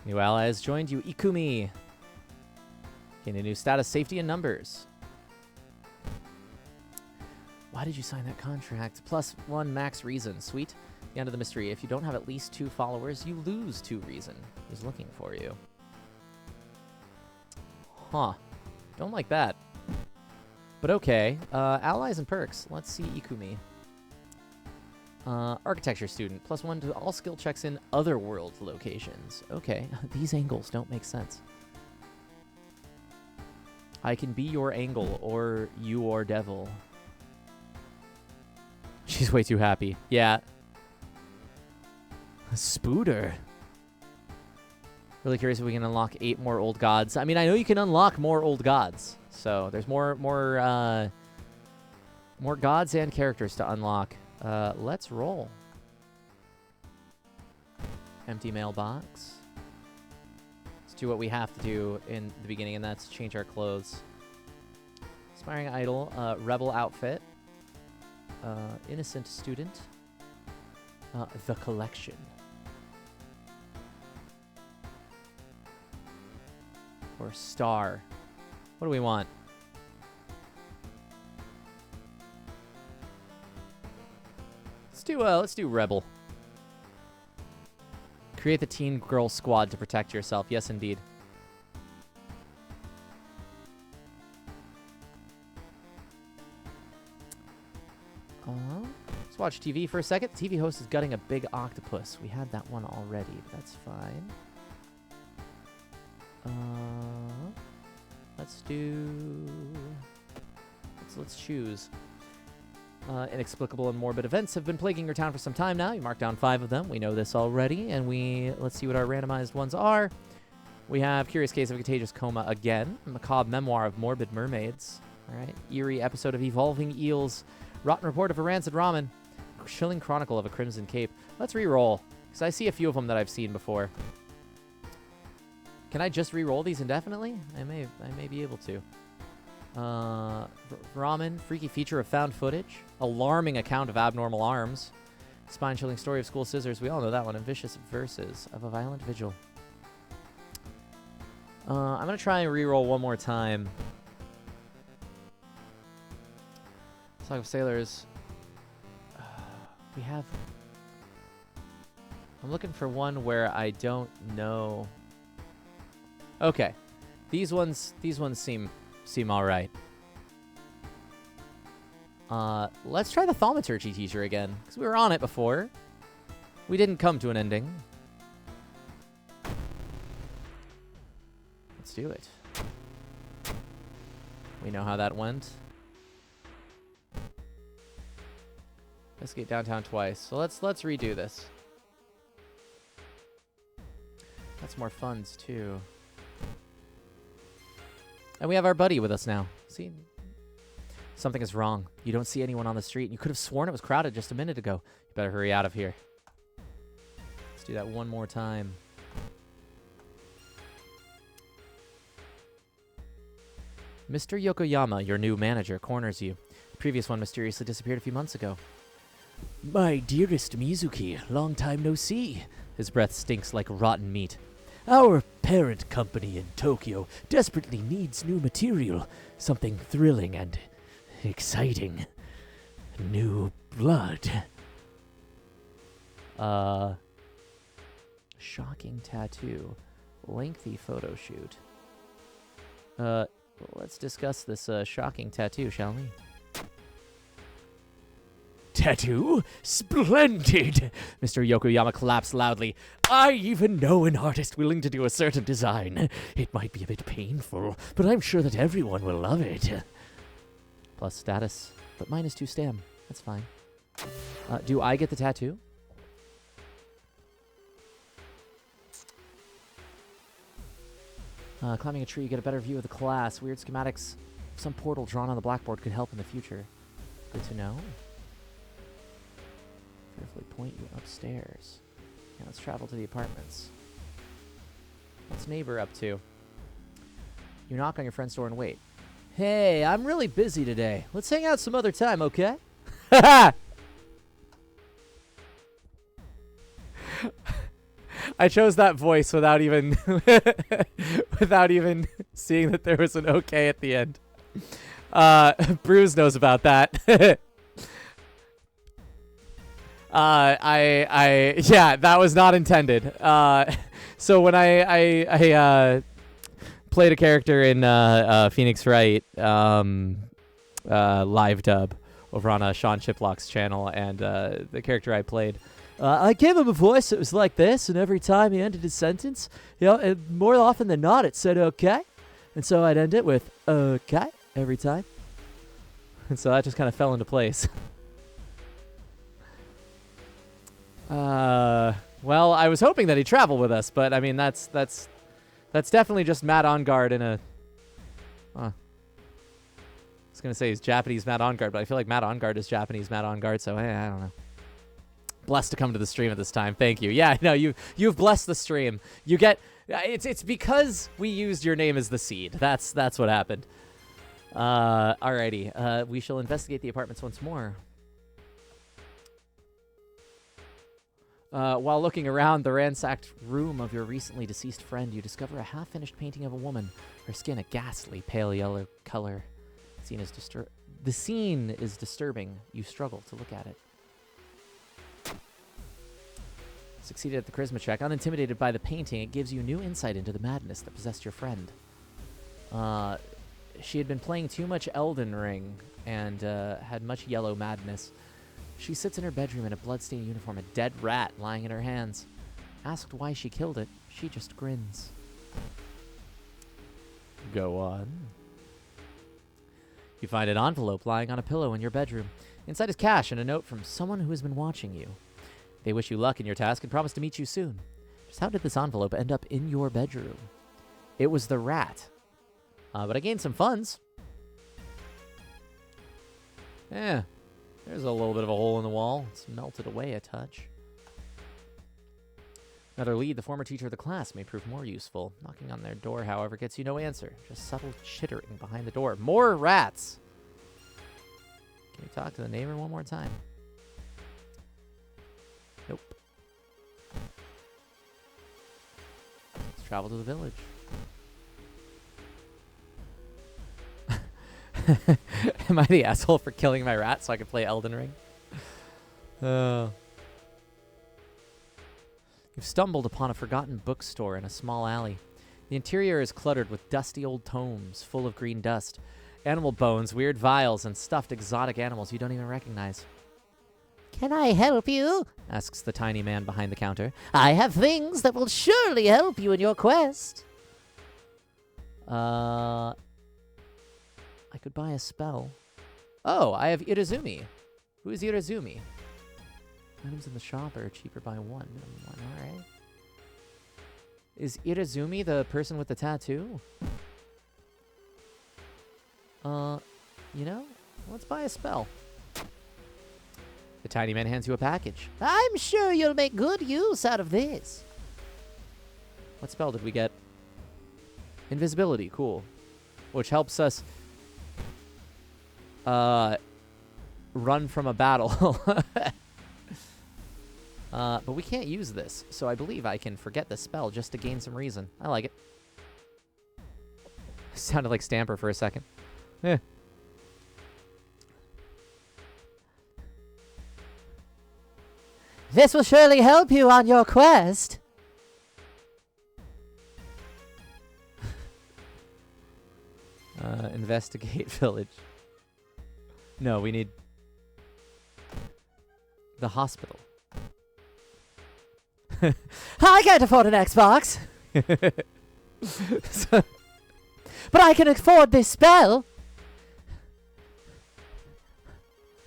New ally has joined you, Ikumi. Gain a new status, safety and numbers. Why did you sign that contract? +1 max reason. Sweet. The end of the mystery. If you don't have at least 2 followers, you lose 2 reason. He's looking for you. Huh. Don't like that. But okay. Allies and perks. Let's see Ikumi. Architecture student. +1 to all skill checks in other world locations. Okay. These angles don't make sense. I can be your angle, or you are devil. She's way too happy. Yeah. A spooter. Really curious if we can unlock 8 more old gods. I mean, I know you can unlock more old gods. So there's more gods and characters to unlock. Let's roll. Empty mailbox. Let's do what we have to do in the beginning, and that's change our clothes. Aspiring idol, rebel outfit. Innocent student. The collection. Or star. What do we want? Let's do rebel. Create the teen girl squad to protect yourself. Yes, indeed. Let's watch TV for a second. The TV host is gutting a big octopus. We had that one already, but that's fine. Let's choose. Inexplicable and morbid events have been plaguing your town for some time now. You marked down 5 of them. We know this already, and let's see what our randomized ones are. We have Curious Case of a Contagious Coma again. Macabre Memoir of Morbid Mermaids. All right. Eerie Episode of Evolving Eels. Rotten Report of a Rancid Ramen. Chilling Chronicle of a Crimson Cape. Let's re-roll, because I see a few of them that I've seen before. Can I just re-roll these indefinitely? I may be able to. Ramen, freaky feature of found footage. Alarming account of abnormal arms. Spine-chilling story of school scissors. We all know that one. And vicious verses of a violent vigil. I'm going to try and re-roll one more time. Song of Sailors. We have... I'm looking for one where I don't know... Okay. These ones seem all right. Let's try the thaumaturgy teacher again, because we were on it before. We didn't come to an ending. Let's do it. We know how that went. Investigate downtown twice. So let's redo this. That's more funds too. And we have our buddy with us now. See? Something is wrong. You don't see anyone on the street. You could have sworn it was crowded just a minute ago. You better hurry out of here. Let's do that one more time. Mr. Yokoyama, your new manager, corners you. The previous one mysteriously disappeared a few months ago. My dearest Mizuki, long time no see. His breath stinks like rotten meat. Our parent company in Tokyo desperately needs new material, something thrilling and exciting. New blood. Shocking tattoo. Lengthy photo shoot. Let's discuss this shocking tattoo, shall we? Tattoo? Splendid! Mr. Yokoyama claps loudly. I even know an artist willing to do a certain design. It might be a bit painful, but I'm sure that everyone will love it. Plus status, but -2 stam. That's fine. Do I get the tattoo? Climbing a tree, you get a better view of the class. Weird schematics. Some portal drawn on the blackboard could help in the future. Good to know. Carefully point you upstairs. Now let's travel to the apartments. What's neighbor up to? You knock on your friend's door and wait. Hey, I'm really busy today. Let's hang out some other time, okay? I chose that voice without even without even seeing that there was an okay at the end. Bruce knows about that. Yeah, that was not intended. So when I played a character in Phoenix Wright live dub over on Sean Chiplock's channel, and the character I played, I gave him a voice that was like this, and every time he ended his sentence, and more often than not, it said okay, and so I'd end it with okay every time, and so that just kind of fell into place. Well, I was hoping that he'd travel with us, but I mean that's definitely just Matt Onguard in a. I was gonna say he's Japanese Matt Onguard, but I feel like Matt Onguard is Japanese Matt Onguard, so hey, I don't know. Blessed to come to the stream at this time. Thank you. Yeah, no, you've blessed the stream. You get it's because we used your name as the seed. That's what happened. Alrighty. We shall investigate the apartments once more. While looking around the ransacked room of your recently deceased friend, you discover a half-finished painting of a woman, her skin a ghastly pale yellow color. The scene is disturbing. You struggle to look at it. Succeeded at the charisma check. Unintimidated by the painting, it gives you new insight into the madness that possessed your friend. She had been playing too much Elden Ring and had much yellow madness. She sits in her bedroom in a bloodstained uniform, a dead rat lying in her hands. Asked why she killed it, she just grins. Go on. You find an envelope lying on a pillow in your bedroom. Inside is cash and a note from someone who has been watching you. They wish you luck in your task and promise to meet you soon. Just how did this envelope end up in your bedroom? It was the rat. But I gained some funds. Yeah. There's a little bit of a hole in the wall. It's melted away a touch. Another lead. The former teacher of the class may prove more useful. Knocking on their door, however, gets you no answer. Just subtle chittering behind the door. More rats! Can you talk to the neighbor one more time? Nope. Let's travel to the village. Am I the asshole for killing my rat so I could play Elden Ring? You've stumbled upon a forgotten bookstore in a small alley. The interior is cluttered with dusty old tomes full of green dust, animal bones, weird vials, and stuffed exotic animals you don't even recognize. Can I help you? Asks the tiny man behind the counter. I have things that will surely help you in your quest. I could buy a spell. Oh, I have Irizumi. Who is Irizumi? Items in the shop are cheaper by one. Alright. Is Irizumi the person with the tattoo? You know, let's buy a spell. The tiny man hands you a package. I'm sure you'll make good use out of this. What spell did we get? Invisibility, cool. Which helps us run from a battle. But we can't use this, so I believe I can forget the spell just to gain some reason. I like it. Sounded like Stamper for a second. Eh. This will surely help you on your quest. Investigate village. No, we need the hospital. I can't afford an Xbox. But I can afford this spell.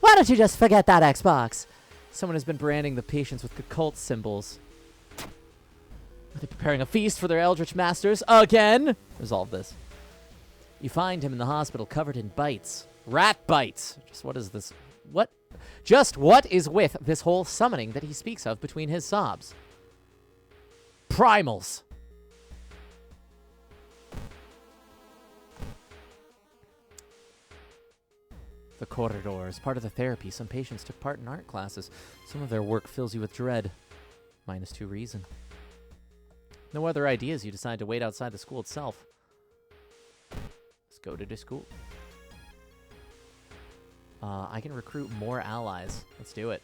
Why don't you just forget that Xbox? Someone has been branding the patients with occult symbols. Are they preparing a feast for their eldritch masters again? Resolve this. You find him in the hospital covered in bites. Rat bites. Just what is this? What? Just what is with this whole summoning that he speaks of between his sobs? Primals. The corridor is part of the therapy. Some patients took part in art classes. Some of their work fills you with dread. -2 reason. No other ideas, you decide to wait outside the school itself. Let's go to the school. I can recruit more allies. Let's do it.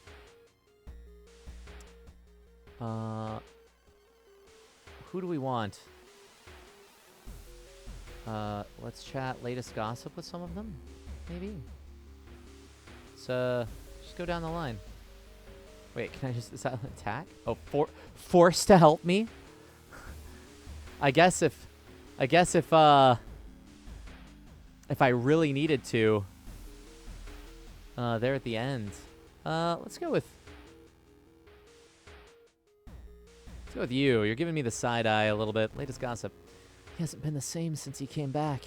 Who do we want? Let's chat latest gossip with some of them, maybe. Let's just go down the line. Wait, can I just, is that an attack? Oh, forced to help me? I guess if I really needed to, there at the end. Let's go with you. You're giving me the side eye a little bit. Latest gossip. He hasn't been the same since he came back.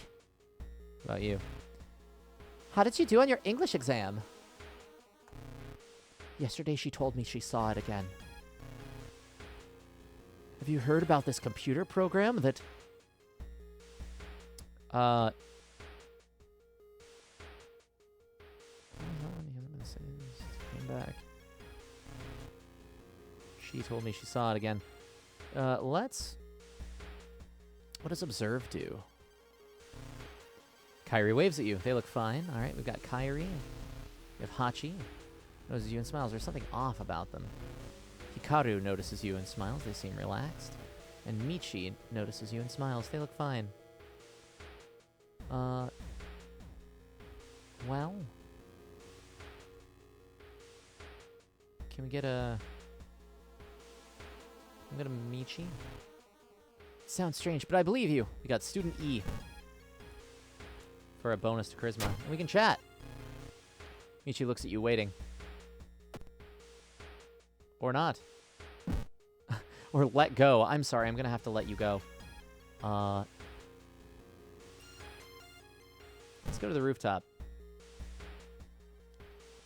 What about you? How did you do on your English exam? Yesterday she told me she saw it again. Have you heard about this computer program that... He hasn't been the same since he came back. She told me she saw it again. Let's... What does Observe do? Kyrie waves at you. They look fine. All right, we've got Kyrie. We have Hachi. Notices you and smiles. There's something off about them. Hikaru notices you and smiles. They seem relaxed. And Michi notices you and smiles. They look fine. Well... Can we get a... I'm gonna Michi. Sounds strange, but I believe you. We got student E for a bonus to charisma. And we can chat. Michi looks at you waiting. Or not. Or let go. I'm sorry, I'm gonna have to let you go. Let's go to the rooftop.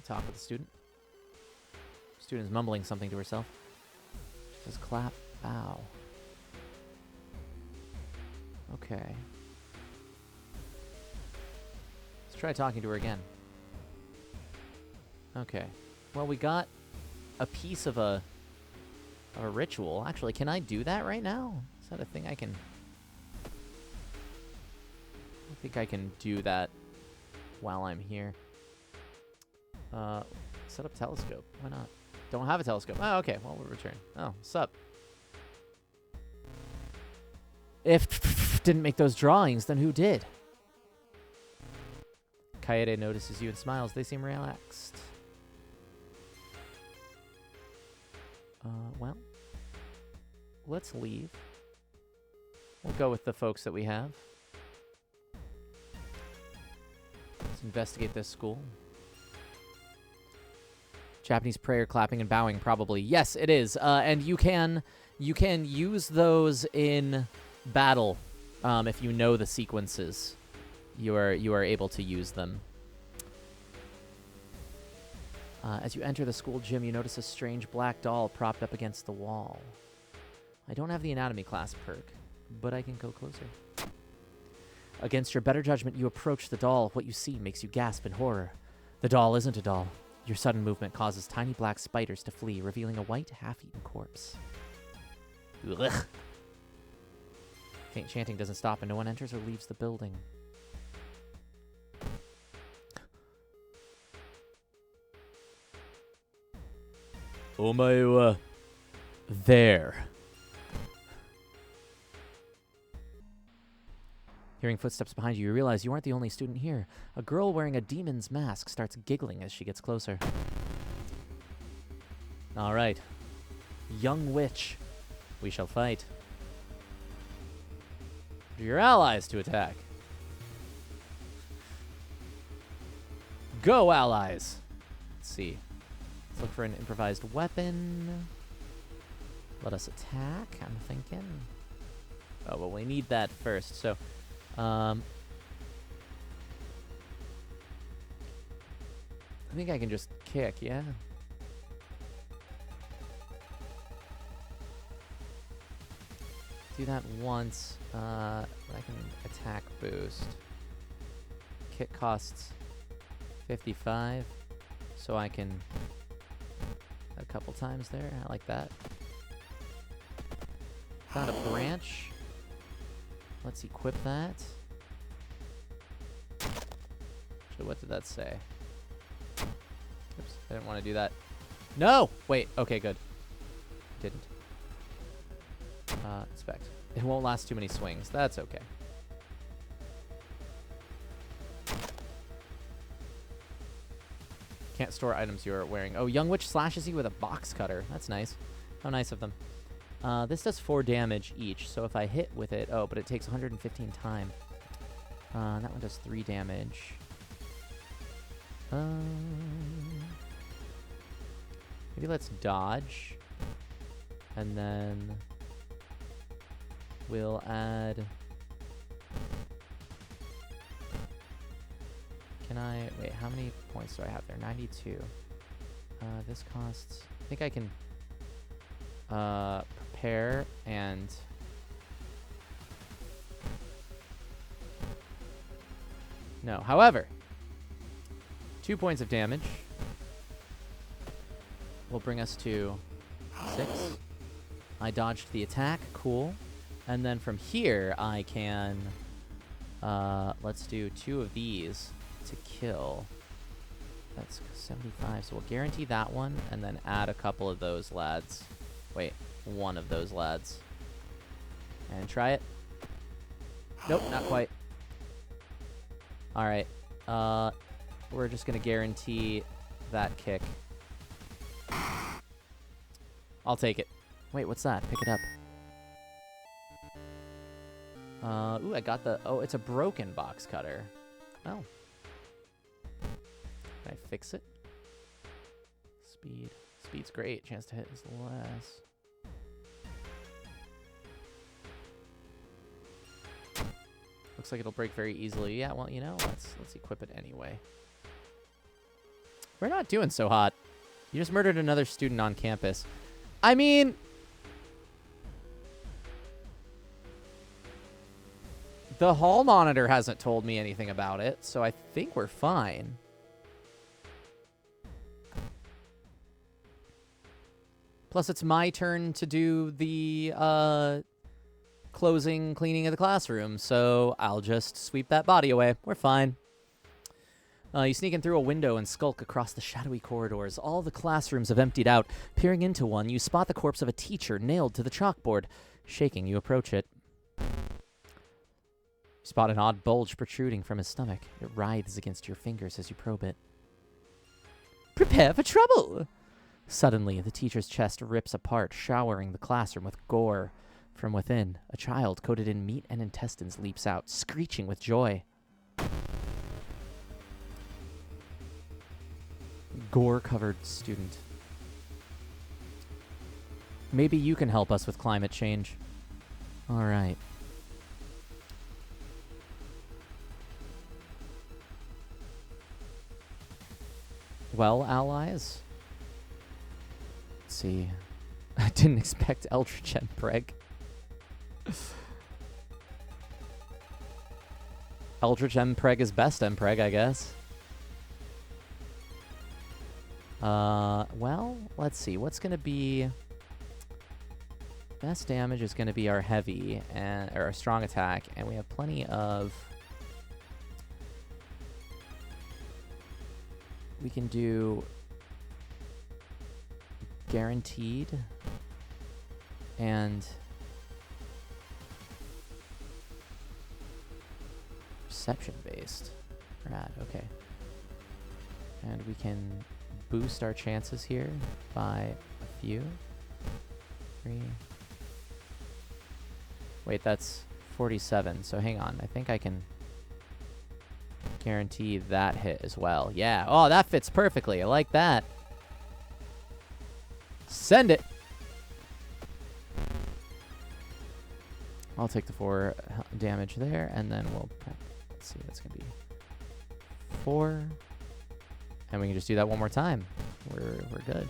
Talk with the student. Student is mumbling something to herself. She says, clap, bow. Okay. Let's try talking to her again. Okay. Well, we got a piece of a ritual. Actually, can I do that right now? Is that a thing I can... I don't think I can do that while I'm here. Set up telescope. Why not? Don't have a telescope. Oh, okay. Well, we'll return. Oh, sup? If didn't make those drawings, then who did? Kaede notices you and smiles. They seem relaxed. Well, let's leave. We'll go with the folks that we have. Let's investigate this school. Japanese prayer, clapping, and bowing, probably. Yes, it is. And you can use those in battle if you know the sequences. You are able to use them. As you enter the school gym, you notice a strange black doll propped up against the wall. I don't have the anatomy class perk, but I can go closer. Against your better judgment, you approach the doll. What you see makes you gasp in horror. The doll isn't a doll. Your sudden movement causes tiny black spiders to flee, revealing a white, half-eaten corpse. Ugh. Faint chanting doesn't stop, and no one enters or leaves the building. Omae wa there. Hearing footsteps behind you, you realize you aren't the only student here. A girl wearing a demon's mask starts giggling as she gets closer. All right. Young witch. We shall fight. Your allies to attack. Go, allies. Let's see. Let's look for an improvised weapon. Let us attack, I'm thinking. Oh, well, we need that first, so... I think I can just kick, yeah? Do that once. I can attack boost. Kick costs 55, so I can a couple times there. I like that. Found a branch. Let's equip that. Actually, what did that say? Oops, I didn't want to do that. No! Wait, okay, good. Didn't. Inspect. It won't last too many swings. That's okay. Can't store items you're wearing. Oh, Young Witch slashes you with a box cutter. That's nice. How nice of them. This does 4 damage each, so if I hit with it... Oh, but it takes 115 time. That one does 3 damage. Maybe let's dodge. And then... we'll add... Can I... Wait, how many points do I have there? 92. This costs... I think I can... prepare and... No. However, 2 points of damage will bring us to 6. I dodged the attack. Cool. And then from here, I can... let's do 2 of these to kill. That's 75. So we'll guarantee that one and then add a couple of those lads. Wait, 1 of those lads. And try it. Nope, not quite. Alright. We're just going to guarantee that kick. I'll take it. Wait, what's that? Pick it up. Ooh, I got the... Oh, it's a broken box cutter. Oh. Can I fix it? Speed. Speed's great. Chance to hit is less. Looks like it'll break very easily. Yeah, well, you know, let's equip it anyway. We're not doing so hot. You just murdered another student on campus. I mean... The hall monitor hasn't told me anything about it, so I think we're fine. Plus, it's my turn to do the cleaning of the classroom, so I'll just sweep that body away. We're fine. You sneak in through a window and skulk across the shadowy corridors. All the classrooms have emptied out. Peering into one, you spot the corpse of a teacher nailed to the chalkboard. Shaking, you approach it. You spot an odd bulge protruding from his stomach. It writhes against your fingers as you probe it. Prepare for trouble! Suddenly, the teacher's chest rips apart, showering the classroom with gore. From within, a child coated in meat and intestines leaps out, screeching with joy. Gore-covered student. Maybe you can help us with climate change. All right. Well, allies. Let's see. I didn't expect Eldritch and Preg. Eldritch Mpreg is best Mpreg, I guess. Well, let's see. What's going to be... Best damage is going to be our heavy, or our strong attack, and we have plenty of... We can do... Guaranteed. And... Perception-based. Rad, okay. And we can boost our chances here by a few. 3. Wait, that's 47, so hang on. I think I can guarantee that hit as well. Yeah. Oh, that fits perfectly. I like that. Send it. I'll take the 4 damage there, and then we'll... Let's see, that's going to be 4. And we can just do that one more time. We're good.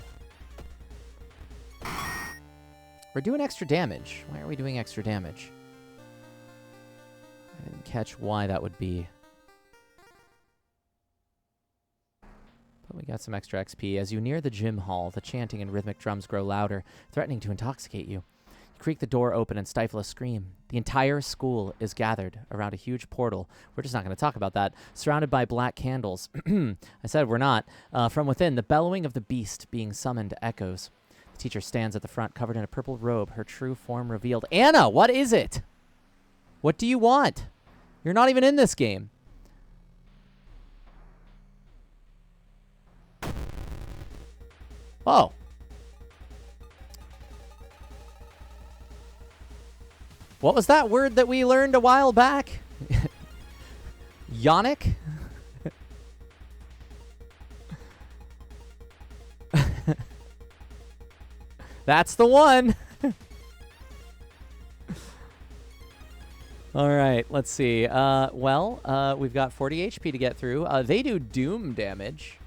We're doing extra damage. Why are we doing extra damage? I didn't catch why that would be. But we got some extra XP. As you near the gym hall, the chanting and rhythmic drums grow louder, threatening to intoxicate you. You creak the door open and stifle a scream. The entire school is gathered around a huge portal. We're just not going to talk about that. Surrounded by black candles. I said we're not. From within, the bellowing of the beast being summoned echoes. The teacher stands at the front, covered in a purple robe, her true form revealed. Anna, what is it? What do you want? You're not even in this game. Oh. What was that word that we learned a while back? Yonic? That's the one. All right, let's see. We've got 40 HP to get through. They do doom damage.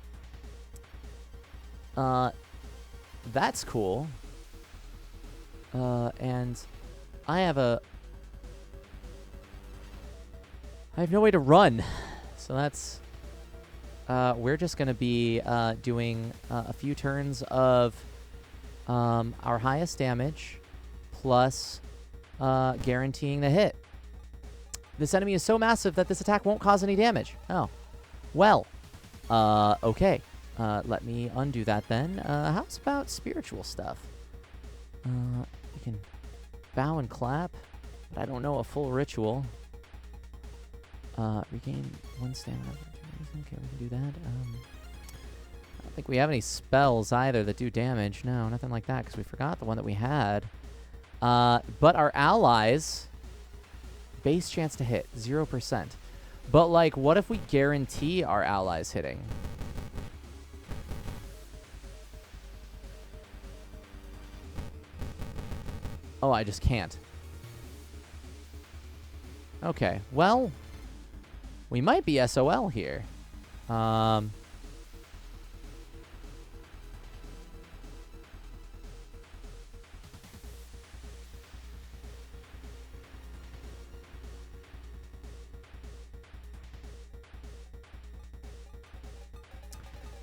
That's cool. And I have no way to run. So that's... we're just going to be doing a few turns of our highest damage plus guaranteeing the hit. This enemy is so massive that this attack won't cause any damage. Oh. Well. Okay. Let me undo that then. How's about spiritual stuff? You can bow and clap, but I don't know a full ritual. Regain 1 stamina. Okay, we can do that. I don't think we have any spells either that do damage. No, nothing like that, because we forgot the one that we had. But our allies, base chance to hit, 0%. But, like, what if we guarantee our allies hitting? Oh, I just can't. Okay, well, we might be SOL here.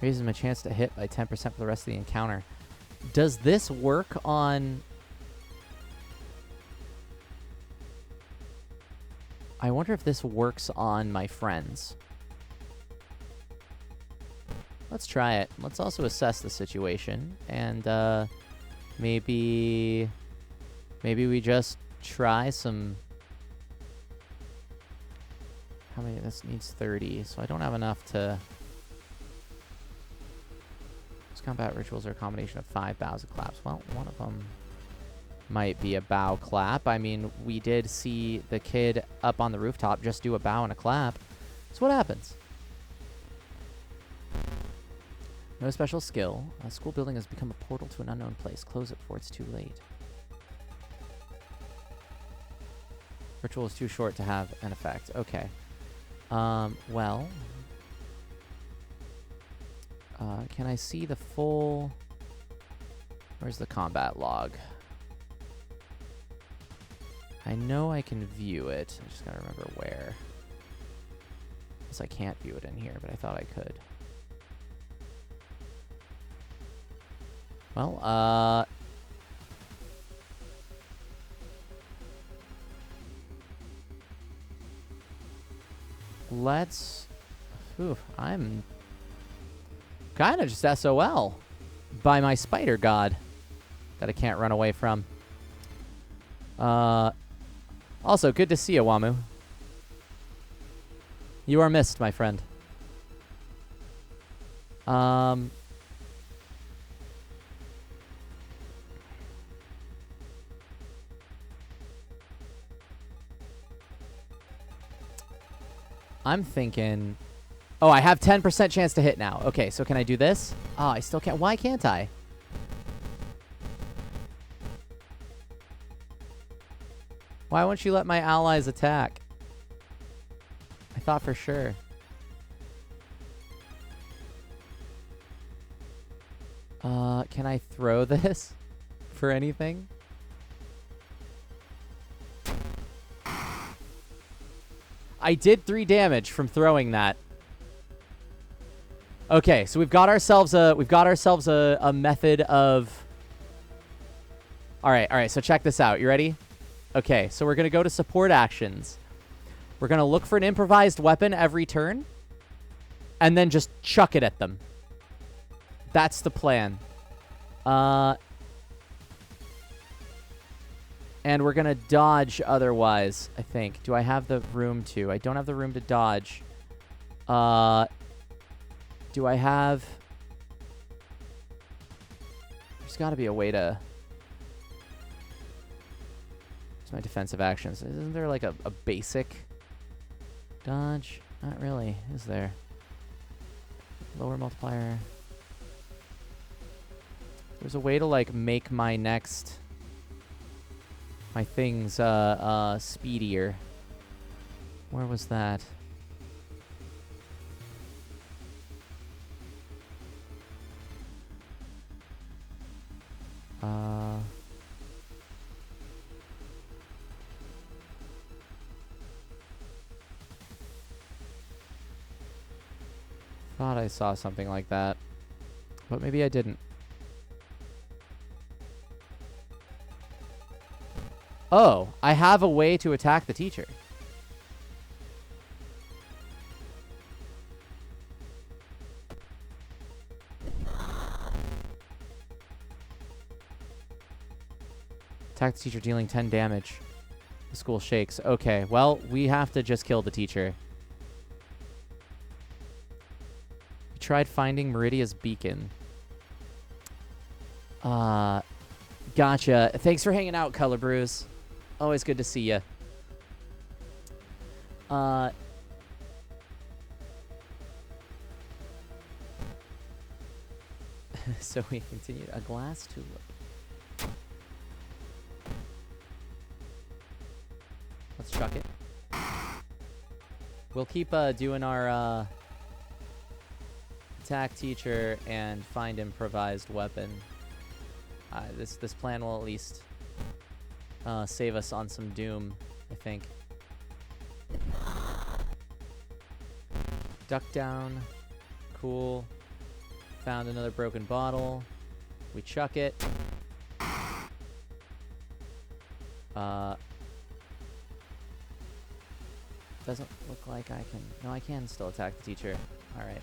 Raises my chance to hit by 10% for the rest of the encounter. Does this work on... I wonder if this works on my friends. Let's try it. Let's also assess the situation. And maybe we just try some... How many? This needs 30, so I don't have enough to... These combat rituals are a combination of 5 bows and claps. Well, one of them might be a bow clap. I mean, we did see the kid up on the rooftop just do a bow and a clap. So what happens? No special skill. A school building has become a portal to an unknown place. Close it before it's too late. Ritual is too short to have an effect. Okay. Well... can I see the full... Where's the combat log? I know I can view it. I just gotta remember where. Guess I can't view it in here, but I thought I could. Well, let's... Ooh, I'm kind of just SOL by my spider god that I can't run away from. Also, good to see you, Wamu. You are missed, my friend. I'm thinking... Oh, I have 10% chance to hit now. Okay, so can I do this? Oh, I still can't. Why can't I? Why won't you let my allies attack? I thought for sure. Can I throw this for anything? I did 3 damage from throwing that. Okay, so we've got ourselves a method of All right, so check this out. You ready? Okay, so we're going to go to support actions. We're going to look for an improvised weapon every turn, and then just chuck it at them. That's the plan. And we're going to dodge otherwise, I think. Do I have the room to? I don't have the room to dodge. Do I have... There's got to be a way to... What's my defensive actions? Isn't there like a basic dodge? Not really, is there? Lower multiplier. There's a way to like make my next... my things speedier. Where was that? Thought I saw something like that, but maybe I didn't. Oh, I have a way to attack the teacher. Attack the teacher, dealing 10 damage. The school shakes. Okay, well, we have to just kill the teacher. You tried finding Meridia's beacon. Gotcha. Thanks for hanging out, Color Brews. Always good to see you. So we continued. A glass tulip. Let's chuck it. We'll keep doing our attack teacher and find improvised weapon. This plan will at least save us on some doom, I think. Duck down. Cool. Found another broken bottle. We chuck it. Doesn't look like I can... No, I can still attack the teacher. Alright.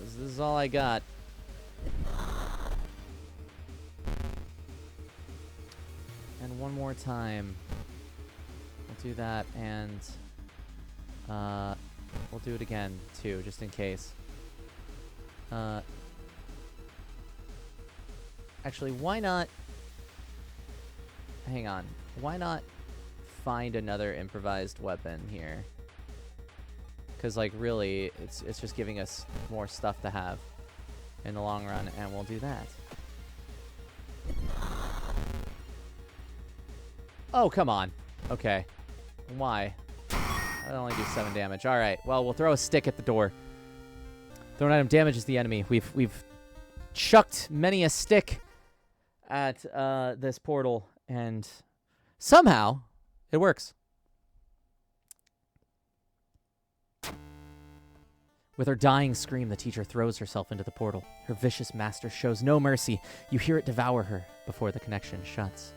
This is all I got. And one more time. We'll do that, and... we'll do it again, too, just in case. Actually, why not... Hang on. Why not find another improvised weapon here? Because, like, really, it's just giving us more stuff to have in the long run, and we'll do that. Oh, come on. Okay. Why? I only do 7 damage. All right. Well, we'll throw a stick at the door. Thrown item damages the enemy. We've chucked many a stick at this portal, and somehow it works. With her dying scream, the teacher throws herself into the portal. Her vicious master shows no mercy. You hear it devour her before the connection shuts.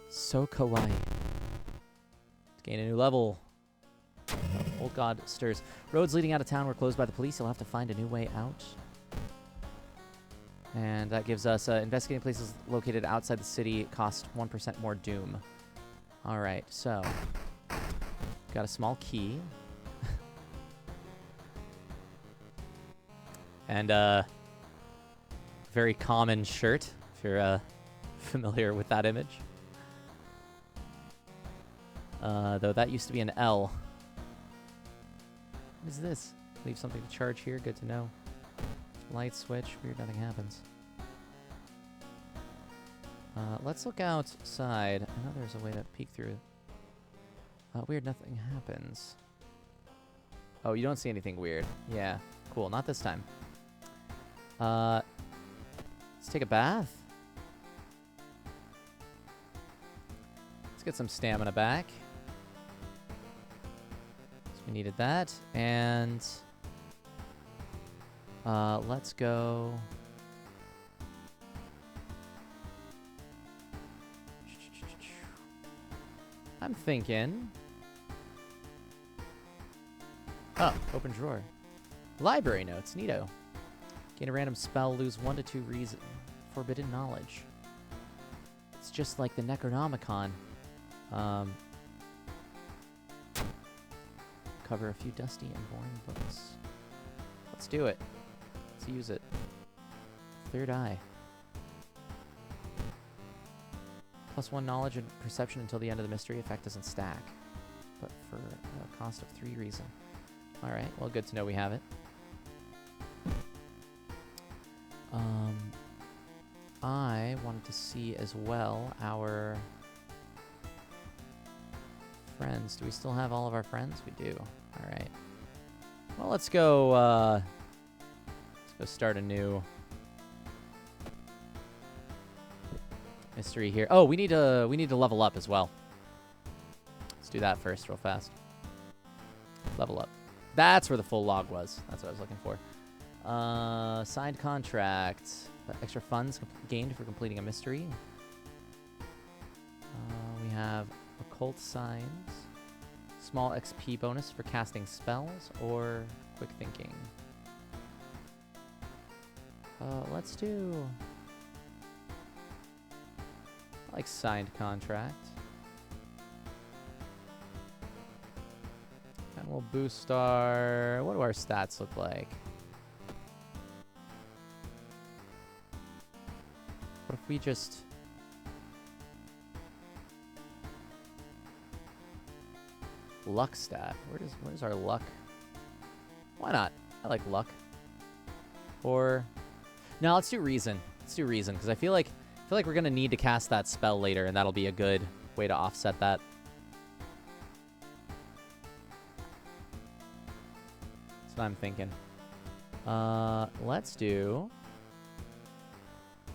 So kawaii. Gain a new level. Old god stirs. Roads leading out of town were closed by the police. You'll have to find a new way out. And that gives us investigating places located outside the city cost 1% more doom. All right, so got a small key. And a very common shirt, if you're familiar with that image. Though that used to be an L. What is this? Leave something to charge here. Good to know. Light switch. Weird, nothing happens. Let's look outside. I know there's a way to peek through. Weird, nothing happens. Oh, you don't see anything weird. Yeah, cool. Not this time. Let's take a bath. Let's get some stamina back. So we needed that. And Let's go. I'm thinking. Oh, open drawer. Library notes, neato. Gain a random spell, lose 1 to 2 reason. Forbidden knowledge. It's just like the Necronomicon. Cover a few dusty and boring books. Let's do it. Let's use it. Third eye. +1 knowledge and perception until the end of the mystery. Effect doesn't stack, but for a cost of 3 reason. All right. Well, good to know we have it. I wanted to see as well our friends. Do we still have all of our friends? We do. All right. Well, let's go start a new mystery here. Oh, we need to level up as well. Let's do that first real fast. Level up. That's where the full log was. That's what I was looking for. Signed contract. Extra funds gained for completing a mystery. We have occult signs. Small XP bonus for casting spells or quick thinking. Let's do... I like signed contract. And we'll boost our... What do our stats look like? What if we just... Luck stat. Where's our luck? Why not? I like luck. Or... No, let's do reason. Let's do reason, because I feel like we're gonna need to cast that spell later, and that'll be a good way to offset that. That's what I'm thinking. Let's do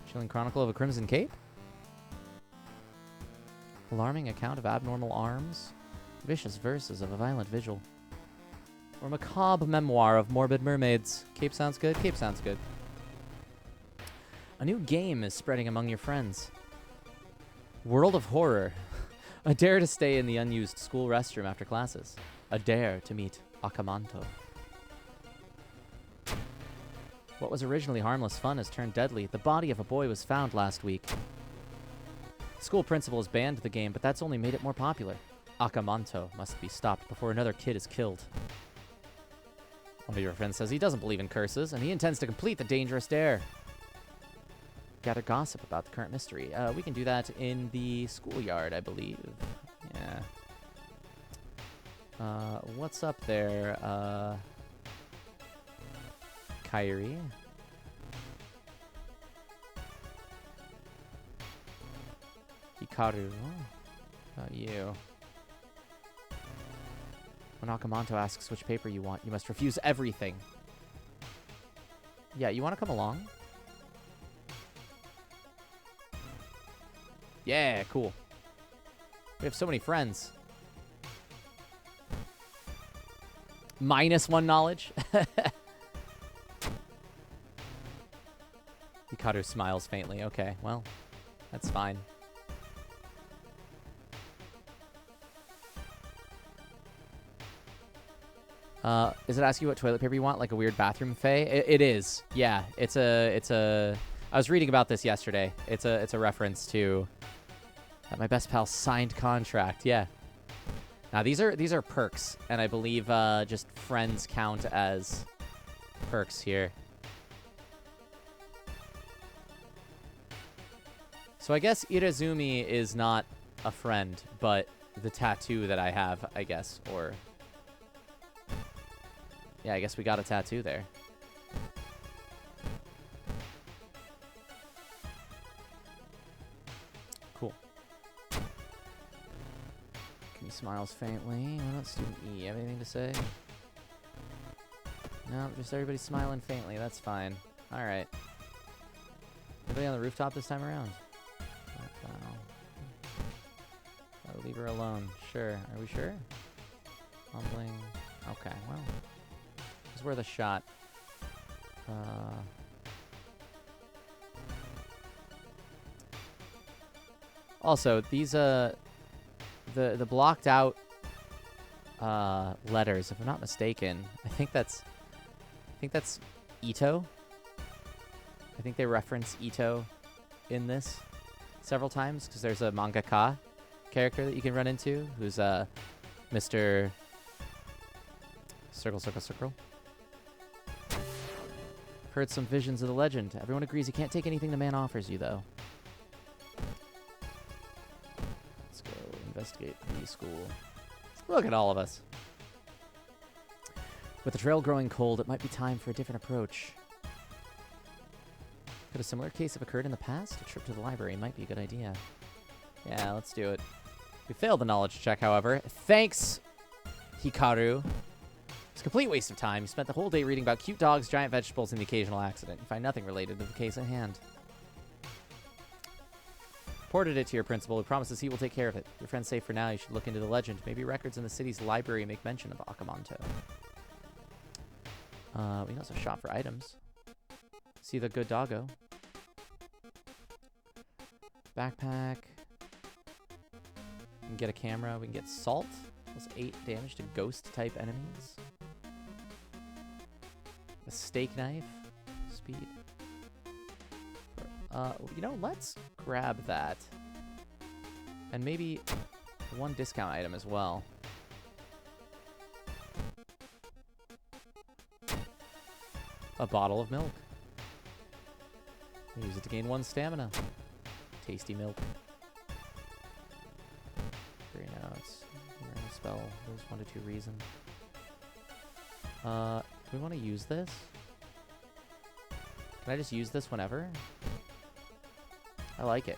Chilling Chronicle of a Crimson Cape. Alarming account of abnormal arms. Vicious verses of a violent vigil. Or macabre memoir of morbid mermaids. Cape sounds good. Cape sounds good. A new game is spreading among your friends. World of Horror. A dare to stay in the unused school restroom after classes. A dare to meet Akamanto. What was originally harmless fun has turned deadly. The body of a boy was found last week. The school principal has banned the game, but that's only made it more popular. Akamanto must be stopped before another kid is killed. One of your friends says he doesn't believe in curses, and he intends to complete the dangerous dare. Gather gossip about the current mystery. We can do that in the schoolyard, I believe. Yeah. What's up there? Kyrie. Hikaru. About you. When Akamanto asks which paper you want, you must refuse everything. Yeah, you want to come along? Yeah, cool. We have so many friends. -1 knowledge. Hikaru smiles faintly. Okay, well, that's fine. Is it asking you what toilet paper you want? Like a weird bathroom fay? It is. Yeah, it's a. I was reading about this yesterday. It's a reference to my best pal's signed contract. Yeah. Now these are perks, and I believe just friends count as perks here. So I guess Irezumi is not a friend, but the tattoo that I have, I guess, or... Yeah, I guess we got a tattoo there. Cool. He smiles faintly. What about student E? You have anything to say? No, just everybody smiling faintly. That's fine. All right. Anybody on the rooftop this time around? I'll leave her alone. Sure. Are we sure? Mumbling. Okay, well. It's worth a shot. Also, these the blocked out letters, if I'm not mistaken, I think that's Ito. I think they reference Ito in this several times because there's a mangaka character that you can run into who's Mr. Circle, circle, circle. Heard some visions of the legend. Everyone agrees you can't take anything the man offers you, though. Let's go investigate the school. Look at all of us. With the trail growing cold, it might be time for a different approach. Could a similar case have occurred in the past? A trip to the library might be a good idea. Yeah, let's do it. We failed the knowledge check, however. Thanks, Hikaru. It's a complete waste of time. You spent the whole day reading about cute dogs, giant vegetables, and the occasional accident. You find nothing related to the case at hand. Reported it to your principal, who promises he will take care of it. Your friend's safe for now. You should look into the legend. Maybe records in the city's library make mention of Akamanto. We can also shop for items. See the good doggo. Backpack. We can get a camera. We can get salt. Plus 8 damage to ghost-type enemies. A steak knife. Speed. You know, let's grab that. And maybe one discount item as well. A bottle of milk. Use it to gain 1 stamina. Tasty milk. Green notes. Spell. Lose 1 to 2 reason. Do we want to use this? Can I just use this whenever? I like it.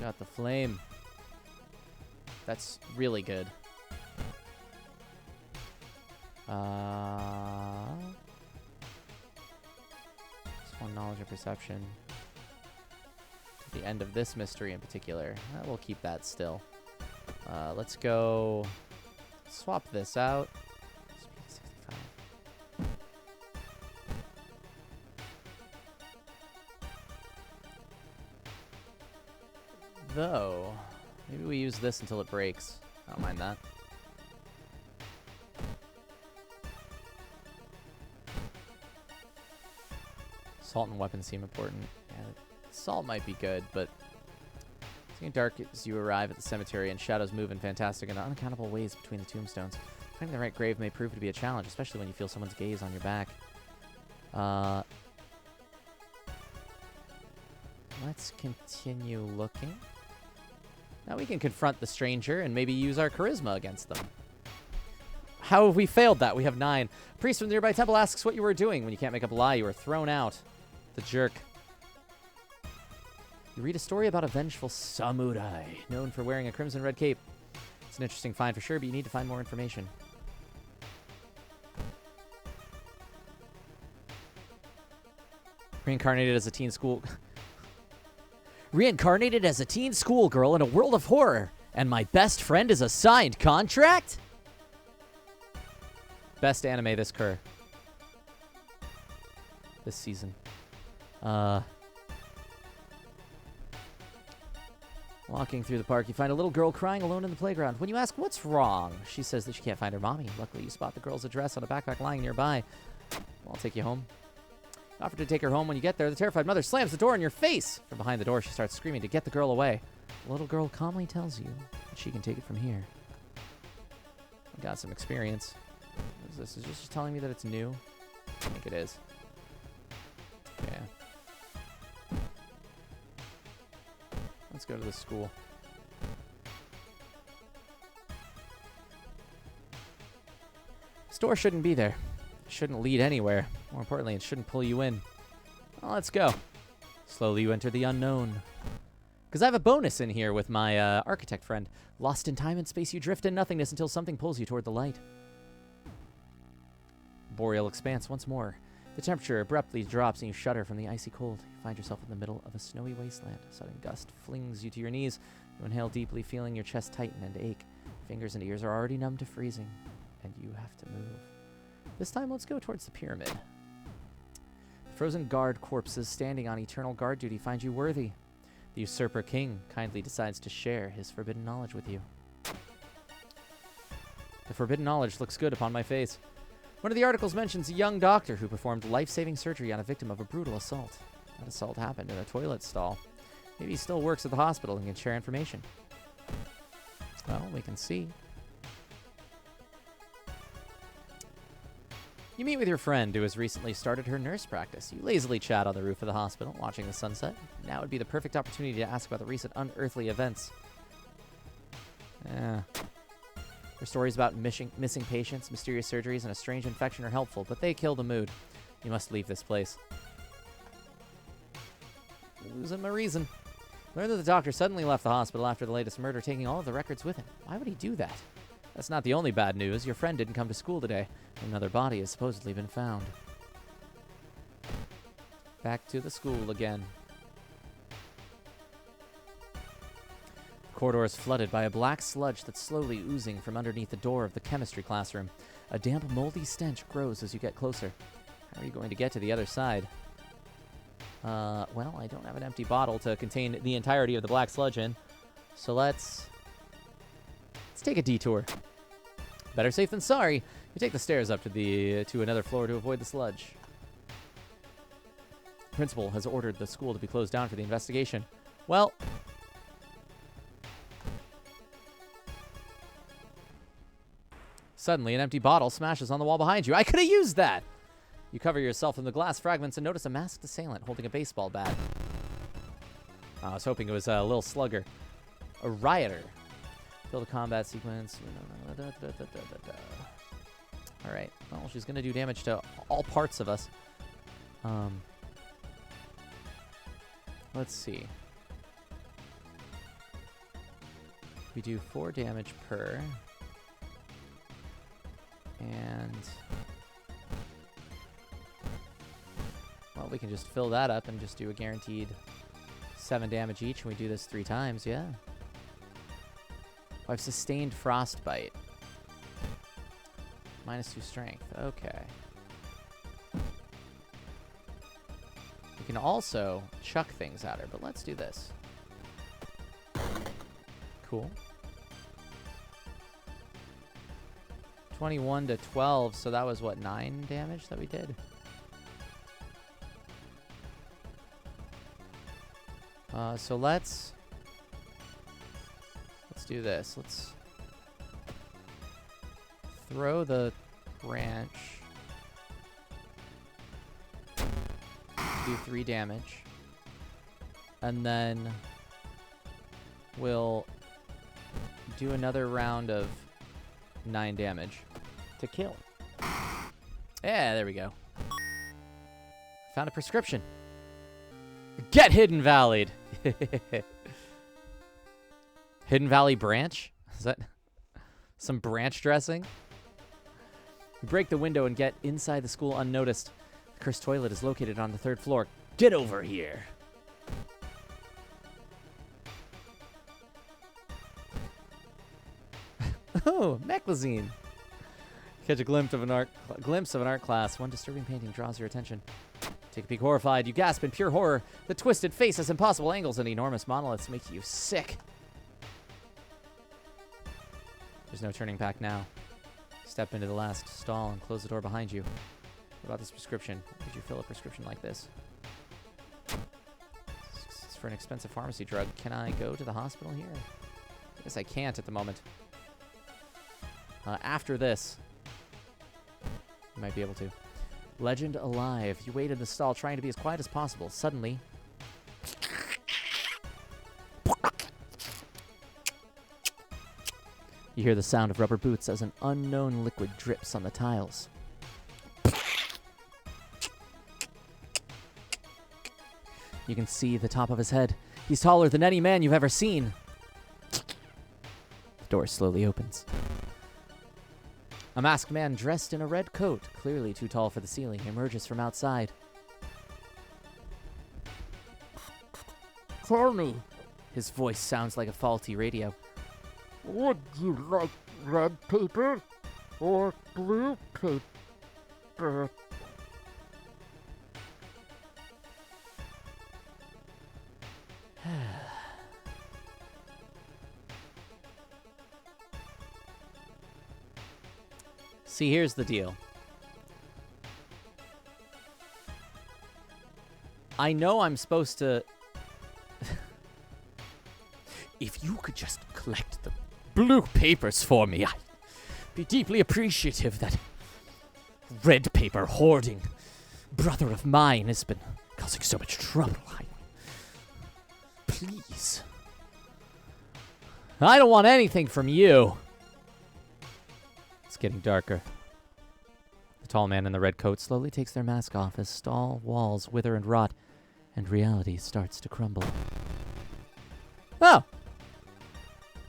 Got the flame. That's really good. Just 1 knowledge and perception. To the end of this mystery in particular. We'll keep that still. Let's go swap this out. Speed 65. Though, maybe we use this until it breaks. I don't mind that. Salt and weapons seem important. Yeah, salt might be good, but it's getting dark as you arrive at the cemetery, and shadows move in fantastic and unaccountable ways between the tombstones. Finding the right grave may prove to be a challenge, especially when you feel someone's gaze on your back. Let's continue looking. Now we can confront the stranger and maybe use our charisma against them. How have we failed that? We have 9. A priest from the nearby temple asks what you were doing. When you can't make up a lie, you are thrown out. The jerk. You read a story about a vengeful samurai known for wearing a crimson red cape. It's an interesting find for sure, but you need to find more information. Reincarnated as a teen schoolgirl in a world of horror, and my best friend is a signed contract? Best anime this season. Walking through the park, you find a little girl crying alone in the playground. When you ask what's wrong, she says that she can't find her mommy. Luckily, you spot the girl's address on a backpack lying nearby. Well, I'll take you home. You offer to take her home. When you get there, the terrified mother slams the door in your face. From behind the door, she starts screaming to get the girl away. The little girl calmly tells you that she can take it from here. I got some experience. What is this? Is this just telling me that it's new? I think it is. Yeah. Let's go to the school. Store shouldn't be there. It shouldn't lead anywhere. More importantly, it shouldn't pull you in. Well, let's go. Slowly you enter the unknown. Because I have a bonus in here with my architect friend. Lost in time and space, you drift in nothingness until something pulls you toward the light. Boreal expanse once more. The temperature abruptly drops and you shudder from the icy cold. You find yourself in the middle of a snowy wasteland. A sudden gust flings you to your knees. You inhale deeply, feeling your chest tighten and ache. Fingers and ears are already numb to freezing. and you have to move. This time, let's go towards the pyramid. The frozen guard corpses standing on eternal guard duty find you worthy. The usurper king kindly decides to share his forbidden knowledge with you. The forbidden knowledge looks good upon my face. One of the articles mentions a young doctor who performed life-saving surgery on a victim of a brutal assault. That assault happened in a toilet stall. Maybe he still works at the hospital and can share information. Well, we can see. You meet with your friend who has recently started her nurse practice. You lazily chat on the roof of the hospital, watching the sunset. Now would be the perfect opportunity to ask about the recent unearthly events. Their stories about missing patients, mysterious surgeries, and a strange infection are helpful, but they kill the mood. You must leave this place. Losing my reason. Learn that the doctor suddenly left the hospital after the latest murder, taking all of the records with him. Why would he do that? That's not the only bad news. Your friend didn't come to school today. Another body has supposedly been found. Back to the school again. The corridor is flooded by a black sludge that's slowly oozing from underneath the door of the chemistry classroom. A damp, moldy stench grows as you get closer. How are you going to get to the other side? Well, I don't have an empty bottle to contain the entirety of the black sludge in. So let's take a detour. Better safe than sorry. You take the stairs up to another floor to avoid the sludge. The principal has ordered the school to be closed down for the investigation. Well, suddenly an empty bottle smashes on the wall behind you. I could have used that! You cover yourself in the glass fragments and notice a masked assailant holding a baseball bat. I was hoping it was a little slugger. A rioter. Build a combat sequence. Alright. Well, she's going to do damage to all parts of us. Let's see. We do 4 damage per. And well, we can just fill that up and just do a guaranteed 7 damage each, and we do this 3 times, yeah. I've sustained frostbite. -2 strength, okay. We can also chuck things at her, but let's do this. Cool. 21 to 12, so that was what, 9 damage that we did? So let's do this. Let's throw the branch. Do 3 damage. And then we'll do another round of 9 damage to kill. Yeah, there we go. Found a prescription. Get Hidden Valley'd. Hidden Valley branch? Is that some branch dressing? You break the window and get inside the school unnoticed. The cursed toilet is located on the 3rd floor. Get over here. Oh, Mechlazine. Catch a glimpse of an art class. One disturbing painting draws your attention. Take a peek horrified. You gasp in pure horror. The twisted face has impossible angles and enormous monoliths make you sick. There's no turning back now. Step into the last stall and close the door behind you. What about this prescription? Why would you fill a prescription like this? It's for an expensive pharmacy drug. Can I go to the hospital here? I guess I can't at the moment. After this, you might be able to. Legend alive. You wait in the stall trying to be as quiet as possible. Suddenly, you hear the sound of rubber boots as an unknown liquid drips on the tiles. You can see the top of his head. He's taller than any man you've ever seen. The door slowly opens. A masked man dressed in a red coat, clearly too tall for the ceiling, emerges from outside. Tell me. His voice sounds like a faulty radio. Would you like red paper? or blue paper. See, here's the deal. I know I'm supposed to... If you could just collect the blue papers for me, I'd be deeply appreciative. That red paper hoarding brother of mine has been causing so much trouble. Please. I don't want anything from you. It's getting darker. The tall man in the red coat slowly takes their mask off as stall walls wither and rot, and reality starts to crumble. Oh!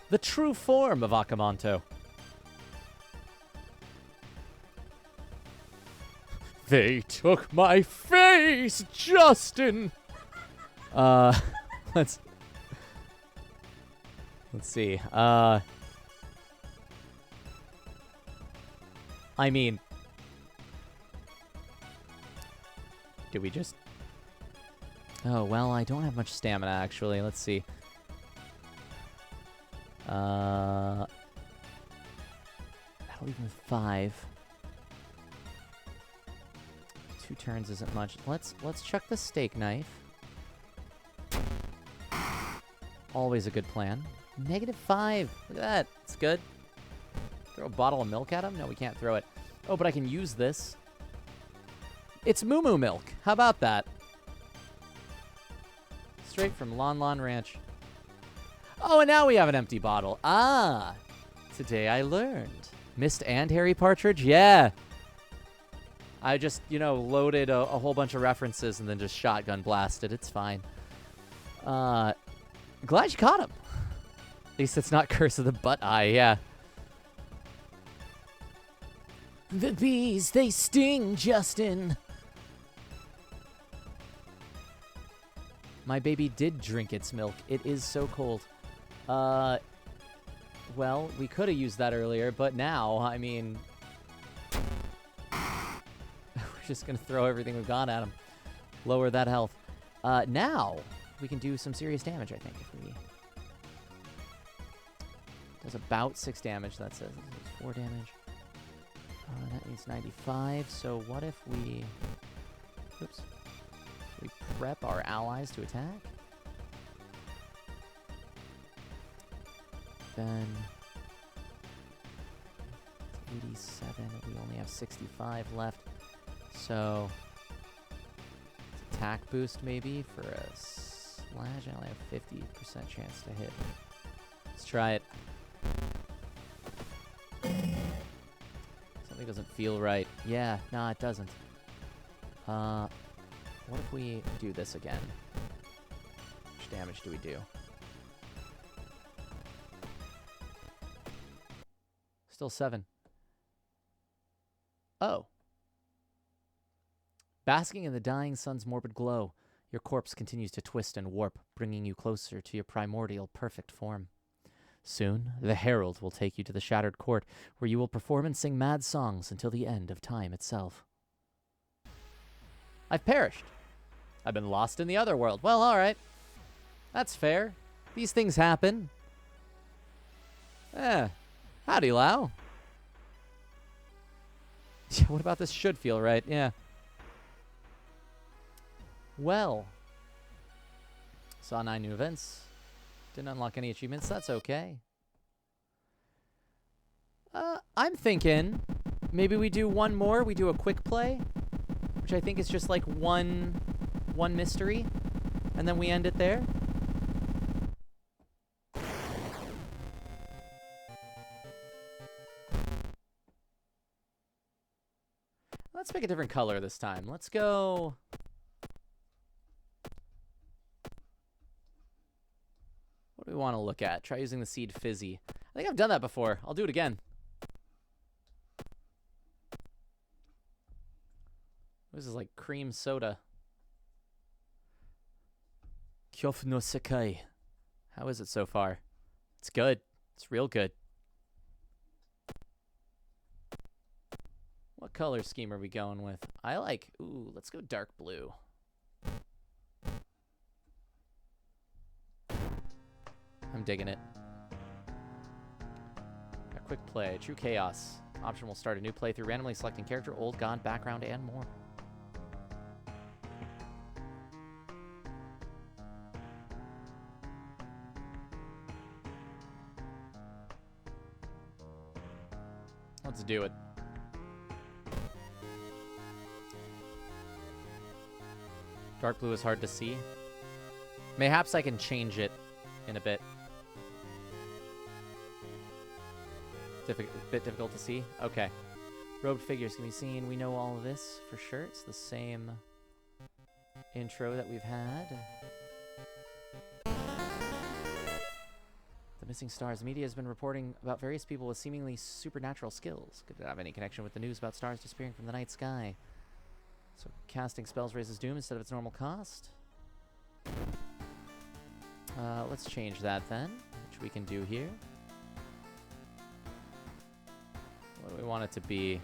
The true form of Akamanto. They took my face, Justin! Let's see. I mean, do we just... Oh, well, I don't have much stamina, actually. Let's see. That'll leave me with 5. 2 turns isn't much. Let's chuck the steak knife. Always a good plan. -5. Look at that. It's good. Throw a bottle of milk at him? No, we can't throw it. Oh, but I can use this. It's Moo Moo milk. How about that? Straight from Lon Lon Ranch. Oh, and now we have an empty bottle. Ah, today I learned. Mist and Harry Partridge? Yeah. I just, loaded a whole bunch of references and then just shotgun blasted. It's fine. Glad you caught him. At least it's not Curse of the Butt Eye, yeah. The bees, they sting, Justin. My baby did drink its milk. It is so cold. Well, we could have used that earlier, but now, I mean... we're just going to throw everything we've got at him. Lower that health. Now, we can do some serious damage, I think, if we... Does about 6 damage, that says. It does 4 damage. That means 95, so what if we... Oops. We prep our allies to attack? Then... It's 87, we only have 65 left. So... Attack boost maybe for a slash. I only have 50% chance to hit. Let's try it. Something doesn't feel right. Yeah, no, it doesn't. What if we do this again? How much damage do we do? Still 7. Oh. Basking in the dying sun's morbid glow, your corpse continues to twist and warp, bringing you closer to your primordial perfect form. Soon, the herald will take you to the shattered court, where you will perform and sing mad songs until the end of time itself. I've perished. I've been lost in the other world. Well, all right. That's fair. These things happen. Howdy, Lau. What about this should feel right? Yeah. Well. Saw 9 new events. Didn't unlock any achievements. That's okay. I'm thinking maybe we do one more. We do a quick play, which I think is just like one mystery, and then we end it there. Let's pick a different color this time. Let's go... What do we want to look at? Try using the seed fizzy. I think I've done that before. I'll do it again. This is like cream soda. Kyofu no Sekai. How is it so far? It's good. It's real good. What color scheme are we going with? I like, ooh, let's go dark blue. I'm digging it. A quick play, true chaos. Option will start a new playthrough, randomly selecting character, old, god, background, and more. Let's do it. Dark blue is hard to see. Mayhaps I can change it in a bit. Bit difficult to see? Okay. Robed figures can be seen. We know all of this for sure. It's the same intro that we've had. The missing stars. The media has been reporting about various people with seemingly supernatural skills. Could it have any connection with the news about stars disappearing from the night sky? So casting spells raises doom instead of its normal cost. Let's change that then, which we can do here. What do we want it to be?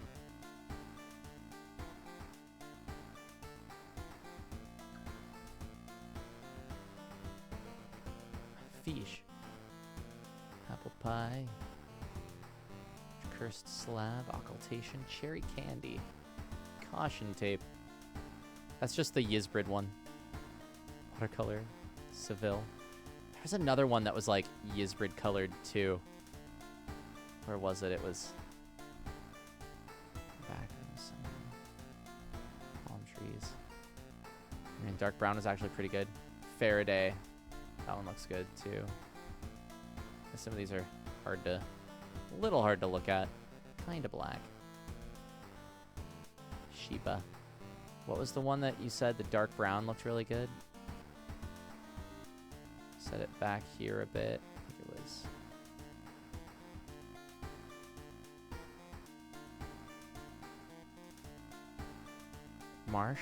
Fish. Apple pie. Cursed slab. Occultation. Cherry candy. Caution tape. That's just the Yizbrid one. Watercolor. Seville. There's another one that was like Yizbrid colored too. Where was it? It was back in some palm trees. I mean, dark brown is actually pretty good. Faraday. That one looks good too. Some of these are hard to, a little hard to look at. Kind of black. Sheba. What was the one that you said the dark brown looked really good? Set it back here a bit. I think it was. Marsh.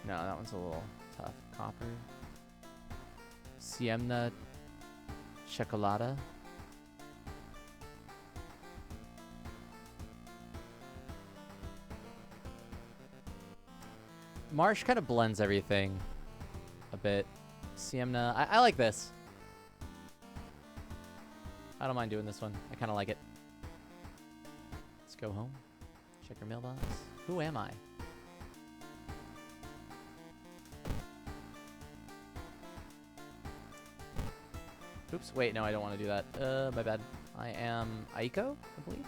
No, that one's a little tough. Copper. Siemna Chocolata. Marsh kind of blends everything a bit. Siemna. I like this. I don't mind doing this one. I kind of like it. Let's go home. Check your mailbox. Who am I? Oops. Wait, no, I don't want to do that. My bad. I am Aiko, I believe.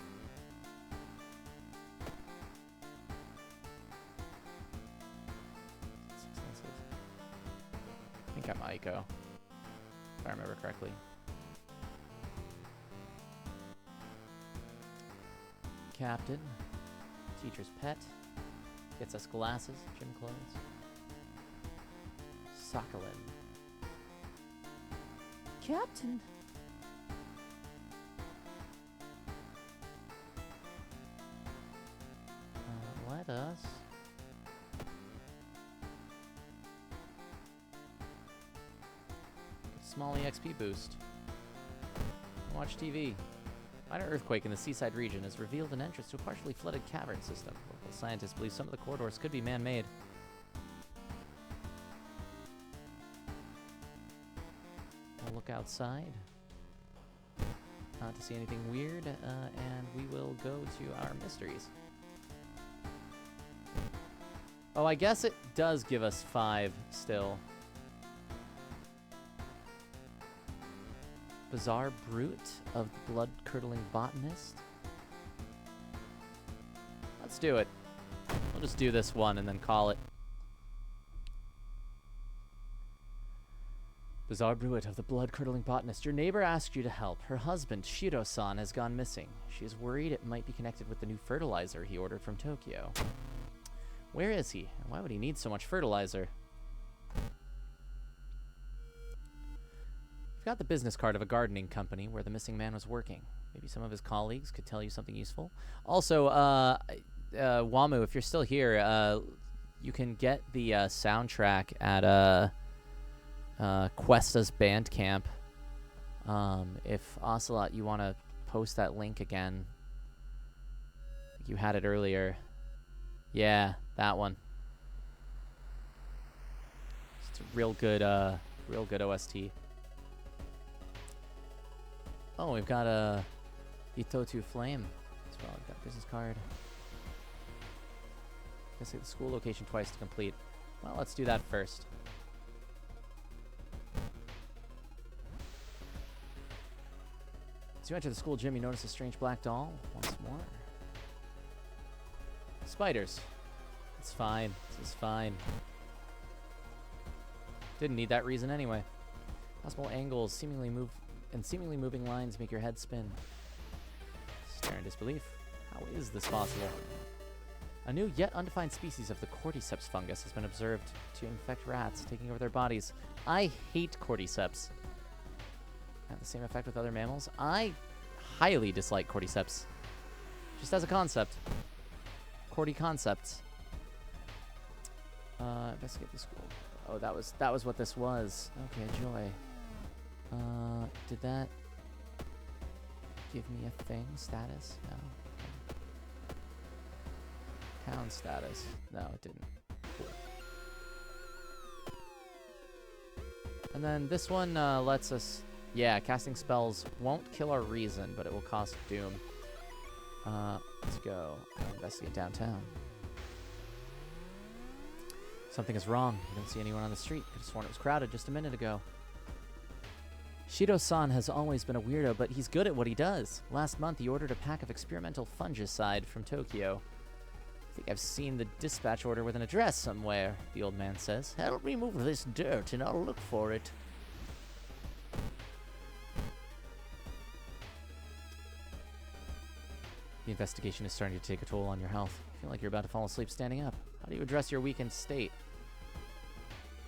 I think I'm Aiko, if I remember correctly. Captain. Teacher's pet. Gets us glasses, gym clothes. Sokolin. Captain. Let us small EXP boost. Watch TV. Minor earthquake in the seaside region has revealed an entrance to a partially flooded cavern system. Local scientists believe some of the corridors could be man-made. We'll look outside. Not to see anything weird, and we will go to our mysteries. Oh, I guess it does give us 5 still. Bizarre Brute of the Blood-Curdling Botanist. Let's do it. We'll just do this one and then call it. Bizarre Brute of the Blood-Curdling Botanist. Your neighbor asked you to help. Her husband, Shiro-san, has gone missing. She is worried it might be connected with the new fertilizer he ordered from Tokyo. Where is he? And why would he need so much fertilizer? I've got the business card of a gardening company where the missing man was working. Maybe some of his colleagues could tell you something useful. Also, Wamu, if you're still here, you can get the soundtrack at Questa's Bandcamp. If Ocelot, you want to post that link again, You had it earlier. Yeah, that one. It's a real good OST. Oh, we've got a Itotu Flame as well. We've got a business card. Guess the school location twice to complete. Well, let's do that first. As you enter the school gym, you notice a strange black doll once more. Spiders. It's fine. This is fine. Didn't need that reason anyway. Possible angles, seemingly moving lines make your head spin. Stare in disbelief. How is this possible? A new yet undefined species of the cordyceps fungus has been observed to infect rats, taking over their bodies. I hate cordyceps. Have the same effect with other mammals? I highly dislike cordyceps. Just as a concept. Cordy concepts. Investigate the school. Oh, that was what this was. Okay, joy. Did that give me a thing? Status? No. Town status. No, it didn't. Cool. And then this one lets us... Yeah, casting spells won't kill our reason, but it will cost doom. Let's go. Investigate downtown. Something is wrong. You don't see anyone on the street. Could have sworn it was crowded just a minute ago. Shido-san has always been a weirdo, but he's good at what he does. Last month, he ordered a pack of experimental fungicide from Tokyo. I think I've seen the dispatch order with an address somewhere, the old man says. Help me move this dirt and I'll look for it. The investigation is starting to take a toll on your health. You feel like you're about to fall asleep standing up. How do you address your weakened state?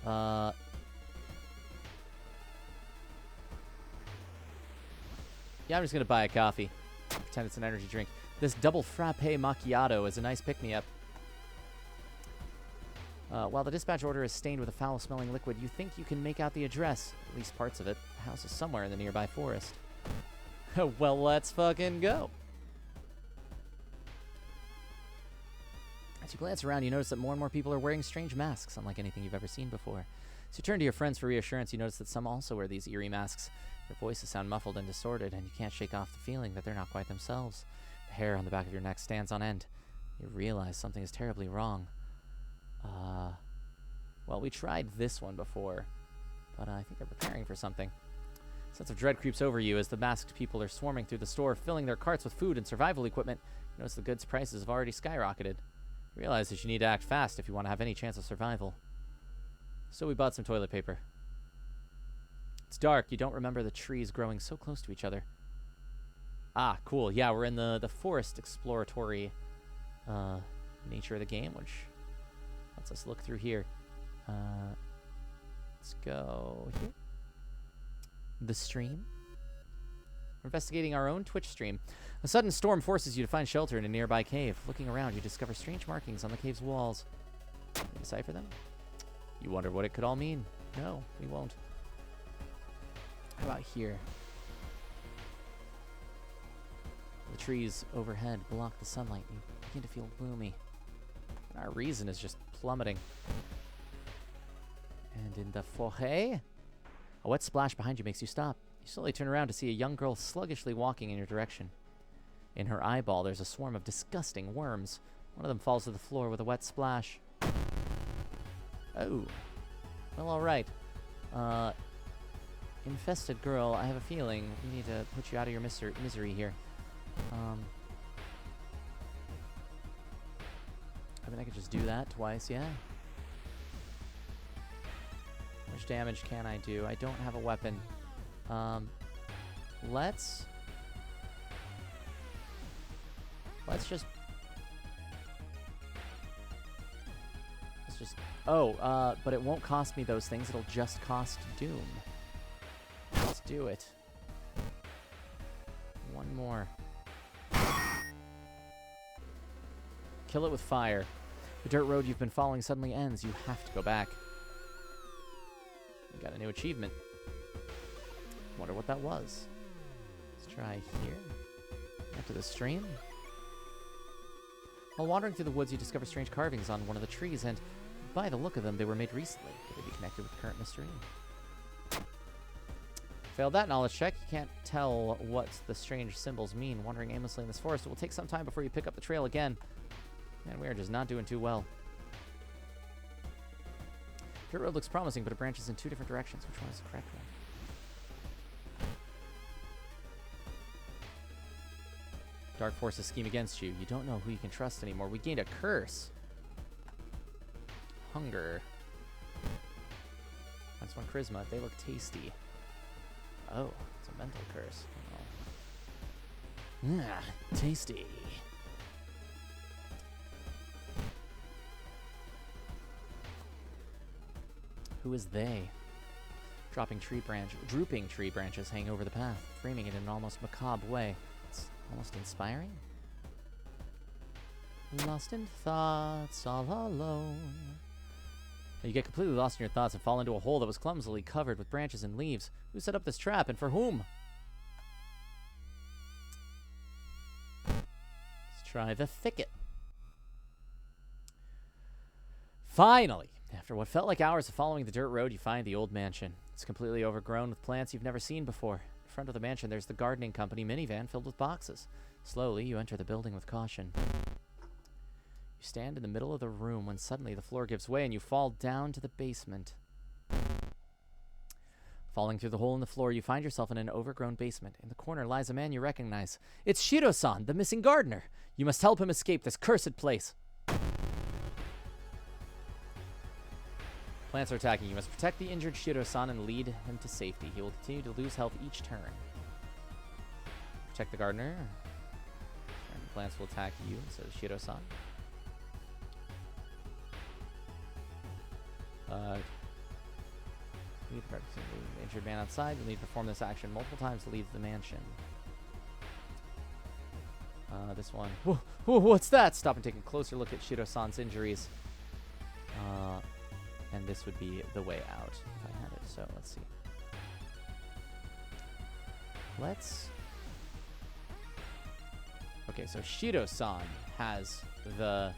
Yeah, I'm just going to buy a coffee. Pretend it's an energy drink. This double frappe macchiato is a nice pick-me-up. While the dispatch order is stained with a foul-smelling liquid, you think you can make out the address. At least parts of it. The house is somewhere in the nearby forest. Well, let's fucking go. As you glance around, you notice that more and more people are wearing strange masks, unlike anything you've ever seen before. As you turn to your friends for reassurance, you notice that some also wear these eerie masks. Their voices sound muffled and distorted, and you can't shake off the feeling that they're not quite themselves. The hair on the back of your neck stands on end. You realize something is terribly wrong. Well, we tried this one before, but I think they're preparing for something. A sense of dread creeps over you as the masked people are swarming through the store, filling their carts with food and survival equipment. You notice the goods prices have already skyrocketed. You realize that you need to act fast if you want to have any chance of survival. So we bought some toilet paper. It's dark. You don't remember the trees growing so close to each other. Ah, cool. Yeah, we're in the forest exploratory nature of the game, which lets us look through here. Let's go here. The stream. We're investigating our own Twitch stream. A sudden storm forces you to find shelter in a nearby cave. Looking around, you discover strange markings on the cave's walls. Can you decipher them? You wonder what it could all mean. No, we won't. How about here? The trees overhead block the sunlight. You begin to feel gloomy. Our reason is just plummeting. And in the foyer, a wet splash behind you makes you stop. You slowly turn around to see a young girl sluggishly walking in your direction. In her eyeball, there's a swarm of disgusting worms. One of them falls to the floor with a wet splash. Oh. Well, alright. Infested girl, I have a feeling we need to put you out of your misery here. I mean, I could just do that twice, yeah? How much damage can I do? I don't have a weapon. Let's just... but it won't cost me those things. It'll just cost doom. Let's do it. One more. Kill it with fire. The dirt road you've been following suddenly ends. You have to go back. You got a new achievement. Wonder what that was. Let's try here. Back to the stream. While wandering through the woods, you discover strange carvings on one of the trees, and by the look of them, they were made recently. Could they be connected with the current mystery? Failed that knowledge check. You can't tell what the strange symbols mean. Wandering aimlessly in this forest, it will take some time before you pick up the trail again. Man, we are just not doing too well. Dirt road looks promising, but it branches in two different directions. Which one is the correct one? Dark forces scheme against you. You don't know who you can trust anymore. We gained a curse. Hunger. That's one charisma. They look tasty. Oh, it's a mental curse. Oh. Tasty. Who is they? Drooping tree branches hang over the path, framing it in an almost macabre way. It's almost inspiring. Lost in thoughts, all alone. You get completely lost in your thoughts and fall into a hole that was clumsily covered with branches and leaves. Who set up this trap and for whom? Let's try the thicket. Finally, after what felt like hours of following the dirt road, you find the old mansion. It's completely overgrown with plants you've never seen before. In front of the mansion, there's the gardening company minivan filled with boxes. Slowly, you enter the building with caution. You stand in the middle of the room when suddenly the floor gives way and you fall down to the basement. Falling through the hole in the floor, you find yourself in an overgrown basement. In the corner lies a man you recognize. It's Shiro-san, the missing gardener. You must help him escape this cursed place. Plants are attacking. You must protect the injured Shiro-san and lead him to safety. He will continue to lose health each turn. Protect the gardener. And plants will attack you instead of Shiro-san. Lead the injured man outside. You'll need to perform this action multiple times to leave the mansion. This one. Whoa, what's that? Stop and take a closer look at Shiro-san's injuries. And this would be the way out if I had it. So let's see. Okay, so Shiro-san has the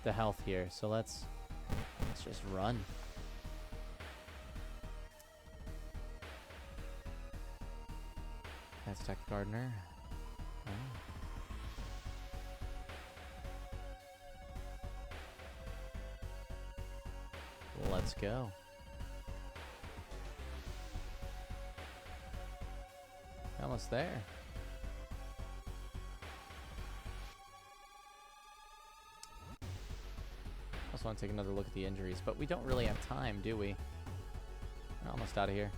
health here. So let's just run. Let's attack the gardener. Oh. Let's go. Almost there. I also want to take another look at the injuries, but we don't really have time, do we? We're almost out of here.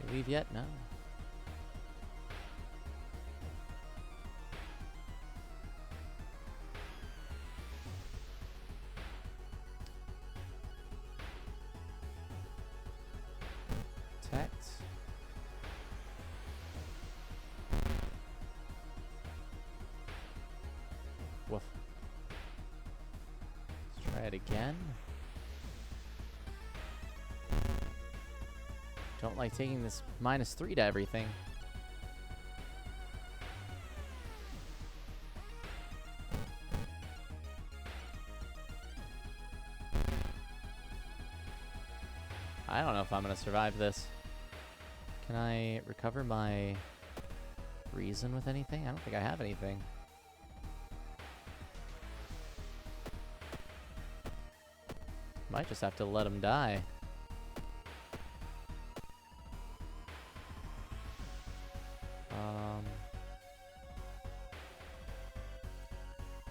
Did we leave yet? No. Protect. Woof. Let's try it again. Don't like taking this -3 to everything. I don't know if I'm going to survive this. Can I recover my reason with anything? I don't think I have anything. Might just have to let him die.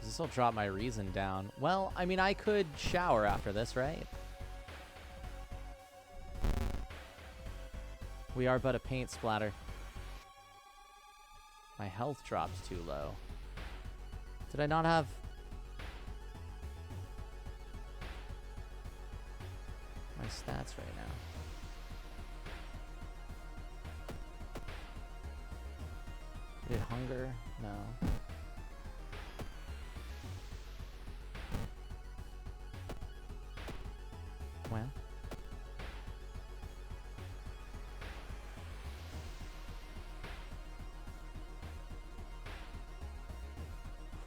This will drop my reason down. Well, I mean, I could shower after this, right? We are but a paint splatter. My health drops too low. Did I not have... my stats right now? Did hunger? No. Well.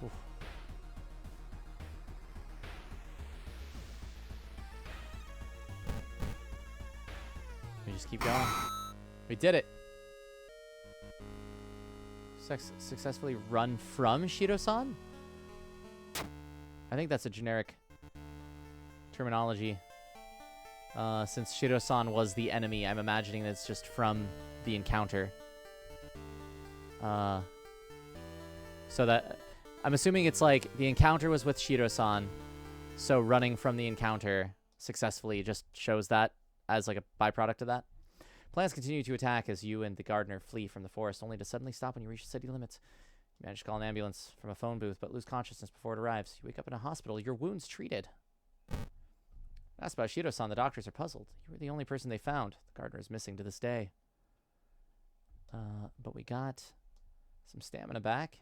Oof. We just keep going. We did it. Successfully run from Shido-san? I think that's a generic terminology. Since Shido-san was the enemy, I'm imagining that it's just from the encounter. So that... I'm assuming it's like the encounter was with Shido-san, so running from the encounter successfully just shows that as like a byproduct of that. Plants continue to attack as you and the gardener flee from the forest, only to suddenly stop when you reach the city limits. You manage to call an ambulance from a phone booth, but lose consciousness before it arrives. You wake up in a hospital, your wounds treated. Asked about Shido-san, the doctors are puzzled. You were the only person they found. The gardener is missing to this day. But we got some stamina back.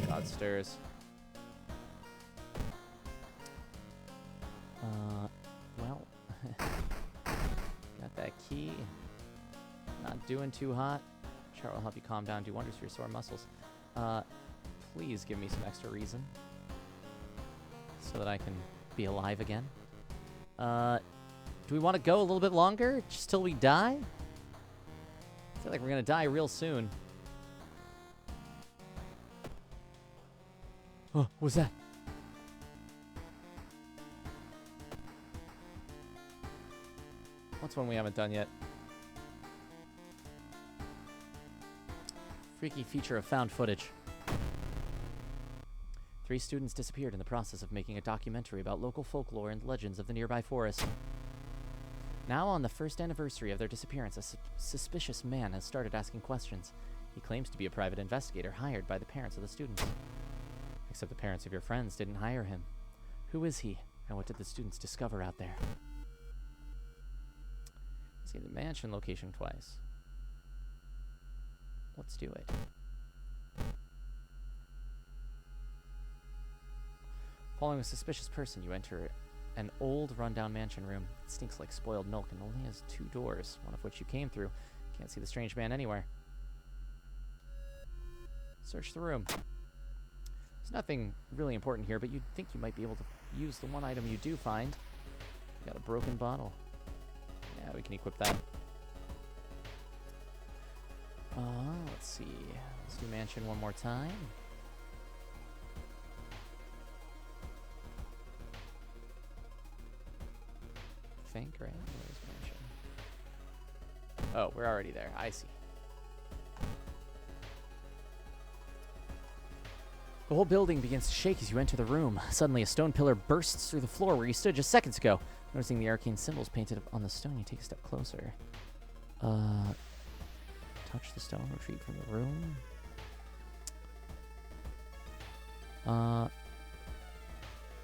God stirs. Well... Got that key. Not doing too hot. Chart will help you calm down, do wonders for your sore muscles. Please give me some extra reason so that I can be alive again. Do we want to go a little bit longer just till we die? I feel like we're gonna die real soon. Oh, what was that? What's one we haven't done yet? Freaky feature of found footage. 3 students disappeared in the process of making a documentary about local folklore and legends of the nearby forest. Now, on the first anniversary of their disappearance, a suspicious man has started asking questions. He claims to be a private investigator hired by the parents of the students. Except the parents of your friends didn't hire him. Who is he, and what did the students discover out there? See the mansion location twice. Let's do it. Following a suspicious person, you enter an old, rundown mansion room. It stinks like spoiled milk and only has 2 doors, one of which you came through. Can't see the strange man anywhere. Search the room. There's nothing really important here, but you'd think you might be able to use the one item you do find. You got a broken bottle. Yeah, we can equip that. Let's see. Let's do mansion one more time. I think, right? Where's mansion? Oh, we're already there. I see. The whole building begins to shake as you enter the room. Suddenly, a stone pillar bursts through the floor where you stood just seconds ago. Noticing the arcane symbols painted on the stone, you take a step closer. Touch the stone, retreat from the room.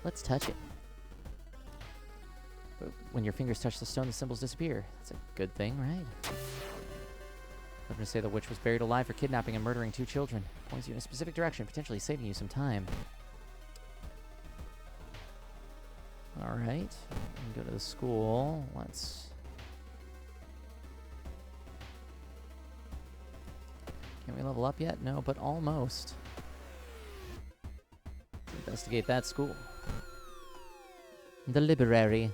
Let's touch it. But when your fingers touch the stone, the symbols disappear. That's a good thing, right? I'm going to say the witch was buried alive for kidnapping and murdering 2 children. Points you in a specific direction, potentially saving you some time. Alright. Go to the school. Let's... Can we level up yet? No, but almost. Let's investigate that school. The library.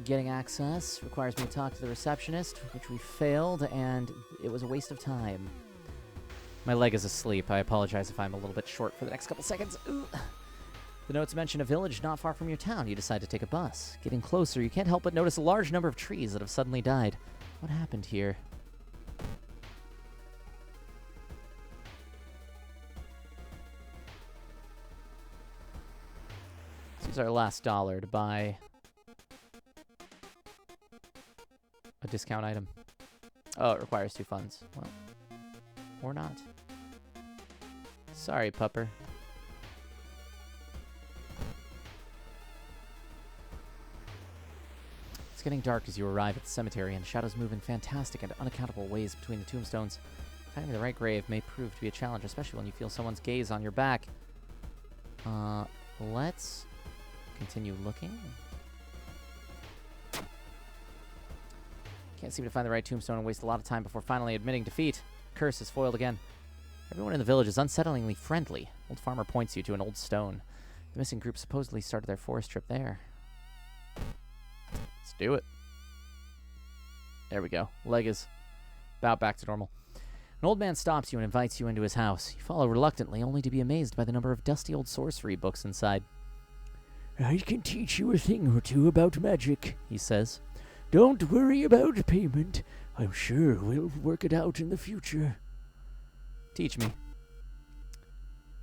Getting access requires me to talk to the receptionist, which we failed, and it was a waste of time. My leg is asleep. I apologize if I'm a little bit short for the next couple seconds. Ooh. The notes mention a village not far from your town. You decide to take a bus. Getting closer, you can't help but notice a large number of trees that have suddenly died. What happened here? Let's use our last dollar to buy a discount item. Oh, it requires 2 funds. Well, or not. Sorry, pupper. It's getting dark as you arrive at the cemetery, and shadows move in fantastic and unaccountable ways between the tombstones. Finding the right grave may prove to be a challenge, especially when you feel someone's gaze on your back. let's continue looking. Can't seem to find the right tombstone and waste a lot of time before finally admitting defeat. Curse is foiled again. Everyone in the village is unsettlingly friendly. Old farmer points you to an old stone. The missing group supposedly started their forest trip there. Let's do it. There we go. Leg is about back to normal. An old man stops you and invites you into his house. You follow reluctantly, only to be amazed by the number of dusty old sorcery books inside. I can teach you a thing or two about magic, he says. Don't worry about payment. I'm sure we'll work it out in the future. Teach me. It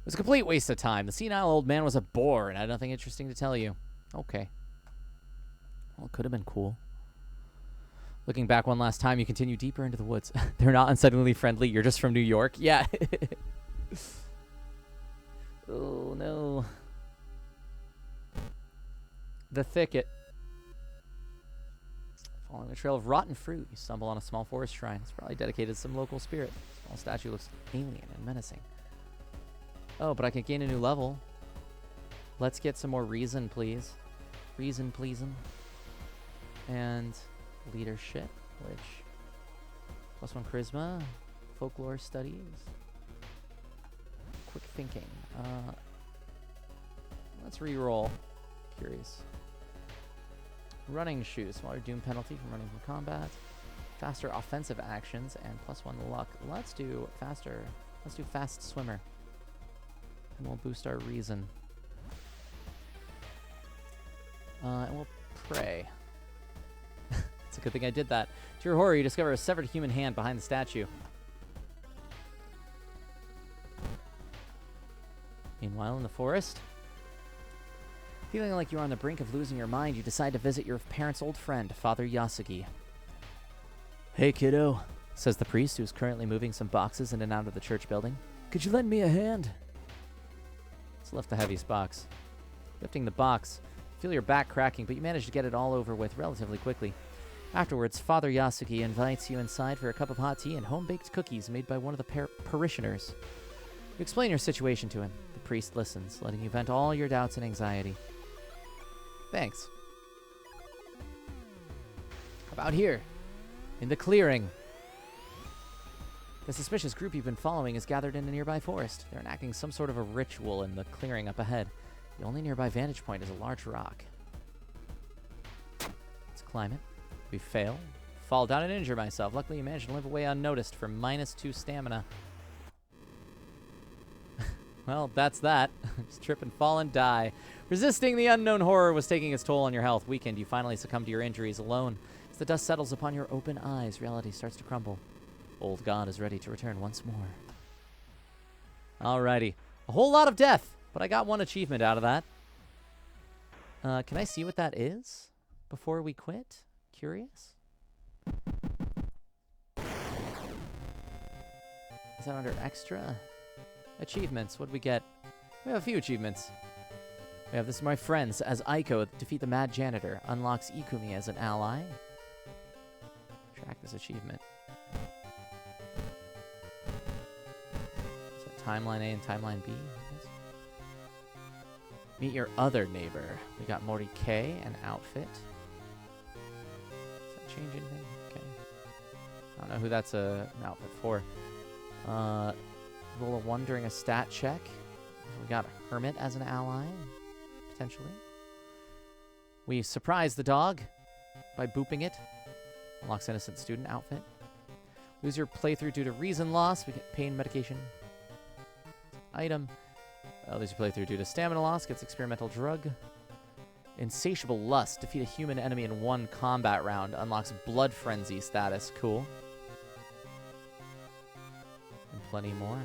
was a complete waste of time. The senile old man was a bore and had nothing interesting to tell you. Okay. Well, it could have been cool. Looking back one last time, you continue deeper into the woods. They're not unsettlingly friendly. You're just from New York. Yeah. Oh, no. The thicket. Following a trail of rotten fruit, you stumble on a small forest shrine. It's probably dedicated to some local spirit. The small statue looks alien and menacing. Oh, but I can gain a new level. Let's get some more reason, please. Reason, pleasin'. And leadership, which +1 charisma, folklore studies, quick thinking. Let's re-roll. Curious. Running shoes, smaller doom penalty from running from combat, faster offensive actions, and +1 luck. Let's do faster. Let's do fast swimmer, and we'll boost our reason. And we'll pray. It's a good thing I did that. To your horror, you discover a severed human hand behind the statue. Meanwhile, in the forest, feeling like you're on the brink of losing your mind, you decide to visit your parents' old friend, Father Yasugi. Hey, kiddo, says the priest, who's currently moving some boxes in and out of the church building. Could you lend me a hand? Let's lift the heaviest box. Lifting the box, you feel your back cracking, but you manage to get it all over with relatively quickly. Afterwards, Father Yasugi invites you inside for a cup of hot tea and home-baked cookies made by one of the parishioners. You explain your situation to him. The priest listens, letting you vent all your doubts and anxiety. Thanks. How about here? In the clearing. The suspicious group you've been following is gathered in a nearby forest. They're enacting some sort of a ritual in the clearing up ahead. The only nearby vantage point is a large rock. Let's climb it. We fail. Fall down and injure myself. Luckily, you managed to limp away unnoticed for -2 stamina. Well, that's that. Just trip and fall and die. Resisting the unknown horror was taking its toll on your health. Weakened, you finally succumb to your injuries alone. As the dust settles upon your open eyes, reality starts to crumble. Old God is ready to return once more. Alrighty. A whole lot of death, but I got one achievement out of that. Can I see what that is before we quit? Curious? Is that under extra? Achievements, what do we get? We have a few achievements. We have this is my friends. As Aiko, defeat the mad janitor. Unlocks Ikumi as an ally. Track this achievement. Is that timeline A and timeline B? Meet your other neighbor. We got Morty K, an outfit. Does that change anything? Okay. I don't know who that's an outfit for. Roll a 1 during a stat check. We got Hermit as an ally, potentially. We surprise the dog by booping it. Unlocks innocent student outfit. Lose your playthrough due to reason loss. We get pain medication. Item. Lose your playthrough due to stamina loss. Gets experimental drug. Insatiable lust. Defeat a human enemy in 1 combat round. Unlocks blood frenzy status. Cool. And plenty more.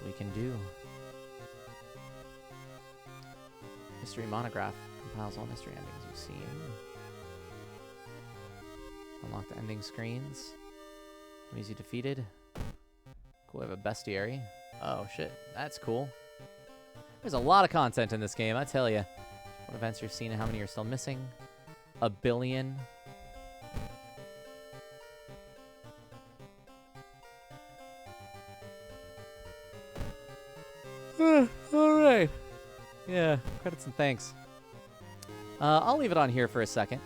We can do. Mystery monograph compiles all mystery endings you've seen. Unlock the ending screens. Enemies you defeated. Cool, we have a bestiary. Oh shit, that's cool. There's a lot of content in this game, I tell ya. What events you've seen and how many are still missing? 1 billion. All right. Yeah, credits and thanks. I'll leave it on here for a second.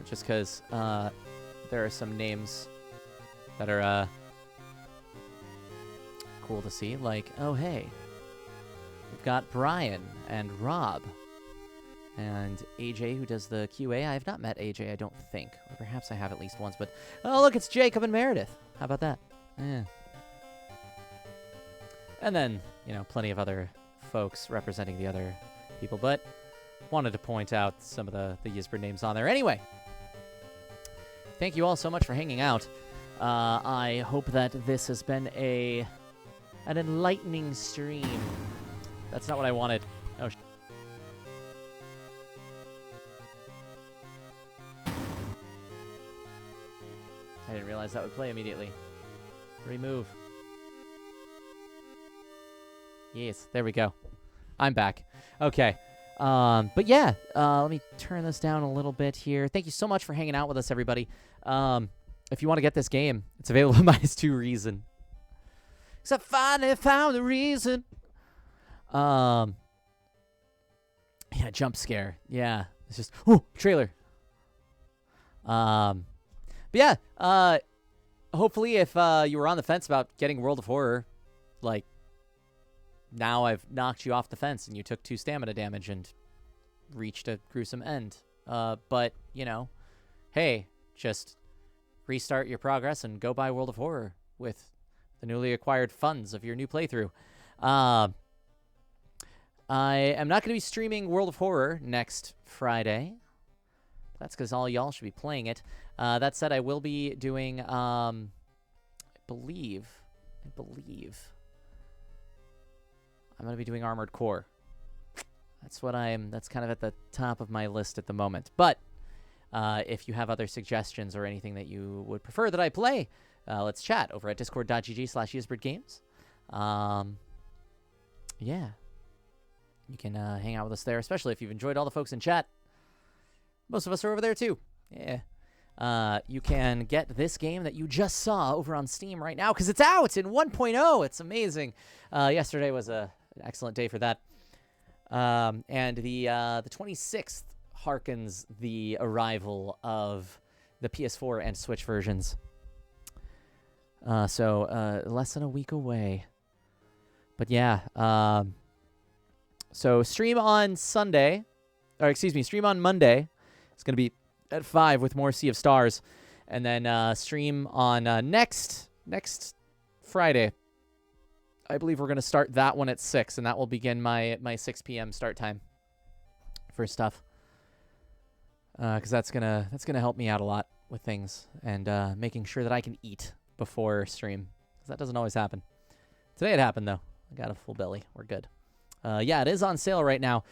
Just because there are some names that are cool to see. Like, oh, hey. We've got Brian and Rob. And AJ, who does the QA. I have not met AJ, I don't think. Or perhaps I have at least once. But, oh, look, it's Jacob and Meredith. How about that? Yeah. And then, you know, plenty of other folks representing the other people. But wanted to point out some of the Yisbert names on there. Anyway, thank you all so much for hanging out. I hope that this has been an enlightening stream. That's not what I wanted. Oh, I didn't realize that would play immediately. Remove. Yes, there we go. I'm back. Okay. But yeah, let me turn this down a little bit here. Thank you so much for hanging out with us, everybody. If you want to get this game, it's available at -2 reason. Except finally found the reason. Yeah, jump scare. Yeah, it's just, ooh, trailer. But yeah, hopefully if you were on the fence about getting World of Horror, like, now I've knocked you off the fence and you took 2 stamina damage and reached a gruesome end. But, you know, hey, just restart your progress and go buy World of Horror with the newly acquired funds of your new playthrough. I am not going to be streaming World of Horror next Friday. That's because all y'all should be playing it. That said, I will be doing, I believe, I'm going to be doing Armored Core. That's kind of at the top of my list at the moment. But if you have other suggestions or anything that you would prefer that I play, let's chat over at discord.gg/yisbertgames. Yeah. You can hang out with us there, especially if you've enjoyed all the folks in chat. Most of us are over there too. Yeah. You can get this game that you just saw over on Steam right now because it's out in 1.0. It's amazing. Yesterday was an excellent day for that. And the 26th harkens the arrival of the PS4 and Switch versions. So less than a week away. But yeah. So stream on Monday. It's going to be at 5 with more Sea of Stars. And then stream on next Friday. I believe we're going to start that one at 6, and that will begin my 6 p.m. start time for stuff. Because that's gonna help me out a lot with things and making sure that I can eat before stream. Because that doesn't always happen. Today it happened, though. I got a full belly. We're good. Yeah, it is on sale right now.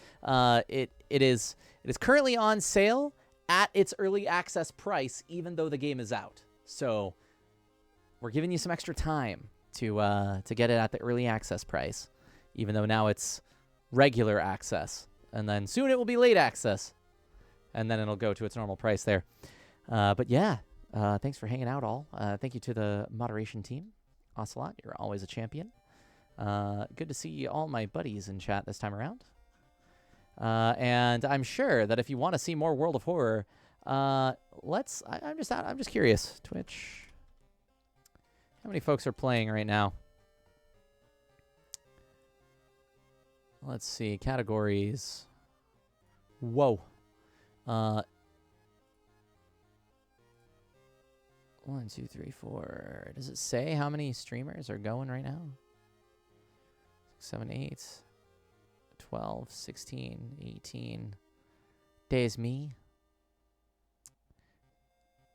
It is currently on sale at its early access price, even though the game is out. So we're giving you some extra time to get it at the early access price, even though now it's regular access, and then soon it will be late access, and then it'll go to its normal price there. But yeah, thanks for hanging out, all. Thank you to the moderation team. Ocelot, you're always a champion. Good to see all my buddies in chat this time around. And I'm sure that if you want to see more World of Horror, I'm just curious. Twitch. How many folks are playing right now? Let's see. Categories. Whoa. 1, 2, 3, 4. Does it say how many streamers are going right now? 6, 7, 8, 12, 16, 18. Days me.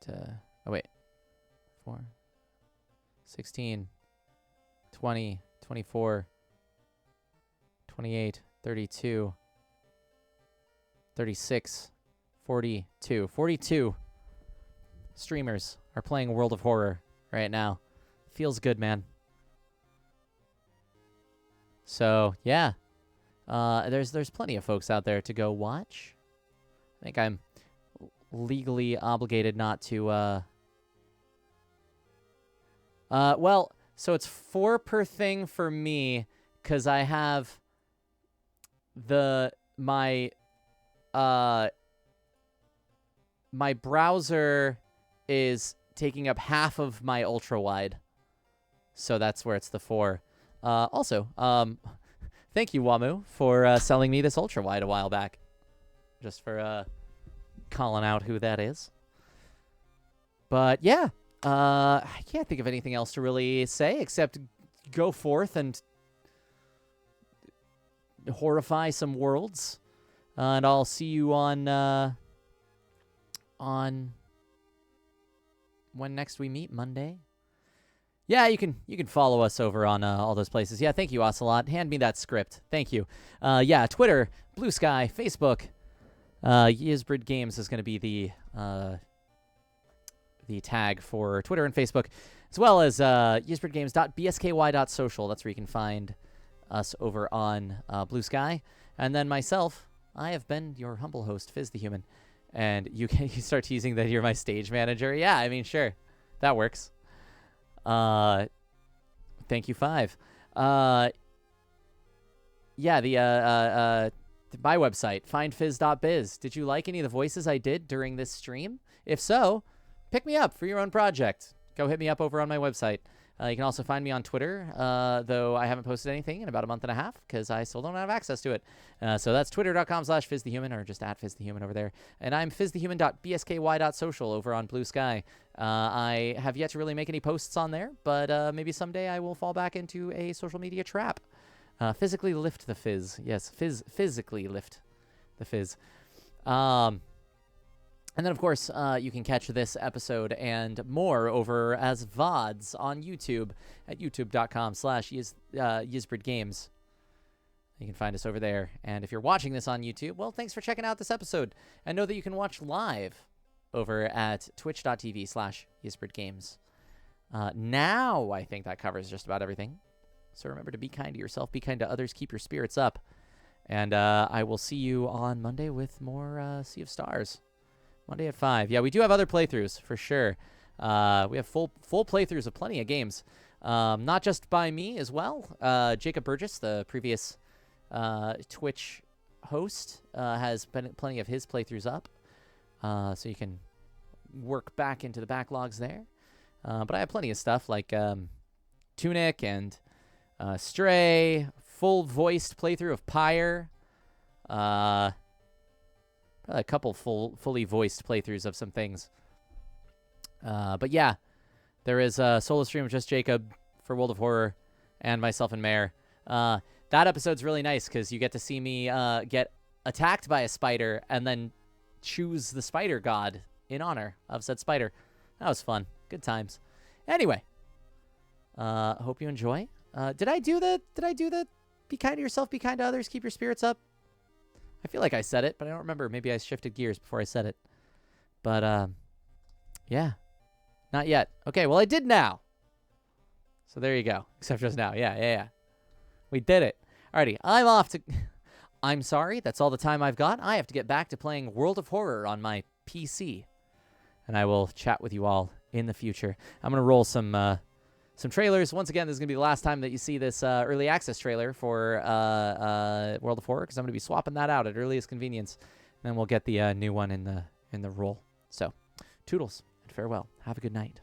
Oh, wait. 4, 16, 20, 24, 28, 32, 36, 42. 42 streamers are playing World of Horror right now. Feels good, man. So, yeah. There's plenty of folks out there to go watch. I think I'm legally obligated not to, well, so it's 4 per thing for me, because I have my browser is taking up half of my ultra wide, so that's where it's the 4. Also, thank you, Wamu, for selling me this ultra wide a while back. Just for calling out who that is. But yeah, I can't think of anything else to really say except go forth and horrify some worlds. And I'll see you on when next we meet, Monday. Yeah, you can follow us over on all those places. Yeah, thank you, Ocelot. Hand me that script. Thank you. Yeah, Twitter, Blue Sky, Facebook. Yizbrid Games is going to be the tag for Twitter and Facebook, as well as yizbridgames.bsky.social. That's where you can find us over on Blue Sky. And then myself, I have been your humble host, Fizz the Human. And you start teasing that you're my stage manager. Yeah, I mean, sure. That works. Thank you, 5. Yeah, my website, findfizz.biz. Did you like any of the voices I did during this stream? If so, pick me up for your own project. Go hit me up over on my website. You can also find me on Twitter, though I haven't posted anything in about a month and a half because I still don't have access to it. So that's twitter.com/FizzTheHuman or just @FizzTheHuman over there. And I'm fizzthehuman.bsky.social over on Blue Sky. I have yet to really make any posts on there, but maybe someday I will fall back into a social media trap. Physically lift the fizz. Yes, physically lift the fizz. And then, of course, you can catch this episode and more over as VODs on YouTube at youtube.com/YizbridGames. You can find us over there. And if you're watching this on YouTube, well, thanks for checking out this episode. And know that you can watch live over at twitch.tv/YizbridGames. Now, I think that covers just about everything. So remember to be kind to yourself, be kind to others, keep your spirits up. And I will see you on Monday with more Sea of Stars. Monday at 5. Yeah, we do have other playthroughs, for sure. We have full playthroughs of plenty of games. Not just by me as well. Jacob Burgess, the previous Twitch host, has been plenty of his playthroughs up. So you can work back into the backlogs there. But I have plenty of stuff like Tunic and Stray, full-voiced playthrough of Pyre. A couple fully voiced playthroughs of some things. But yeah, there is a solo stream of just Jacob for World of Horror and myself and Mare. That episode's really nice because you get to see me get attacked by a spider and then choose the spider god in honor of said spider. That was fun. Good times. Anyway, hope you enjoy. Did I do the be kind to yourself, be kind to others, keep your spirits up? I feel like I said it, but I don't remember. Maybe I shifted gears before I said it. But, yeah. Not yet. Okay, well, I did now. So there you go. Except just now. Yeah. We did it. Alrighty, I'm off to... I'm sorry, that's all the time I've got. I have to get back to playing World of Horror on my PC. And I will chat with you all in the future. I'm going to roll some trailers. Once again, this is going to be the last time that you see this early access trailer for World of Horror, because I'm going to be swapping that out at earliest convenience. And then we'll get the new one in the roll. So, toodles and farewell. Have a good night.